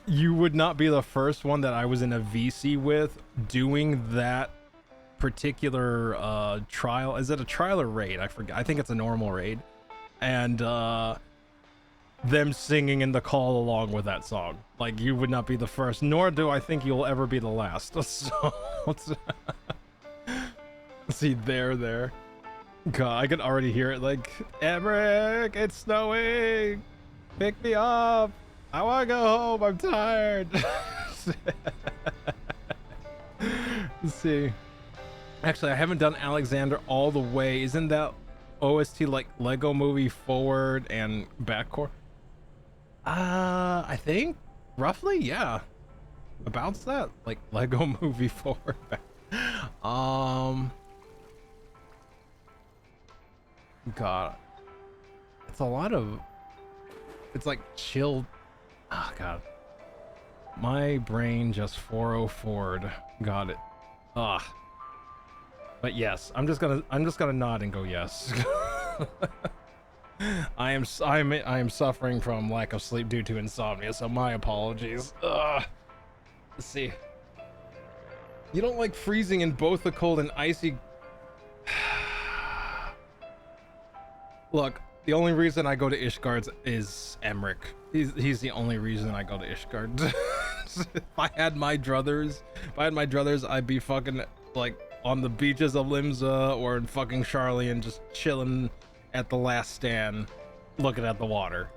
You would not be the first one that I was in a VC with doing that particular trial. Is it a trial or raid? I forget. I think it's a normal raid. And them singing in the call along with that song. Like, you would not be the first, nor do I think you'll ever be the last. So let's see. There. God, I can already hear it. Like, Emmerich, it's snowing. Pick me up. I want to go home. I'm tired. Let's see. Actually, I haven't done Alexander all the way. Isn't that OST like Lego Movie Forward and Backcourt? I think roughly, yeah. About that, like Lego Movie Forward. God, it's a lot of. It's like chill. Oh god, my brain just 404'd. Got it. But yes, I'm just gonna nod and go yes. I am suffering from lack of sleep due to insomnia, so my apologies. Let's see. You don't like freezing in both the cold and icy. Look, the only reason I go to Ishgard is Emmerich. He's the only reason I go to Ishgard. If I had my druthers, I'd be fucking like on the beaches of Limsa or in fucking Charlie and just chilling at the last stand, looking at the water.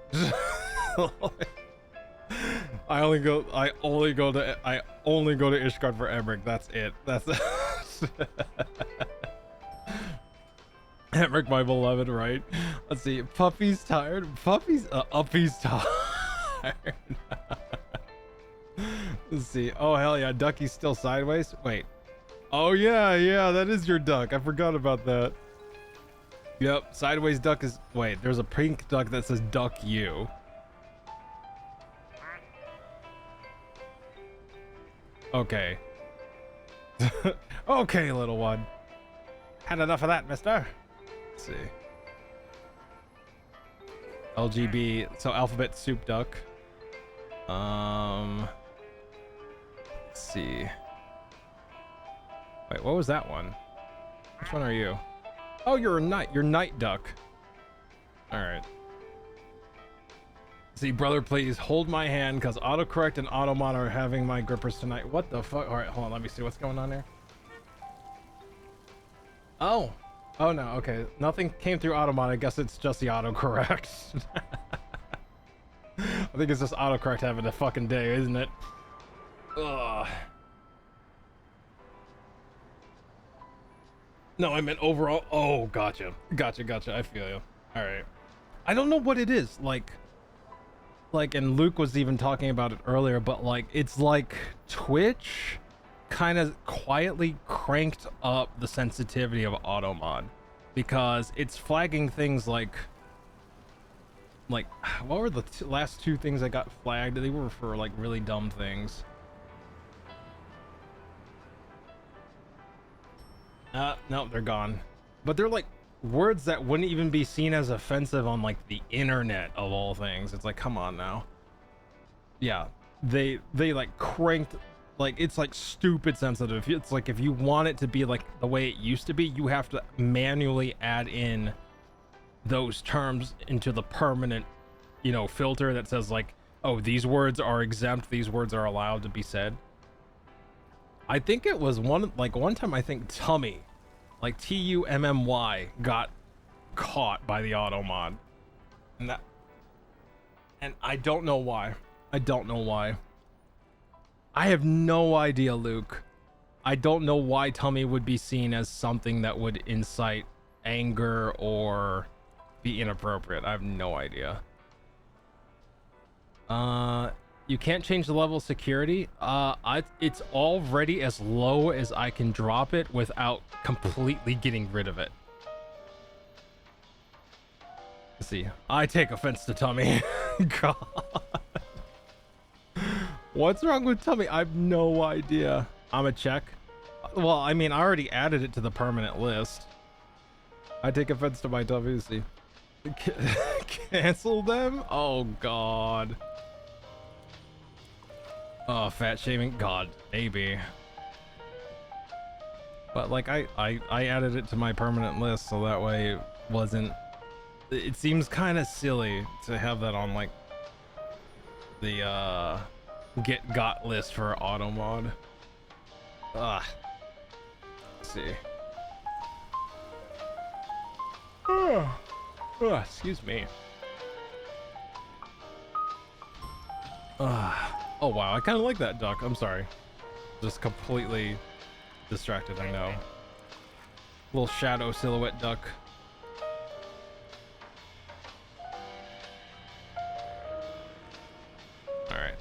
I only go to Ishgard for Emmerich. That's it. That's Emmerich, my beloved, right? Let's see. Puppy's tired. Uppy's tired. Let's see. Oh hell yeah, Ducky's still sideways. Wait. Oh yeah, that is your duck. I forgot about that. Yep, sideways duck is... Wait, there's a pink duck that says duck you. Okay. Okay, little one. Had enough of that, mister. Let's see. LGB, so alphabet soup duck. Let's see. Wait, what was that one? Which one are you? Oh, you're a knight. You're night duck. All right. See, brother, please hold my hand because autocorrect and automon are having my grippers tonight. What the fuck? All right, hold on. Let me see what's going on here. Oh. Oh, no. Okay. Nothing came through automon. I guess it's just the autocorrect. I think it's just autocorrect having a fucking day, isn't it? Ugh. No, I meant overall. Oh, gotcha. Gotcha. I feel you. All right. I don't know what it is. Like, and Luke was even talking about it earlier, but like, it's like Twitch kind of quietly cranked up the sensitivity of automod because it's flagging things like what were the last two things that got flagged? They were for like really dumb things. No, they're gone. But they're like words that wouldn't even be seen as offensive on like the internet of all things. It's like, come on now. Yeah, they like cranked, like it's like stupid sensitive. It's like if you want it to be like the way it used to be, you have to manually add in those terms into the permanent, filter that says like, oh, these words are exempt, these words are allowed to be said. I think it was one time I think tummy, like TUMMY, got caught by the automod, and I don't know why. I have no idea, Luke. I don't know why tummy would be seen as something that would incite anger or be inappropriate. I have no idea. You can't change the level of security. It's already as low as I can drop it without completely getting rid of it. Let's see. I take offense to tummy. God. What's wrong with tummy? I have no idea. I'm a check. Well, I mean, I already added it to the permanent list. I take offense to my tummy. See. Cancel them? Oh, God. Oh, fat shaming. God, maybe. But like I added it to my permanent list so that way it wasn't. It seems kind of silly to have that on like the got list for automod. Let's see. Excuse me. Oh wow, I kind of like that duck. I'm sorry. Just completely distracted, I know. Little shadow silhouette duck. Alright.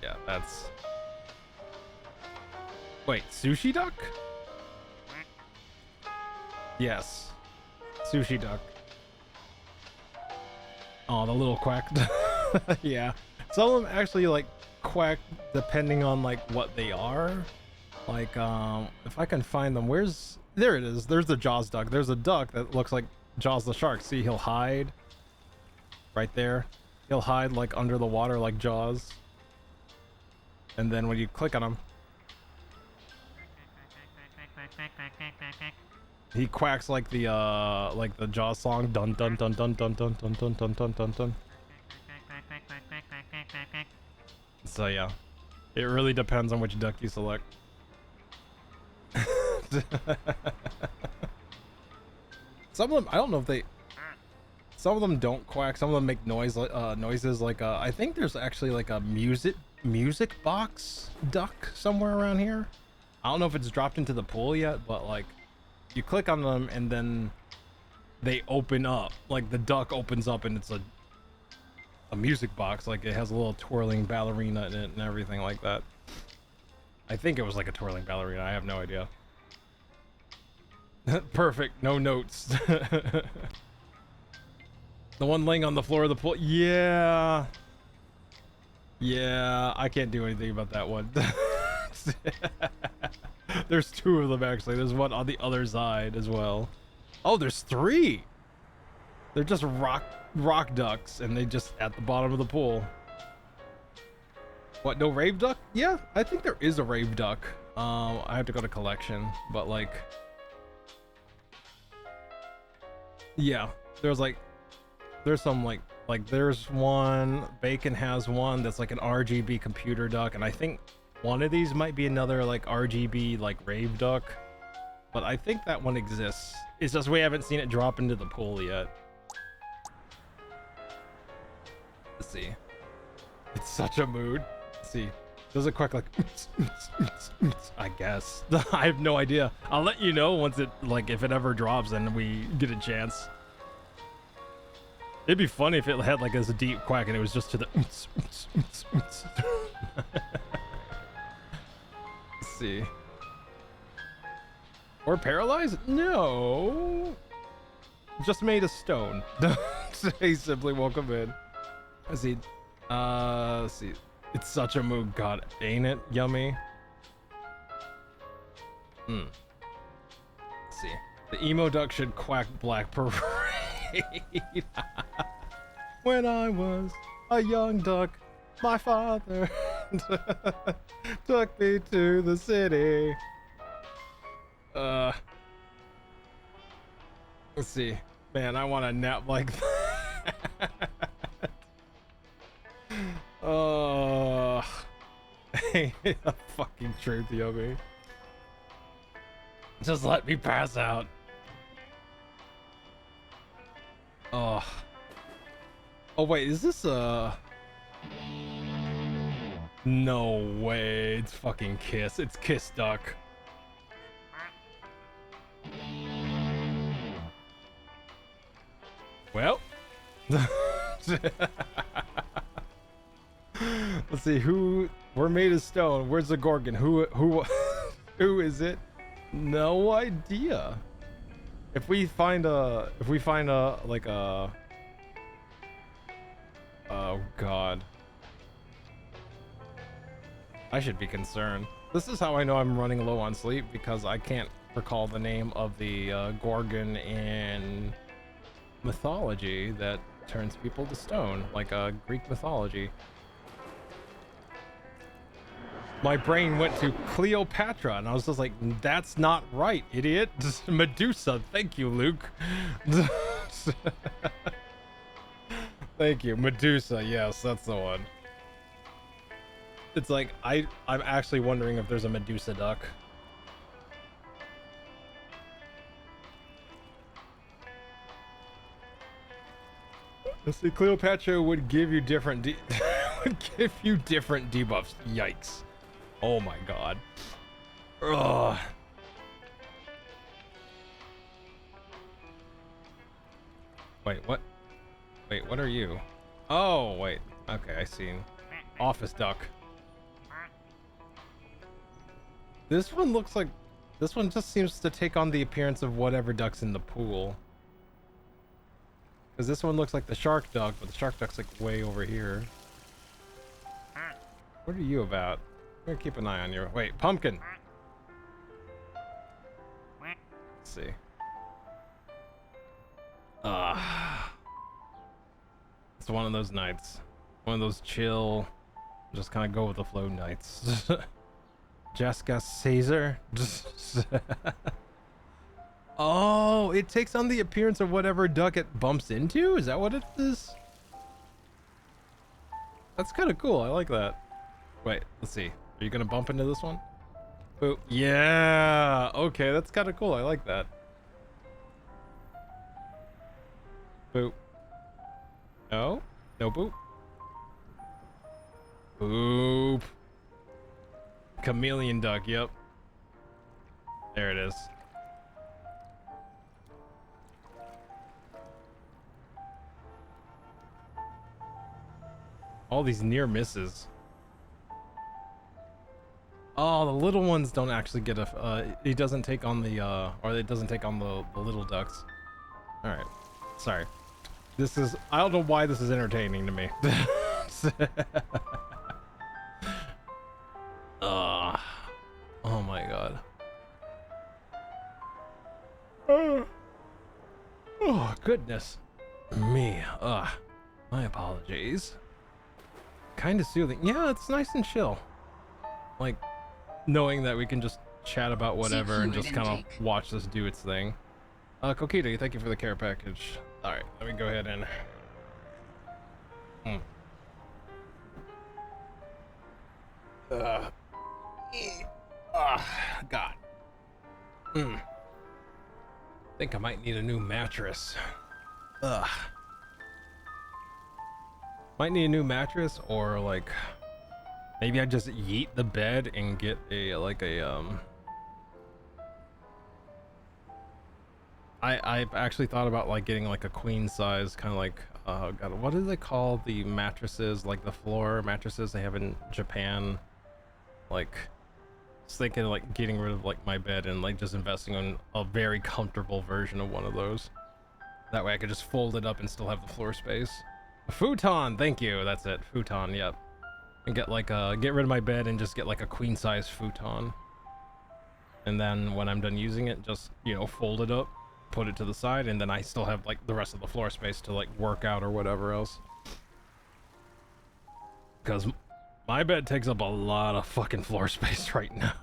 Yeah, that's... Wait, sushi duck? Yes. Sushi duck. Oh, the little quack. Yeah. Some of them actually like quack depending on like what they are. Like if I can find them, there it is. There's the Jaws duck. There's a duck that looks like Jaws the shark. See, he'll hide right there. He'll hide like under the water like Jaws. And then when you click on him, he quacks like the Jaws song, dun dun dun dun dun dun dun dun dun dun dun dun. So yeah, it really depends on which duck you select. Some of them, I don't know if they. Some of them don't quack. Some of them make noises like I think there's actually like a music box duck somewhere around here. I don't know if it's dropped into the pool yet, but like you click on them and then they open up. Like the duck opens up and it's a music box. Like it has a little twirling ballerina in it and everything like that. I think it was like a twirling ballerina. I have no idea. Perfect. No notes. The one laying on the floor of the pool. Yeah. Yeah, I can't do anything about that one. There's two of them actually. There's one on the other side as well. Oh, there's three. They're just rock ducks, and they just at the bottom of the pool. What? No rave duck? Yeah, I think there is a rave duck. I have to go to collection, but like, yeah, there's some like there's one. Bacon has one that's like an RGB computer duck, and I think one of these might be another like RGB like rave duck, but I think that one exists. It's just we haven't seen it drop into the pool yet. Let's see. It's such a mood. Let's see. Does it quack like I guess. I have no idea. I'll let you know once it like if it ever drops and we get a chance. It'd be funny if it had like this deep quack and it was just to the Let's see. Or paralyzed? No. Just made of stone. Hey, simply welcome in. Let's see. Let's see. It's such a mood. God, ain't it yummy? Let's see. The emo duck should quack Black Parade. When I was a young duck, my father took me to the city. Let's see. Man, I want to nap like that. Oh, ain't the fucking truth, yummy. Just let me pass out. Oh. Oh wait, is this a? No way, it's fucking Kiss. It's Kiss Duck. Well. Let's see who we're made of stone. Where's the Gorgon? Who is it? No idea. If we find a like a oh god. I should be concerned. This is how I know I'm running low on sleep, because I can't recall the name of the Gorgon in mythology that turns people to stone, like Greek mythology. My brain went to Cleopatra, and I was just like, that's not right, idiot. Medusa. Thank you, Luke. Thank you. Medusa. Yes, that's the one. It's like, I'm actually wondering if there's a Medusa duck. Let's see, Cleopatra would give you different would give you different debuffs. Yikes. Oh my god. Ugh. Wait, what? Wait, what are you? Oh, wait. Okay, I seen. Office duck. This one looks like... This one just seems to take on the appearance of whatever duck's in the pool. Because this one looks like the shark duck, but the shark duck's like way over here. What are you about? I'm gonna keep an eye on you. Wait, pumpkin! Let's see. It's one of those nights. One of those chill, just kind of go with the flow nights. Jessica Caesar. Oh, it takes on the appearance of whatever duck it bumps into? Is that what it is? That's kind of cool. I like that. Wait, let's see. Are you gonna bump into this one? Boop. Yeah. Okay, that's kind of cool. I like that. Boop. No? No boop. Boop. Chameleon duck, yep. There it is. All these near misses. Oh, the little ones don't actually get a, it doesn't take on the, or it doesn't take on the little ducks. All right. Sorry. This is, I don't know why this is entertaining to me. Oh my god. Oh, goodness me. My apologies. Kind of soothing. Yeah, it's nice and chill. Like, knowing that we can just chat about whatever and just kind of watch this do its thing. Kokita, thank you for the care package. Alright, let me go ahead and... God. Think I might need a new mattress. Might need a new mattress, or like maybe I just yeet the bed and get a I've actually thought about like getting like a queen size kind of like God, what do they call the mattresses, like the floor mattresses they have in Japan? Like, just thinking of like getting rid of like my bed and like just investing in a very comfortable version of one of those. That way I could just fold it up and still have the floor space. A futon, thank you. That's it, futon. Yep. And get like get rid of my bed and just get like a queen size futon. And then when I'm done using it, just, you know, fold it up, put it to the side, and then I still have like the rest of the floor space to like work out or whatever else. Because my bed takes up a lot of fucking floor space right now.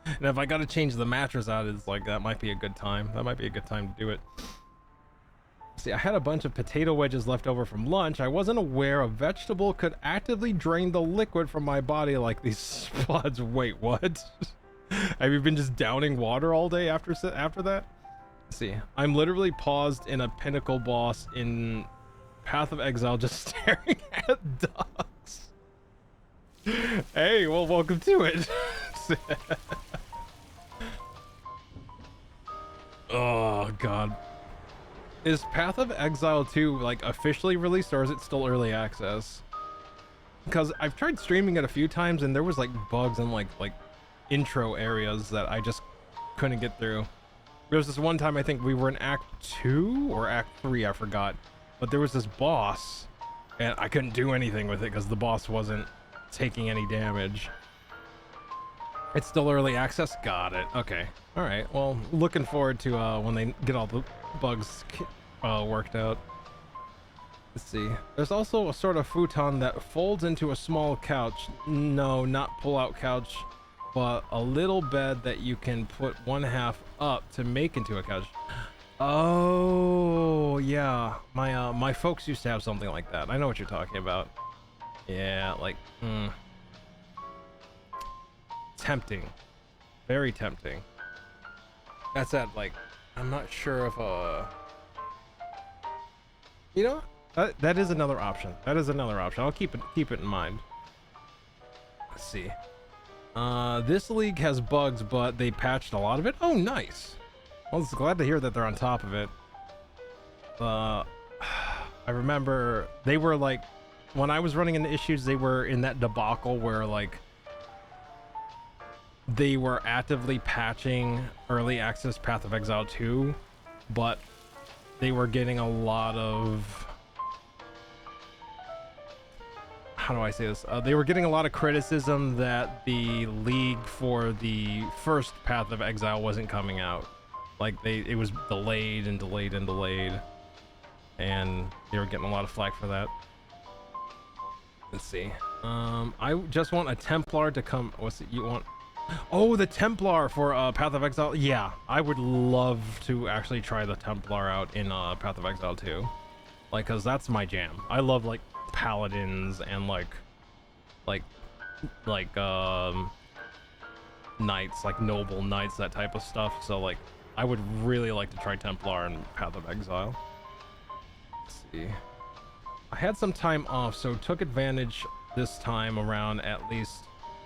And if I gotta change the mattress out, it's like, that might be a good time. That might be a good time to do it. See, I had a bunch of potato wedges left over from lunch. I wasn't aware a vegetable could actively drain the liquid from my body like these spuds. Wait, what? Have you been just downing water all day after that? Let's see, I'm literally paused in a pinnacle boss in Path of Exile just staring at ducks. Hey, well, welcome to it. Oh, God. Is Path of Exile 2 like officially released, or is it still early access? Because I've tried streaming it a few times and there was like bugs in like intro areas that I just couldn't get through. There was this one time, I think we were in Act 2 or Act 3, I forgot. But there was this boss and I couldn't do anything with it because the boss wasn't taking any damage. It's still early access? Got it. Okay. Alright, well, looking forward to when they get all the bugs worked out. Let's see. There's also a sort of futon that folds into a small couch. No, not pull-out couch, but a little bed that you can put one half up to make into a couch. Oh, yeah. My folks used to have something like that. I know what you're talking about. Yeah, like, tempting. Very tempting. That's that, like, I'm not sure if, you know, that is another option. That is another option. I'll keep it in mind. Let's see. This league has bugs, but they patched a lot of it. Oh, nice. Well, I'm glad to hear that they're on top of it. I remember they were like, when I was running into issues, they were in that debacle where like they were actively patching early access Path of Exile 2, but they were getting a lot of, how do I say this? They were getting a lot of criticism that the league for the first Path of Exile wasn't coming out. Like it was delayed and delayed and delayed, and they were getting a lot of flack for that. Let's see. I just want a Templar to come. What's it you want? Oh, the Templar for Path of Exile. Yeah, I would love to actually try the Templar out in Path of Exile 2. Like, cause that's my jam. I love like paladins and like knights, like noble knights, that type of stuff. So like, I would really like to try Templar in Path of Exile. Let's see. I had some time off, so took advantage this time around at least.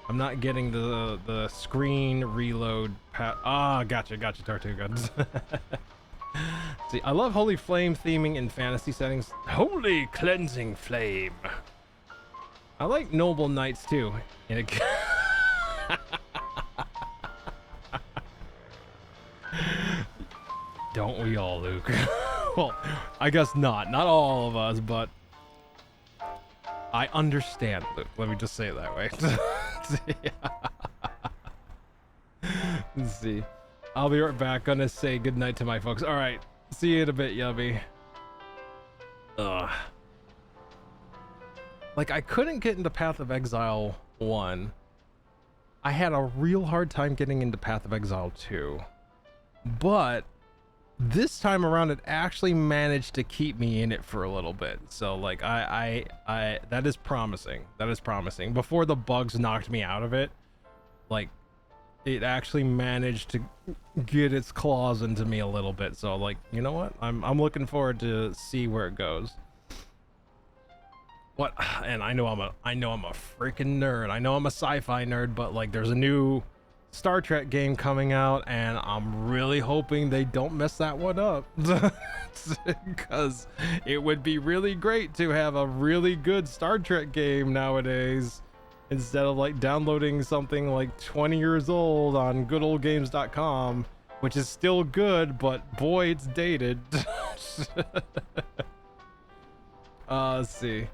I'm not getting the screen reload gotcha, Tortuga. See, I love Holy Flame theming in fantasy settings. Holy Cleansing Flame. I like Noble Knights too. Don't we all, Luke? Well, I guess not. Not all of us, but I understand, Luke. Let me just say it that way. Let's see. I'll be right back. Gonna say goodnight to my folks. All right. See you in a bit, Yubby. Ugh. Like, I couldn't get into Path of Exile 1. I had a real hard time getting into Path of Exile 2. But this time around, it actually managed to keep me in it for a little bit. So, like, I that is promising. That is promising. Before the bugs knocked me out of it, like, it actually managed to get its claws into me a little bit. So, like, you know what? I'm looking forward to see where it goes. What? And I know I'm a freaking nerd. I know I'm a sci-fi nerd, but like, there's a new Star Trek game coming out, and I'm really hoping they don't mess that one up, because it would be really great to have a really good Star Trek game nowadays, instead of like downloading something like 20 years old on goodoldgames.com, which is still good, but boy, it's dated. Let's see.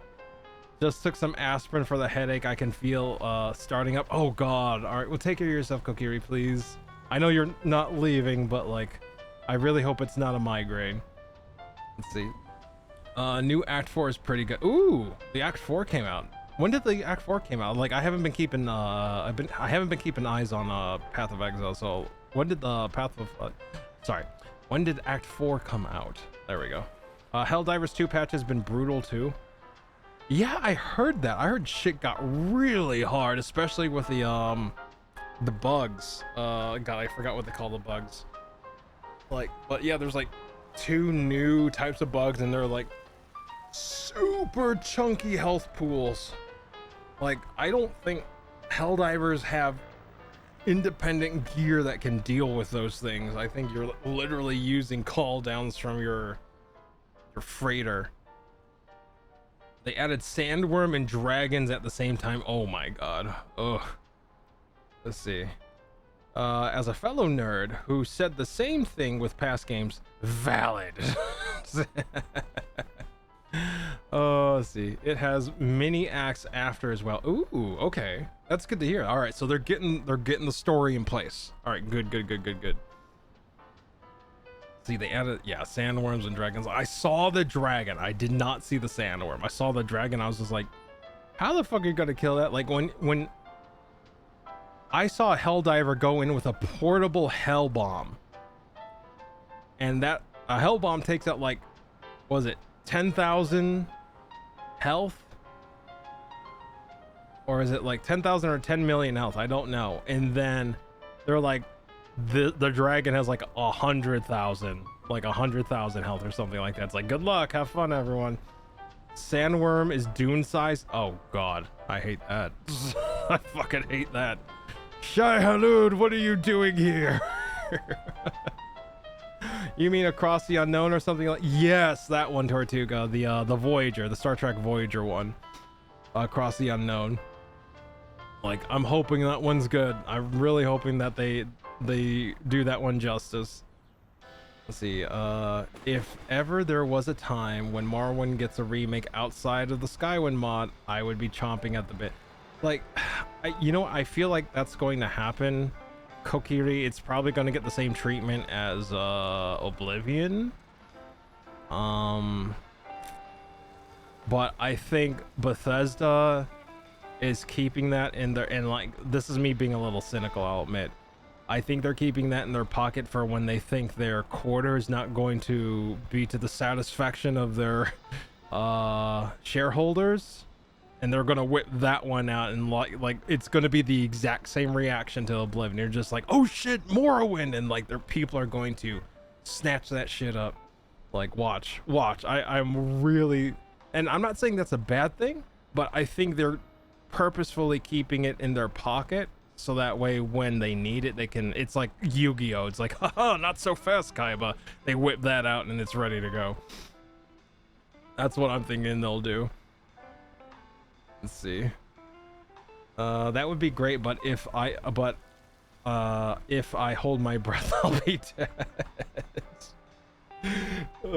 Just took some aspirin for the headache I can feel starting up. Oh god. All right, well, take care of yourself, Kokiri, please. I know you're not leaving, but like, I really hope it's not a migraine. Let's see. New Act 4 is pretty good. Ooh, the Act 4 came out. When did the Act 4 came out? Like, I haven't been keeping I haven't been keeping eyes on Path of Exile. So when did the when did Act 4 come out? There we go. Helldivers 2 patch has been brutal too. Yeah, I heard that. I heard shit got really hard, especially with the bugs. God, I forgot what they call the bugs. Like, but yeah, there's like 2 new types of bugs, and they're like super chunky health pools. Like, I don't think Helldivers have independent gear that can deal with those things. I think you're literally using call downs from your freighter. They added sandworm and dragons at the same time. Oh my god. Ugh. Let's see. As a fellow nerd who said the same thing with past games, valid. Oh, let's see. It has mini acts after as well. Ooh, okay. That's good to hear. All right, so they're getting the story in place. All right, good. See, they added, yeah, sandworms and dragons. I saw the dragon. I did not see the sandworm. I saw the dragon. I was just like, how the fuck are you gonna kill that? Like, when I saw a Helldiver go in with a portable hell bomb, and that a hell bomb takes out, like, what was it 10,000 health? Or is it like 10,000 or 10 million health? I don't know. And then they're like, the dragon has like 100,000, like 100,000 health or something like that. It's like, good luck, have fun, everyone. Sandworm is dune size. Oh god, I hate that. I fucking hate that. Shai Halud, what are you doing here? You mean Across the Unknown or something like? Yes, that one, Tortuga. The Voyager, the Star Trek Voyager one. Across the Unknown. Like, I'm hoping that one's good. I'm really hoping that they do that one justice. Let's see. If ever there was a time when Morrowind gets a remake outside of the Skywind mod, I would be chomping at the bit. Like, you know, I feel like that's going to happen. Kokiri, it's probably going to get the same treatment as Oblivion. But I think Bethesda is keeping that in their, and like, this is me being a little cynical, I'll admit. I think they're keeping that in their pocket for when they think their quarter is not going to be to the satisfaction of their shareholders, and they're gonna whip that one out, and like it's gonna be the exact same reaction to Oblivion. They're just like, oh shit, Morrowind, and like their people are going to snatch that shit up. Like, watch. I'm really, and I'm not saying that's a bad thing, but I think they're purposefully keeping it in their pocket so that way when they need it, they can. It's like Yu-Gi-Oh! It's like, haha, not so fast, Kaiba. They whip that out and it's ready to go. That's what I'm thinking they'll do. Let's see. That would be great, but if I hold my breath, I'll be dead.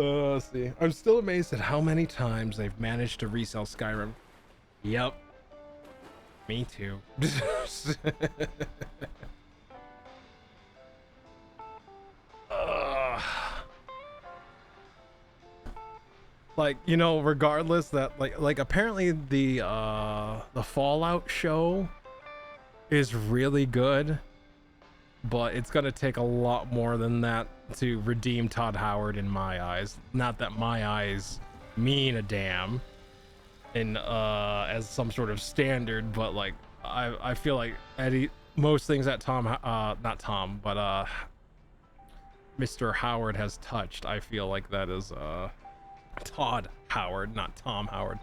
Let's see. I'm still amazed at how many times they've managed to resell Skyrim. Yep. Me too. Like, you know, regardless that like apparently the Fallout show is really good, but it's gonna take a lot more than that to redeem Todd Howard in my eyes. Not that my eyes mean a damn in as some sort of standard, but like I feel like most things that Mr. Howard has touched, I feel like that is Todd Howard, not Tom Howard,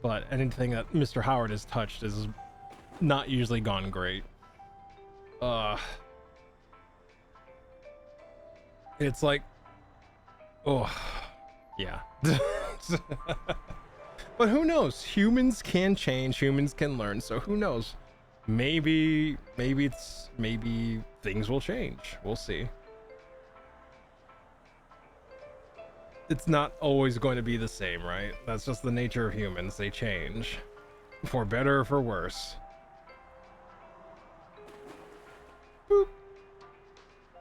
but anything that Mr. Howard has touched is not usually gone great. It's like, oh yeah. But who knows? Humans can change, humans can learn, so who knows? Maybe things will change. We'll see. It's not always going to be the same, right? That's just the nature of humans. They change. For better or for worse. Boop.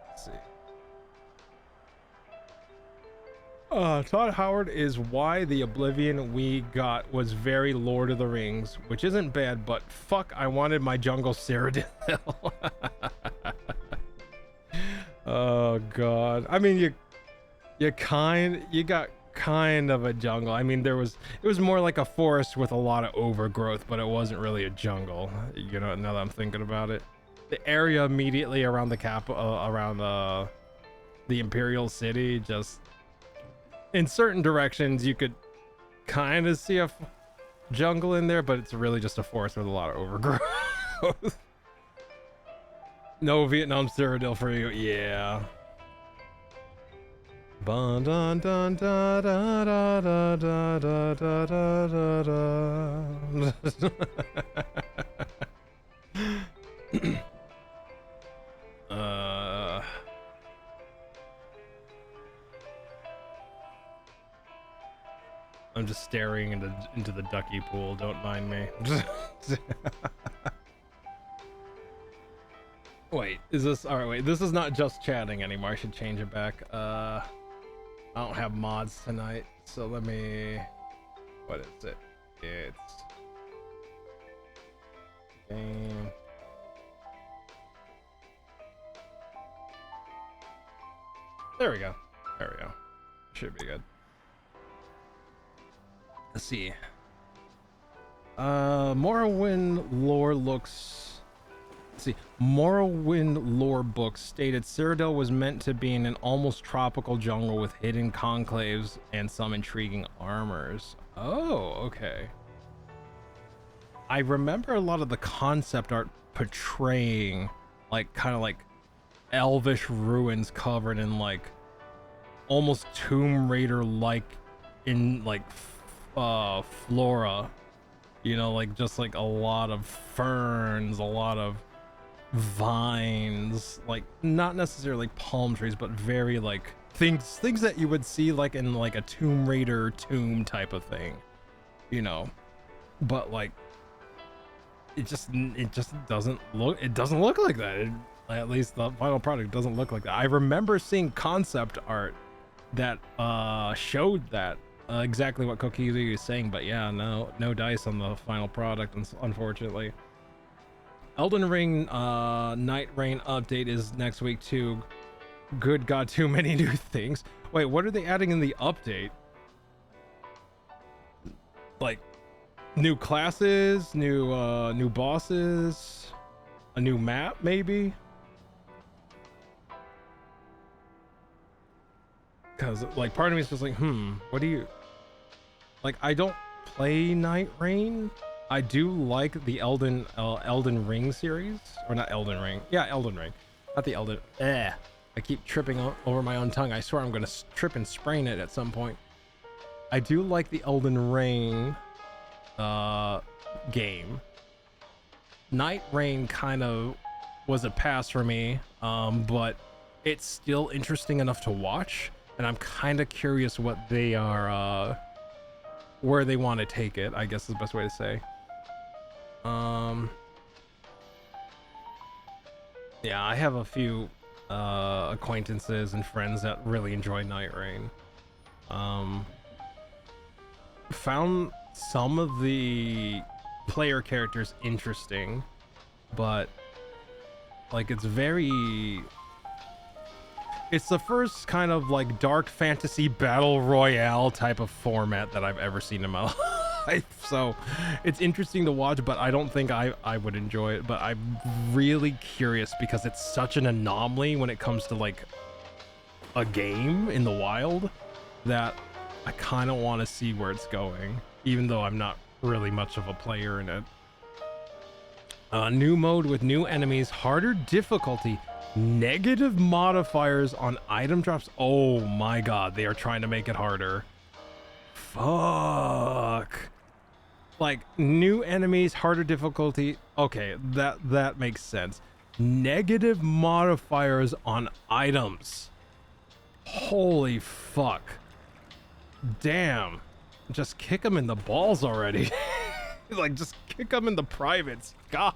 Let's see. Todd Howard is why the Oblivion we got was very Lord of the Rings, which isn't bad, but fuck, I wanted my jungle Cyrodiil. Oh god. I mean, you got kind of a jungle. I mean, it was more like a forest with a lot of overgrowth, but it wasn't really a jungle. You know, now that I'm thinking about it, the area immediately around the around the Imperial City, just in certain directions you could kind of see a jungle in there, but it's really just a forest with a lot of overgrowth. No Vietnam Cyrodiil for you, yeah. Dun, dun, dun, da, da, da, da, da, da, da, da, da. I'm just staring into the ducky pool, don't mind me. Wait, is this alright? Wait, this is not just chatting anymore. I should change it back. I don't have mods tonight, so let me. What is it? It's game. There we go. There we go. Should be good. Let's see. Morrowind lore looks. Let's see. Morrowind lore books stated Cyrodiil was meant to be in an almost tropical jungle with hidden conclaves and some intriguing armors. Oh, okay. I remember a lot of the concept art portraying like kind of like elvish ruins covered in like almost Tomb Raider like in like flora, you know, like just like a lot of ferns, a lot of vines, like not necessarily palm trees, but very like things that you would see like in like a Tomb Raider tomb type of thing, you know. But like it just doesn't look like that. At least the final product doesn't look like that. I remember seeing concept art that showed that exactly what Kokizu is saying, but yeah, no dice on the final product, unfortunately. Elden Ring Night Rain update is next week too. Good god, too many new things. Wait, what are they adding in the update? Like new classes, new bosses, a new map maybe? Because like part of me is just like, what do you like? I don't play Night Rain. I do like the Elden Ring series, or not Elden Ring. Yeah, Elden Ring, not the Elden. I keep tripping over my own tongue. I swear I'm gonna trip and sprain it at some point. I do like the Elden Ring game. Night Rain kind of was a pass for me, but it's still interesting enough to watch. and I'm kind of curious what they are, where they want to take it, I guess is the best way to say. Yeah, I have a few acquaintances and friends that really enjoy Night Rain. Found some of the player characters interesting, but like it's the first kind of like dark fantasy battle royale type of format that I've ever seen in my life. So it's interesting to watch, but I don't think I would enjoy it. But I'm really curious because it's such an anomaly when it comes to like a game in the wild that I kind of want to see where it's going, even though I'm not really much of a player in it. New mode with new enemies, harder difficulty, negative modifiers on item drops. Oh my god, they are trying to make it harder. Fuck. Like new enemies, harder difficulty. Okay, that makes sense. Negative modifiers on items. Holy fuck. Damn. Just kick them in the balls already. Like, just kick them in the privates. God.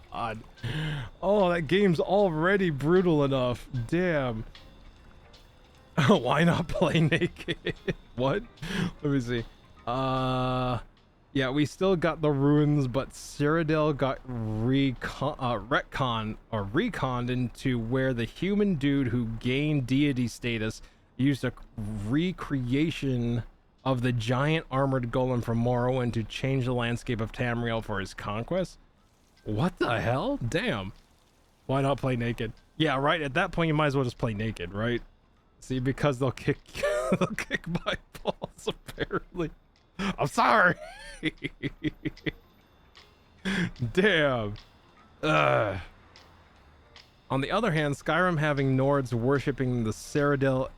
Oh, that game's already brutal enough. Damn. Why not play naked? What? Let me see. Yeah, we still got the ruins, but Cyrodiil got reconned into where the human dude who gained deity status used a recreation of the giant armored golem from Morrowind to change the landscape of Tamriel for his conquest. What the hell? Damn. Why not play naked? Yeah, right. At that point, you might as well just play naked, right? See, because they'll kick my balls, apparently. I'm sorry. Damn. On the other hand, Skyrim having Nords worshipping the Cyrodiil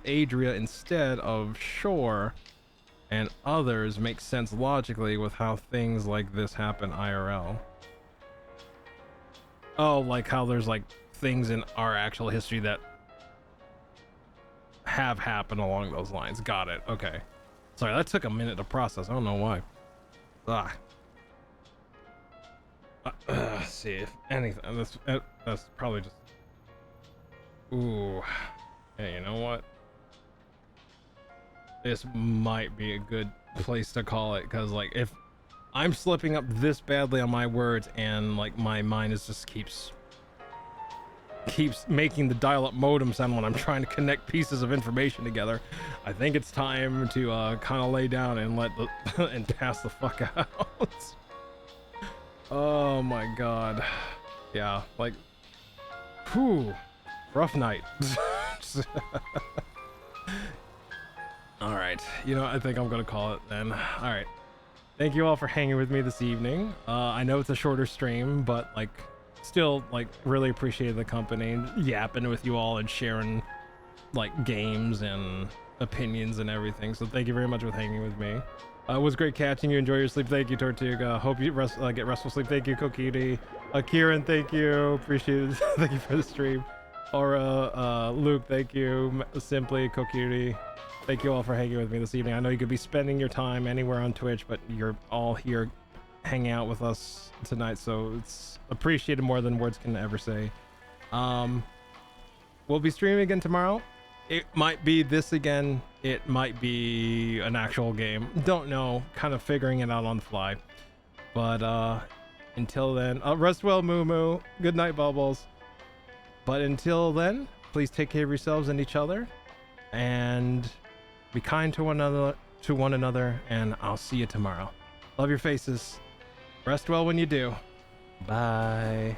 Adria instead of Shore and others makes sense logically with how things like this happen IRL. Oh, like how there's like things in our actual history that have happened along those lines. Got it. Okay. Sorry, that took a minute to process. I don't know why. See if anything. That's probably just. Ooh. Hey, you know what? This might be a good place to call it, because like if I'm slipping up this badly on my words and like my mind is just keeps making the dial-up modem sound when I'm trying to connect pieces of information together, I think it's time to kind of lay down and and pass the fuck out. Oh my god. Yeah, like, whew, rough night. All right, you know, I think I'm gonna call it then. All right, thank you all for hanging with me this evening. I know it's a shorter stream, but like still like really appreciated the company, yapping with you all and sharing like games and opinions and everything. So thank you very much for hanging with me. It was great catching you. Enjoy your sleep. Thank you, Tortuga. Hope you get restful sleep. Thank you, Kokiri. Kieran, thank you. Appreciate it. Thank you for the stream. Aura, Luke, thank you. Simply, Kokiri. Thank you all for hanging with me this evening. I know you could be spending your time anywhere on Twitch, but you're all here hanging out with us tonight, so it's appreciated more than words can ever say. We'll be streaming again tomorrow. It might be this again. It might be an actual game. Don't know. Kind of figuring it out on the fly. But until then, rest well, Moo Moo. Good night, Bubbles. But until then, please take care of yourselves and each other, and be kind to one another. And I'll see you tomorrow. Love your faces. Rest well when you do. Bye.